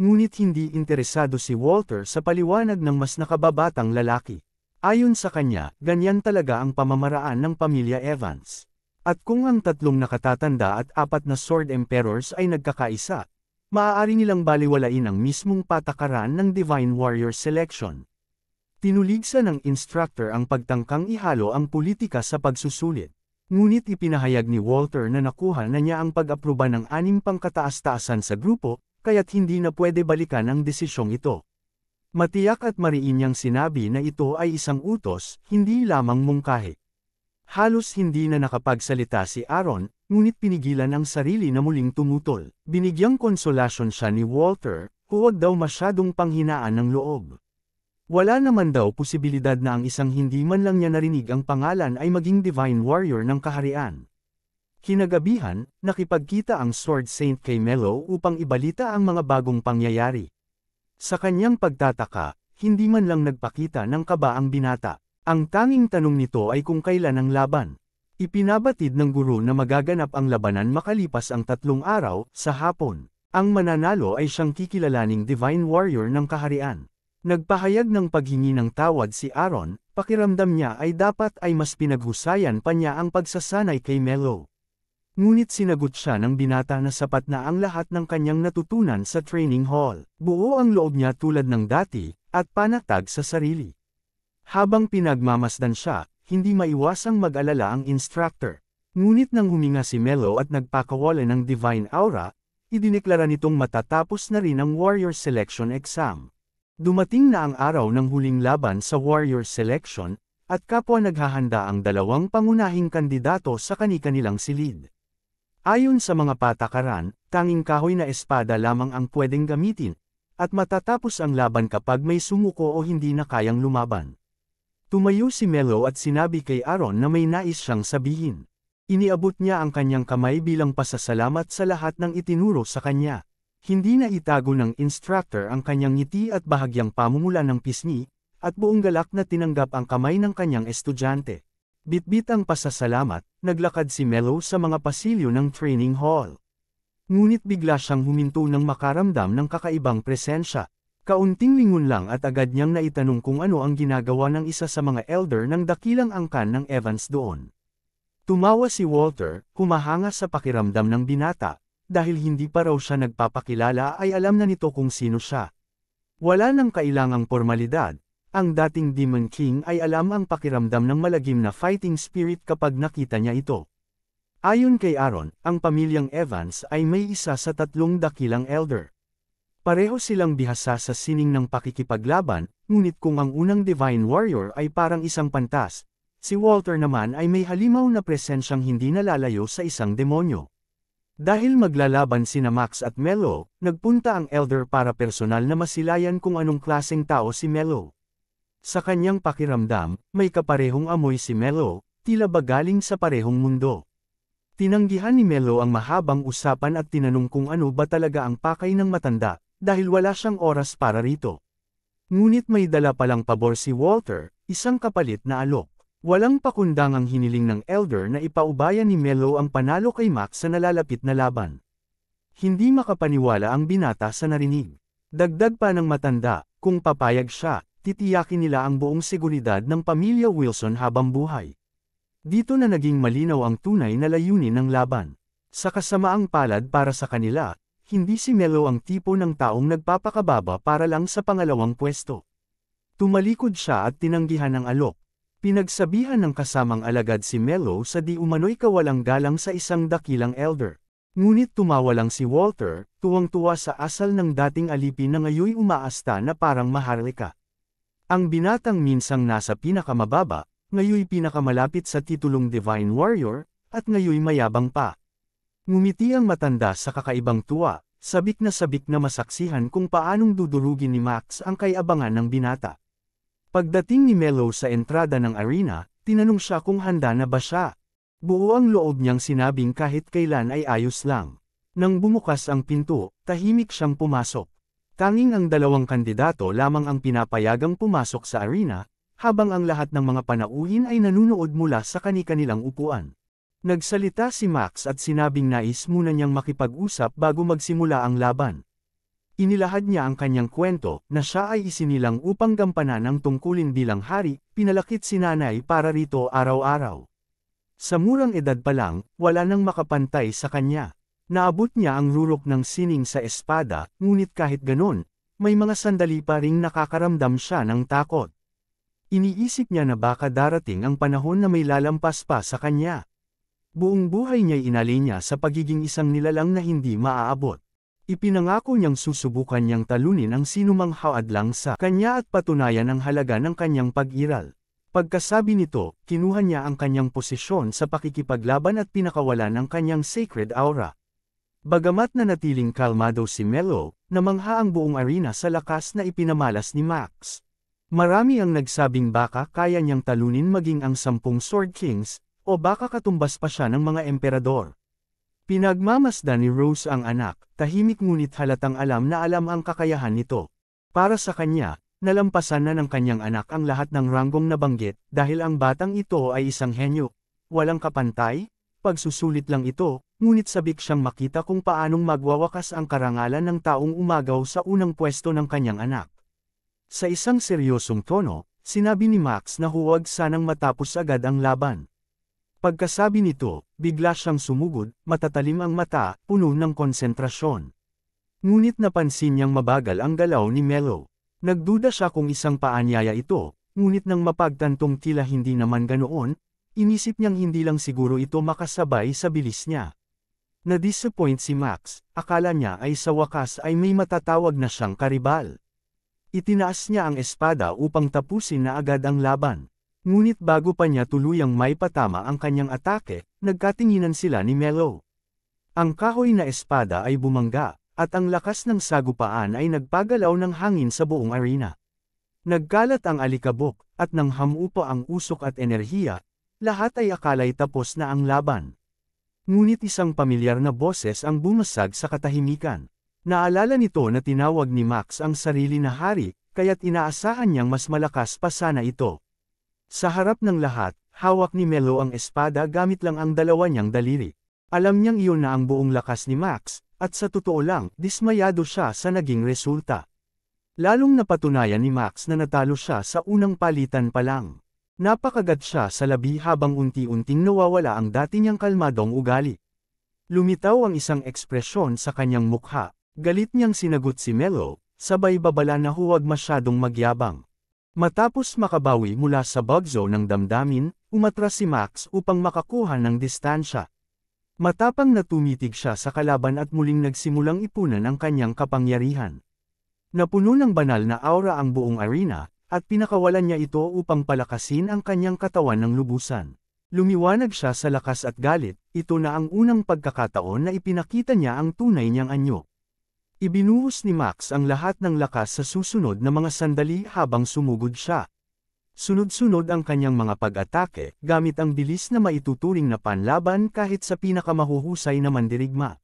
Ngunit hindi interesado si Walter sa paliwanag ng mas nakababatang lalaki. Ayon sa kanya, ganyan talaga ang pamamaraan ng pamilya Evans. At kung ang tatlong nakatatanda at apat na Sword Emperors ay nagkakaisa, maaari nilang baliwalain ang mismong patakaran ng Divine Warrior Selection. Tinuligsa ng instructor ang pagtangkang ihalo ang politika sa pagsusulit. Ngunit ipinahayag ni Walter na nakuha na niya ang pag-aproba ng 6 pangkataas-taasan sa grupo, kaya't hindi na pwede balikan ang desisyong ito. Matiyak at mariin niyang sinabi na ito ay isang utos, hindi lamang mungkahi. Halos hindi na nakapagsalita si Aaron, ngunit pinigilan ang sarili na muling tumutol. Binigyang konsolasyon siya ni Walter, huwag daw masyadong panghinaan ng loob. Wala naman daw posibilidad na ang isang hindi man lang niya narinig ang pangalan ay maging Divine Warrior ng kaharian. Kinagabihan, nakipagkita ang Sword Saint kay Mello upang ibalita ang mga bagong pangyayari. Sa kanyang pagtataka, hindi man lang nagpakita ng kaba ang binata. Ang tanging tanong nito ay kung kailan ang laban. Ipinabatid ng guro na magaganap ang labanan makalipas ang 3 araw, sa hapon. Ang mananalo ay siyang kikilalaning Divine Warrior ng kaharian. Nagpahayag ng paghingi ng tawad si Aaron, pakiramdam niya ay dapat ay mas pinaghusayan pa niya ang pagsasanay kay Mello. Ngunit sinagot siya ng binata na sapat na ang lahat ng kanyang natutunan sa training hall. Buo ang loob niya tulad ng dati, at panatag sa sarili. Habang pinagmamasdan siya, hindi maiwasang mag-alala ang instructor. Ngunit nang huminga si Melo at nagpakawala ng divine aura, idineklara nitong matatapos na rin ang warrior selection exam. Dumating na ang araw ng huling laban sa warrior selection, at kapwa naghahanda ang dalawang pangunahing kandidato sa kani-kanilang silid. Ayon sa mga patakaran, tanging kahoy na espada lamang ang pwedeng gamitin, at matatapos ang laban kapag may sumuko o hindi na kayang lumaban. Tumayo si Melo at sinabi kay Aaron na may nais siyang sabihin. Iniabot niya ang kanyang kamay bilang pasasalamat sa lahat ng itinuro sa kanya. Hindi na itago ng instructor ang kanyang ngiti at bahagyang pamumula ng pisngi, at buong galak na tinanggap ang kamay ng kanyang estudyante. Bitbit ang pasasalamat, naglakad si Melo sa mga pasilyo ng training hall. Ngunit bigla siyang huminto nang makaramdam ng kakaibang presensya. Kaunting lingon lang at agad niyang naitanong kung ano ang ginagawa ng isa sa mga elder ng dakilang angkan ng Evans doon. Tumawa si Walter, humahanga sa pakiramdam ng binata, dahil hindi pa raw siya nagpapakilala ay alam na nito kung sino siya. Wala nang kailangang formalidad. Ang dating Demon King ay alam ang pakiramdam ng malagim na fighting spirit kapag nakita niya ito. Ayon kay Aaron, ang pamilyang Evans ay may isa sa 3 dakilang elder. Pareho silang bihasa sa sining ng pakikipaglaban, ngunit kung ang unang Divine Warrior ay parang isang pantas, si Walter naman ay may halimaw na presensyang hindi nalalayo sa isang demonyo. Dahil maglalaban sina Max at Melo, nagpunta ang elder para personal na masilayan kung anong klaseng tao si Melo. Sa kanyang pakiramdam, may kaparehong amoy si Melo, tila ba galing sa parehong mundo. Tinanggihan ni Melo ang mahabang usapan at tinanong kung ano ba talaga ang pakay ng matanda, dahil wala siyang oras para rito. Ngunit may dala palang pabor si Walter, isang kapalit na alok. Walang pakundangang hiniling ng elder na ipaubaya ni Melo ang panalo kay Max sa nalalapit na laban. Hindi makapaniwala ang binata sa narinig. Dagdag pa ng matanda, kung papayag siya, titiyakin nila ang buong seguridad ng pamilya Wilson habang buhay. Dito na naging malinaw ang tunay na layunin ng laban. Sa kasamaang palad para sa kanila, hindi si Melo ang tipo ng taong nagpapakababa para lang sa pangalawang pwesto. Tumalikod siya at tinanggihan ang alok. Pinagsabihan ng kasamang alagad si Melo sa di umano'y kawalang galang sa isang dakilang elder. Ngunit tumawa lang si Walter, tuwang-tuwa sa asal ng dating alipin na ngayoy umaasta na parang maharlika. Ang binatang minsang nasa pinakamababa, ngayoy pinakamalapit sa titulong Divine Warrior, at ngayoy mayabang pa. Ngumiti ang matanda sa kakaibang tuwa, sabik na masaksihan kung paanong dudurugin ni Max ang kay-abangan ng binata. Pagdating ni Melo sa entrada ng arena, tinanong siya kung handa na ba siya. Buo ang loob niyang sinabing kahit kailan ay ayos lang. Nang bumukas ang pinto, tahimik siyang pumasok. Tanging ang dalawang kandidato lamang ang pinapayagang pumasok sa arena, habang ang lahat ng mga panauhin ay nanunood mula sa kani-kanilang upuan. Nagsalita si Max at sinabing nais muna niyang makipag-usap bago magsimula ang laban. Inilahad niya ang kanyang kwento na siya ay isinilang upang gampanan ang tungkulin bilang hari, pinalakit si nanay para rito araw-araw. Sa murang edad pa lang, wala nang makapantay sa kanya. Naabot niya ang rurok ng sining sa espada, ngunit kahit ganon, may mga sandali pa ring nakakaramdam siya ng takot. Iniisip niya na baka darating ang panahon na may lalampas pa sa kanya. Buong buhay niya'y inalay niya sa pagiging isang nilalang na hindi maaabot. Ipinangako niyang susubukan niyang talunin ang sinumang haadlang sa kanya at patunayan ang halaga ng kanyang pag-iral. Pagkasabi nito, kinuha niya ang kanyang posisyon sa pakikipaglaban at pinakawalan ang kanyang sacred aura. Bagamat nanatiling kalmado si Melo, namangha ang buong arena sa lakas na ipinamalas ni Max. Marami ang nagsabing baka kaya niyang talunin maging ang 10 Sword Kings, o baka katumbas pa siya ng mga emperador. Pinagmamasdan ni Rose ang anak, tahimik ngunit halatang alam na alam ang kakayahan nito. Para sa kanya, nalampasan na ng kanyang anak ang lahat ng ranggong nabanggit dahil ang batang ito ay isang henyo. Walang kapantay, pagsusulit lang ito, ngunit sabik siyang makita kung paanong magwawakas ang karangalan ng taong umagaw sa unang pwesto ng kanyang anak. Sa isang seryosong tono, sinabi ni Max na huwag sanang matapos agad ang laban. Pagkasabi nito, bigla siyang sumugod, matatalim ang mata, puno ng konsentrasyon. Ngunit napansin niyang mabagal ang galaw ni Melo. Nagduda siya kung isang paanyaya ito, ngunit nang mapagtantong tila hindi naman ganoon, inisip niyang hindi lang siguro ito makasabay sa bilis niya. Na-disappoint si Max, akala niya ay sa wakas ay may matatawag na siyang karibal. Itinaas niya ang espada upang tapusin na agad ang laban. Ngunit bago pa niya tuluyang may patama ang kanyang atake, nagkatinginan sila ni Melo. Ang kahoy na espada ay bumangga, at ang lakas ng sagupaan ay nagpagalaw ng hangin sa buong arena. Nagkalat ang alikabok, at nang hamupa ang usok at enerhiya, lahat ay akala'y tapos na ang laban. Ngunit isang pamilyar na boses ang bumasag sa katahimikan. Naalala nito na tinawag ni Max ang sarili na hari, kaya't inaasahan niyang mas malakas pa sana ito. Sa harap ng lahat, hawak ni Melo ang espada gamit lang ang dalawa niyang daliri. Alam niyang iyon na ang buong lakas ni Max, at sa totoo lang, dismayado siya sa naging resulta. Lalong napatunayan ni Max na natalo siya sa unang palitan pa lang. Napakagat siya sa labi habang unti-unting nawawala ang dati niyang kalmadong ugali. Lumitaw ang isang ekspresyon sa kanyang mukha, galit niyang sinagot si Melo, sabay babala na huwag masyadong magyabang. Matapos makabawi mula sa bugzo ng damdamin, umatras si Max upang makakuha ng distansya. Matapang na tumitig siya sa kalaban at muling nagsimulang ipunan ang kanyang kapangyarihan. Napuno ng banal na aura ang buong arena, at pinakawalan niya ito upang palakasin ang kanyang katawan ng lubusan. Lumiwanag siya sa lakas at galit, ito na ang unang pagkakataon na ipinakita niya ang tunay niyang anyo. Ibinuhos ni Max ang lahat ng lakas sa susunod na mga sandali habang sumugod siya. Sunod-sunod ang kanyang mga pag-atake, gamit ang bilis na maituturing na panlaban kahit sa pinakamahuhusay na mandirigma.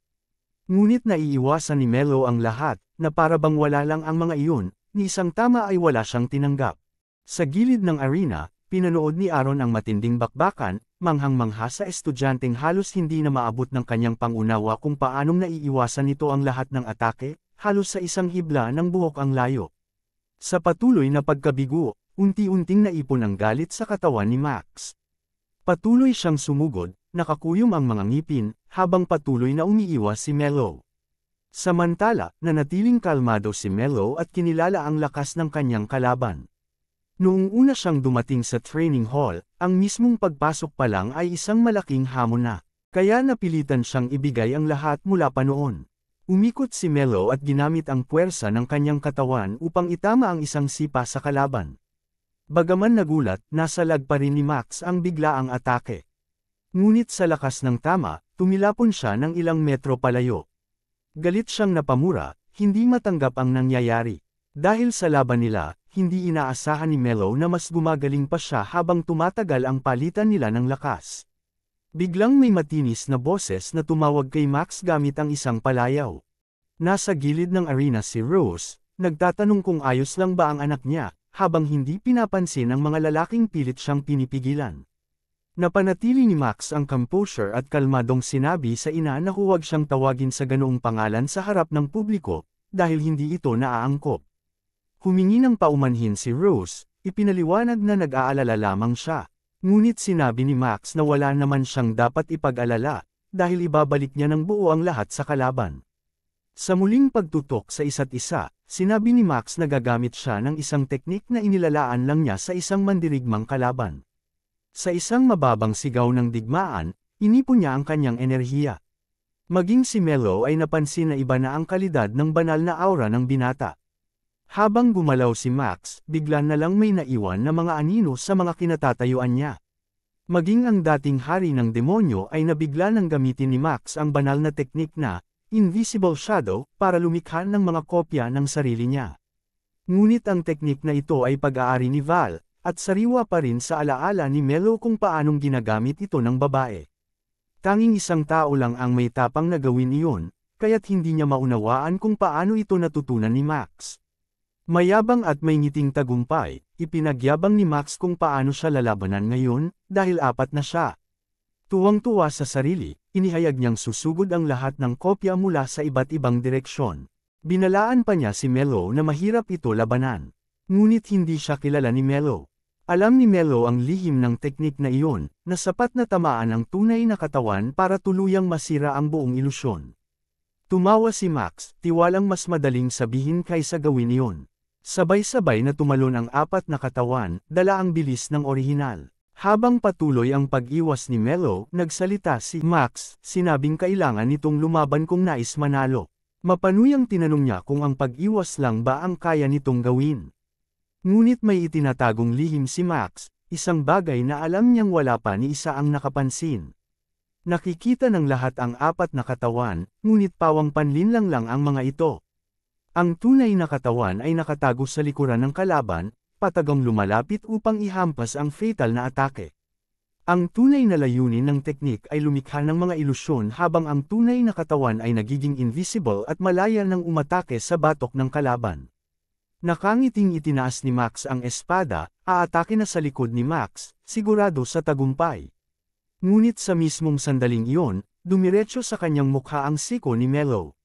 Ngunit naiiwasan ni Melo ang lahat, na para bang wala lang ang mga iyon, ni isang tama ay wala siyang tinanggap. Sa gilid ng arena, pinanood ni Aaron ang matinding bakbakan, manghang-mangha sa estudyanteng halos hindi na maabot ng kanyang pangunawa kung paanong naiiwasan nito ang lahat ng atake, halos sa isang hibla ng buhok ang layo. Sa patuloy na pagkabigo, unti-unting naipon ang galit sa katawan ni Max. Patuloy siyang sumugod, nakakuyom ang mga ngipin, habang patuloy na umiiwas si Melo. Samantala, nanatiling kalmado si Melo at kinilala ang lakas ng kanyang kalaban. Noong una siyang dumating sa training hall, ang mismong pagpasok pa lang ay isang malaking hamon na. Kaya napilitan siyang ibigay ang lahat mula pa noon. Umikot si Melo at ginamit ang puwersa ng kanyang katawan upang itama ang isang sipa sa kalaban. Bagaman nagulat, nasalag pa rin ni Max ang biglaang atake. Ngunit sa lakas ng tama, tumilapon siya ng ilang metro palayo. Galit siyang napamura, hindi matanggap ang nangyayari. Dahil sa laban nila, hindi inaasahan ni Melo na mas gumagaling pa siya habang tumatagal ang palitan nila ng lakas. Biglang may matinis na boses na tumawag kay Max gamit ang isang palayaw. Nasa gilid ng arena si Rose, nagtatanong kung ayos lang ba ang anak niya, habang hindi pinapansin ng mga lalaking pilit siyang pinipigilan. Napanatili ni Max ang composure at kalmadong sinabi sa ina na huwag siyang tawagin sa ganoong pangalan sa harap ng publiko, dahil hindi ito naaangkop. Humingi ng paumanhin si Rose, ipinaliwanag na nag-aalala lamang siya. Ngunit sinabi ni Max na wala naman siyang dapat ipag-alala, dahil ibabalik niya ng buo ang lahat sa kalaban. Sa muling pagtutok sa isa't isa, sinabi ni Max na gagamit siya ng isang teknik na inilalaan lang niya sa isang mandirigmang kalaban. Sa isang mababang sigaw ng digmaan, inipon niya ang kanyang enerhiya. Maging si Melo ay napansin na iba na ang kalidad ng banal na aura ng binata. Habang gumalaw si Max, bigla na lang may naiwan na mga anino sa mga kinatatayuan niya. Maging ang dating hari ng demonyo ay nabigla nang gamitin ni Max ang banal na teknik na Invisible Shadow para lumikha ng mga kopya ng sarili niya. Ngunit ang teknik na ito ay pag-aari ni Val, at sariwa pa rin sa alaala ni Melo kung paanong ginagamit ito ng babae. Tanging isang tao lang ang may tapang na gawin iyon, kaya't hindi niya maunawaan kung paano ito natutunan ni Max. Mayabang at may ngiting tagumpay, ipinagyabang ni Max kung paano siya lalabanan ngayon, dahil apat na siya. Tuwang-tuwa sa sarili, inihayag niyang susugod ang lahat ng kopya mula sa iba't ibang direksyon. Binalaan pa niya si Melo na mahirap ito labanan. Ngunit hindi siya kilala ni Melo. Alam ni Melo ang lihim ng teknik na iyon, na sapat na tamaan ang tunay na katawan para tuluyang masira ang buong ilusyon. Tumawa si Max, tiwalang mas madaling sabihin kaysa gawin iyon. Sabay-sabay na tumalon ang apat na katawan, dala ang bilis ng orihinal. Habang patuloy ang pag-iwas ni Melo, nagsalita si Max, sinabing kailangan nitong lumaban kung nais manalo. Mapanuyang tinanong niya kung ang pag-iwas lang ba ang kaya nitong gawin. Ngunit may itinatagong lihim si Max, isang bagay na alam niyang wala pa ni isa ang nakapansin. Nakikita ng lahat ang apat na katawan, ngunit pawang panlinlang lang ang mga ito. Ang tunay na katawan ay nakatago sa likuran ng kalaban, patagang lumalapit upang ihampas ang fatal na atake. Ang tunay na layunin ng teknik ay lumikha ng mga ilusyon habang ang tunay na katawan ay nagiging invisible at malaya nang umatake sa batok ng kalaban. Nakangiting itinaas ni Max ang espada, aatake na sa likod ni Max, sigurado sa tagumpay. Ngunit sa mismong sandaling iyon, dumiretso sa kanyang mukha ang siko ni Melo.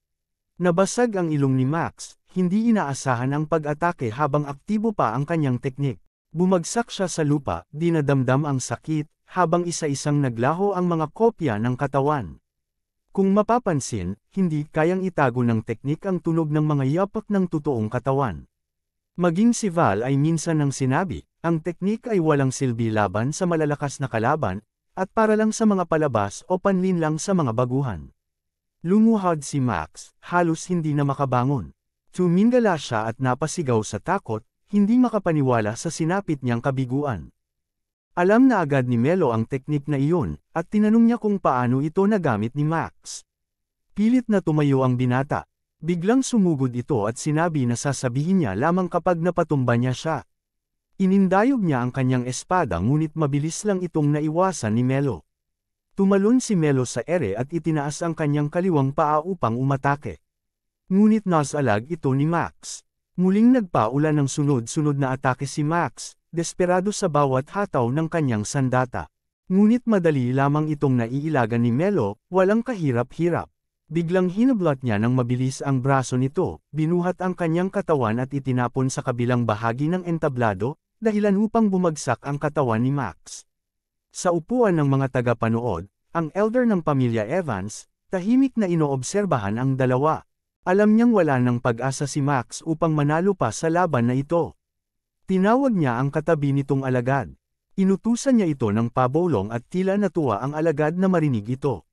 Nabasag ang ilong ni Max, hindi inaasahan ang pag-atake habang aktibo pa ang kanyang teknik. Bumagsak siya sa lupa, dinadamdam ang sakit, habang isa-isang naglaho ang mga kopya ng katawan. Kung mapapansin, hindi kayang itago ng teknik ang tunog ng mga yapak ng totoong katawan. Maging si Val ay minsan nang sinabi, ang teknik ay walang silbi laban sa malalakas na kalaban, at para lang sa mga palabas o panlin lang sa mga baguhan. Lumuhod si Max, halos hindi na makabangon. Tumingala siya at napasigaw sa takot, hindi makapaniwala sa sinapit niyang kabiguan. Alam na agad ni Melo ang teknik na iyon, at tinanong niya kung paano ito nagamit ni Max. Pilit na tumayo ang binata. Biglang sumugod ito at sinabi na sasabihin niya lamang kapag napatumba niya siya. Inindayog niya ang kanyang espada ngunit mabilis lang itong naiwasan ni Melo. Tumalon si Melo sa ere at itinaas ang kanyang kaliwang paa upang umatake. Ngunit nasalag ito ni Max. Muling nagpaula ng sunod-sunod na atake si Max, desperado sa bawat hataw ng kanyang sandata. Ngunit madali lamang itong naiilagan ni Melo, walang kahirap-hirap. Biglang hinablot niya ng mabilis ang braso nito, binuhat ang kanyang katawan at itinapon sa kabilang bahagi ng entablado, dahilan upang bumagsak ang katawan ni Max. Sa upuan ng mga tagapanood, ang elder ng pamilya Evans, tahimik na inoobserbahan ang dalawa. Alam niyang wala ng pag-asa si Max upang manalo pa sa laban na ito. Tinawag niya ang katabi nitong alagad. Inutusan niya ito ng pabolong at tila natuwa ang alagad na marinig ito.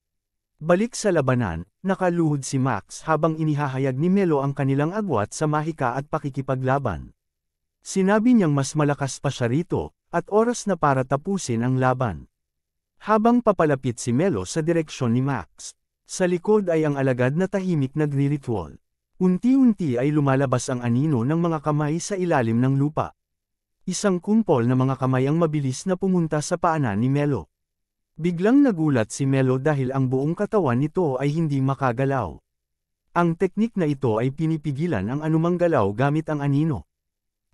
Balik sa labanan, nakaluhod si Max habang inihahayag ni Melo ang kanilang agwat sa mahika at pakikipaglaban. Sinabi niyang mas malakas pa siya rito, at oras na para tapusin ang laban. Habang papalapit si Melo sa direksyon ni Max, sa likod ay ang alagad na tahimik nagri-ritual. Unti-unti ay lumalabas ang anino ng mga kamay sa ilalim ng lupa. Isang kumpol na mga kamay ang mabilis na pumunta sa paanan ni Melo. Biglang nagulat si Melo dahil ang buong katawan nito ay hindi makagalaw. Ang teknik na ito ay pinipigilan ang anumang galaw gamit ang anino.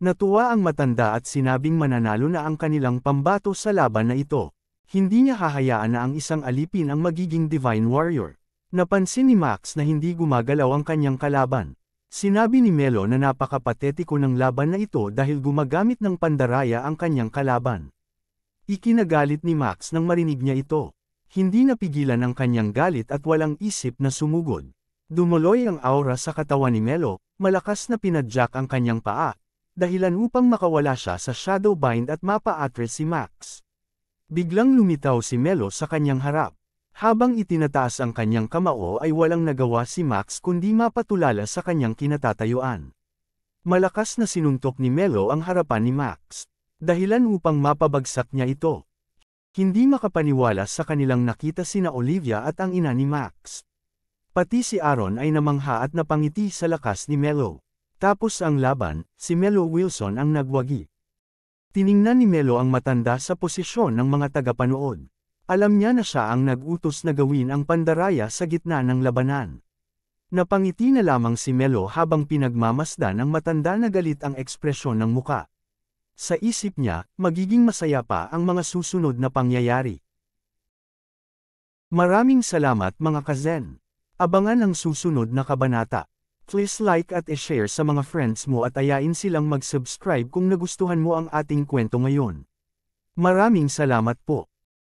Natuwa ang matanda at sinabing mananalo na ang kanilang pambato sa laban na ito. Hindi niya hahayaan na ang isang alipin ang magiging divine warrior. Napansin ni Max na hindi gumagalaw ang kanyang kalaban. Sinabi ni Melo na napakapatetiko ng laban na ito dahil gumagamit ng pandaraya ang kanyang kalaban. Ikinagalit ni Max nang marinig niya ito. Hindi napigilan ang kanyang galit at walang isip na sumugod. Dumuloy ang aura sa katawan ni Melo, malakas na pinadyak ang kanyang paa, dahilan upang makawala siya sa shadow bind at mapa-atras si Max. Biglang lumitaw si Melo sa kanyang harap. Habang itinataas ang kanyang kamao ay walang nagawa si Max kundi mapatulala sa kanyang kinatatayuan. Malakas na sinuntok ni Melo ang harapan ni Max. Dahilan upang mapabagsak niya ito. Hindi makapaniwala sa kanilang nakita sina Olivia at ang ina ni Max. Pati si Aaron ay namangha at napangiti sa lakas ni Melo. Tapos ang laban, si Melo Wilson ang nagwagi. Tiningnan ni Melo ang matanda sa posisyon ng mga tagapanood. Alam niya na siya ang nag-utos na gawin ang pandaraya sa gitna ng labanan. Napangiti na lamang si Melo habang pinagmamasdan ng matanda na galit ang ekspresyon ng muka. Sa isip niya, magiging masaya pa ang mga susunod na pangyayari. Maraming salamat mga kazen. Abangan ang susunod na kabanata. Please like at i-share sa mga friends mo at ayain silang mag-subscribe kung nagustuhan mo ang ating kwento ngayon. Maraming salamat po.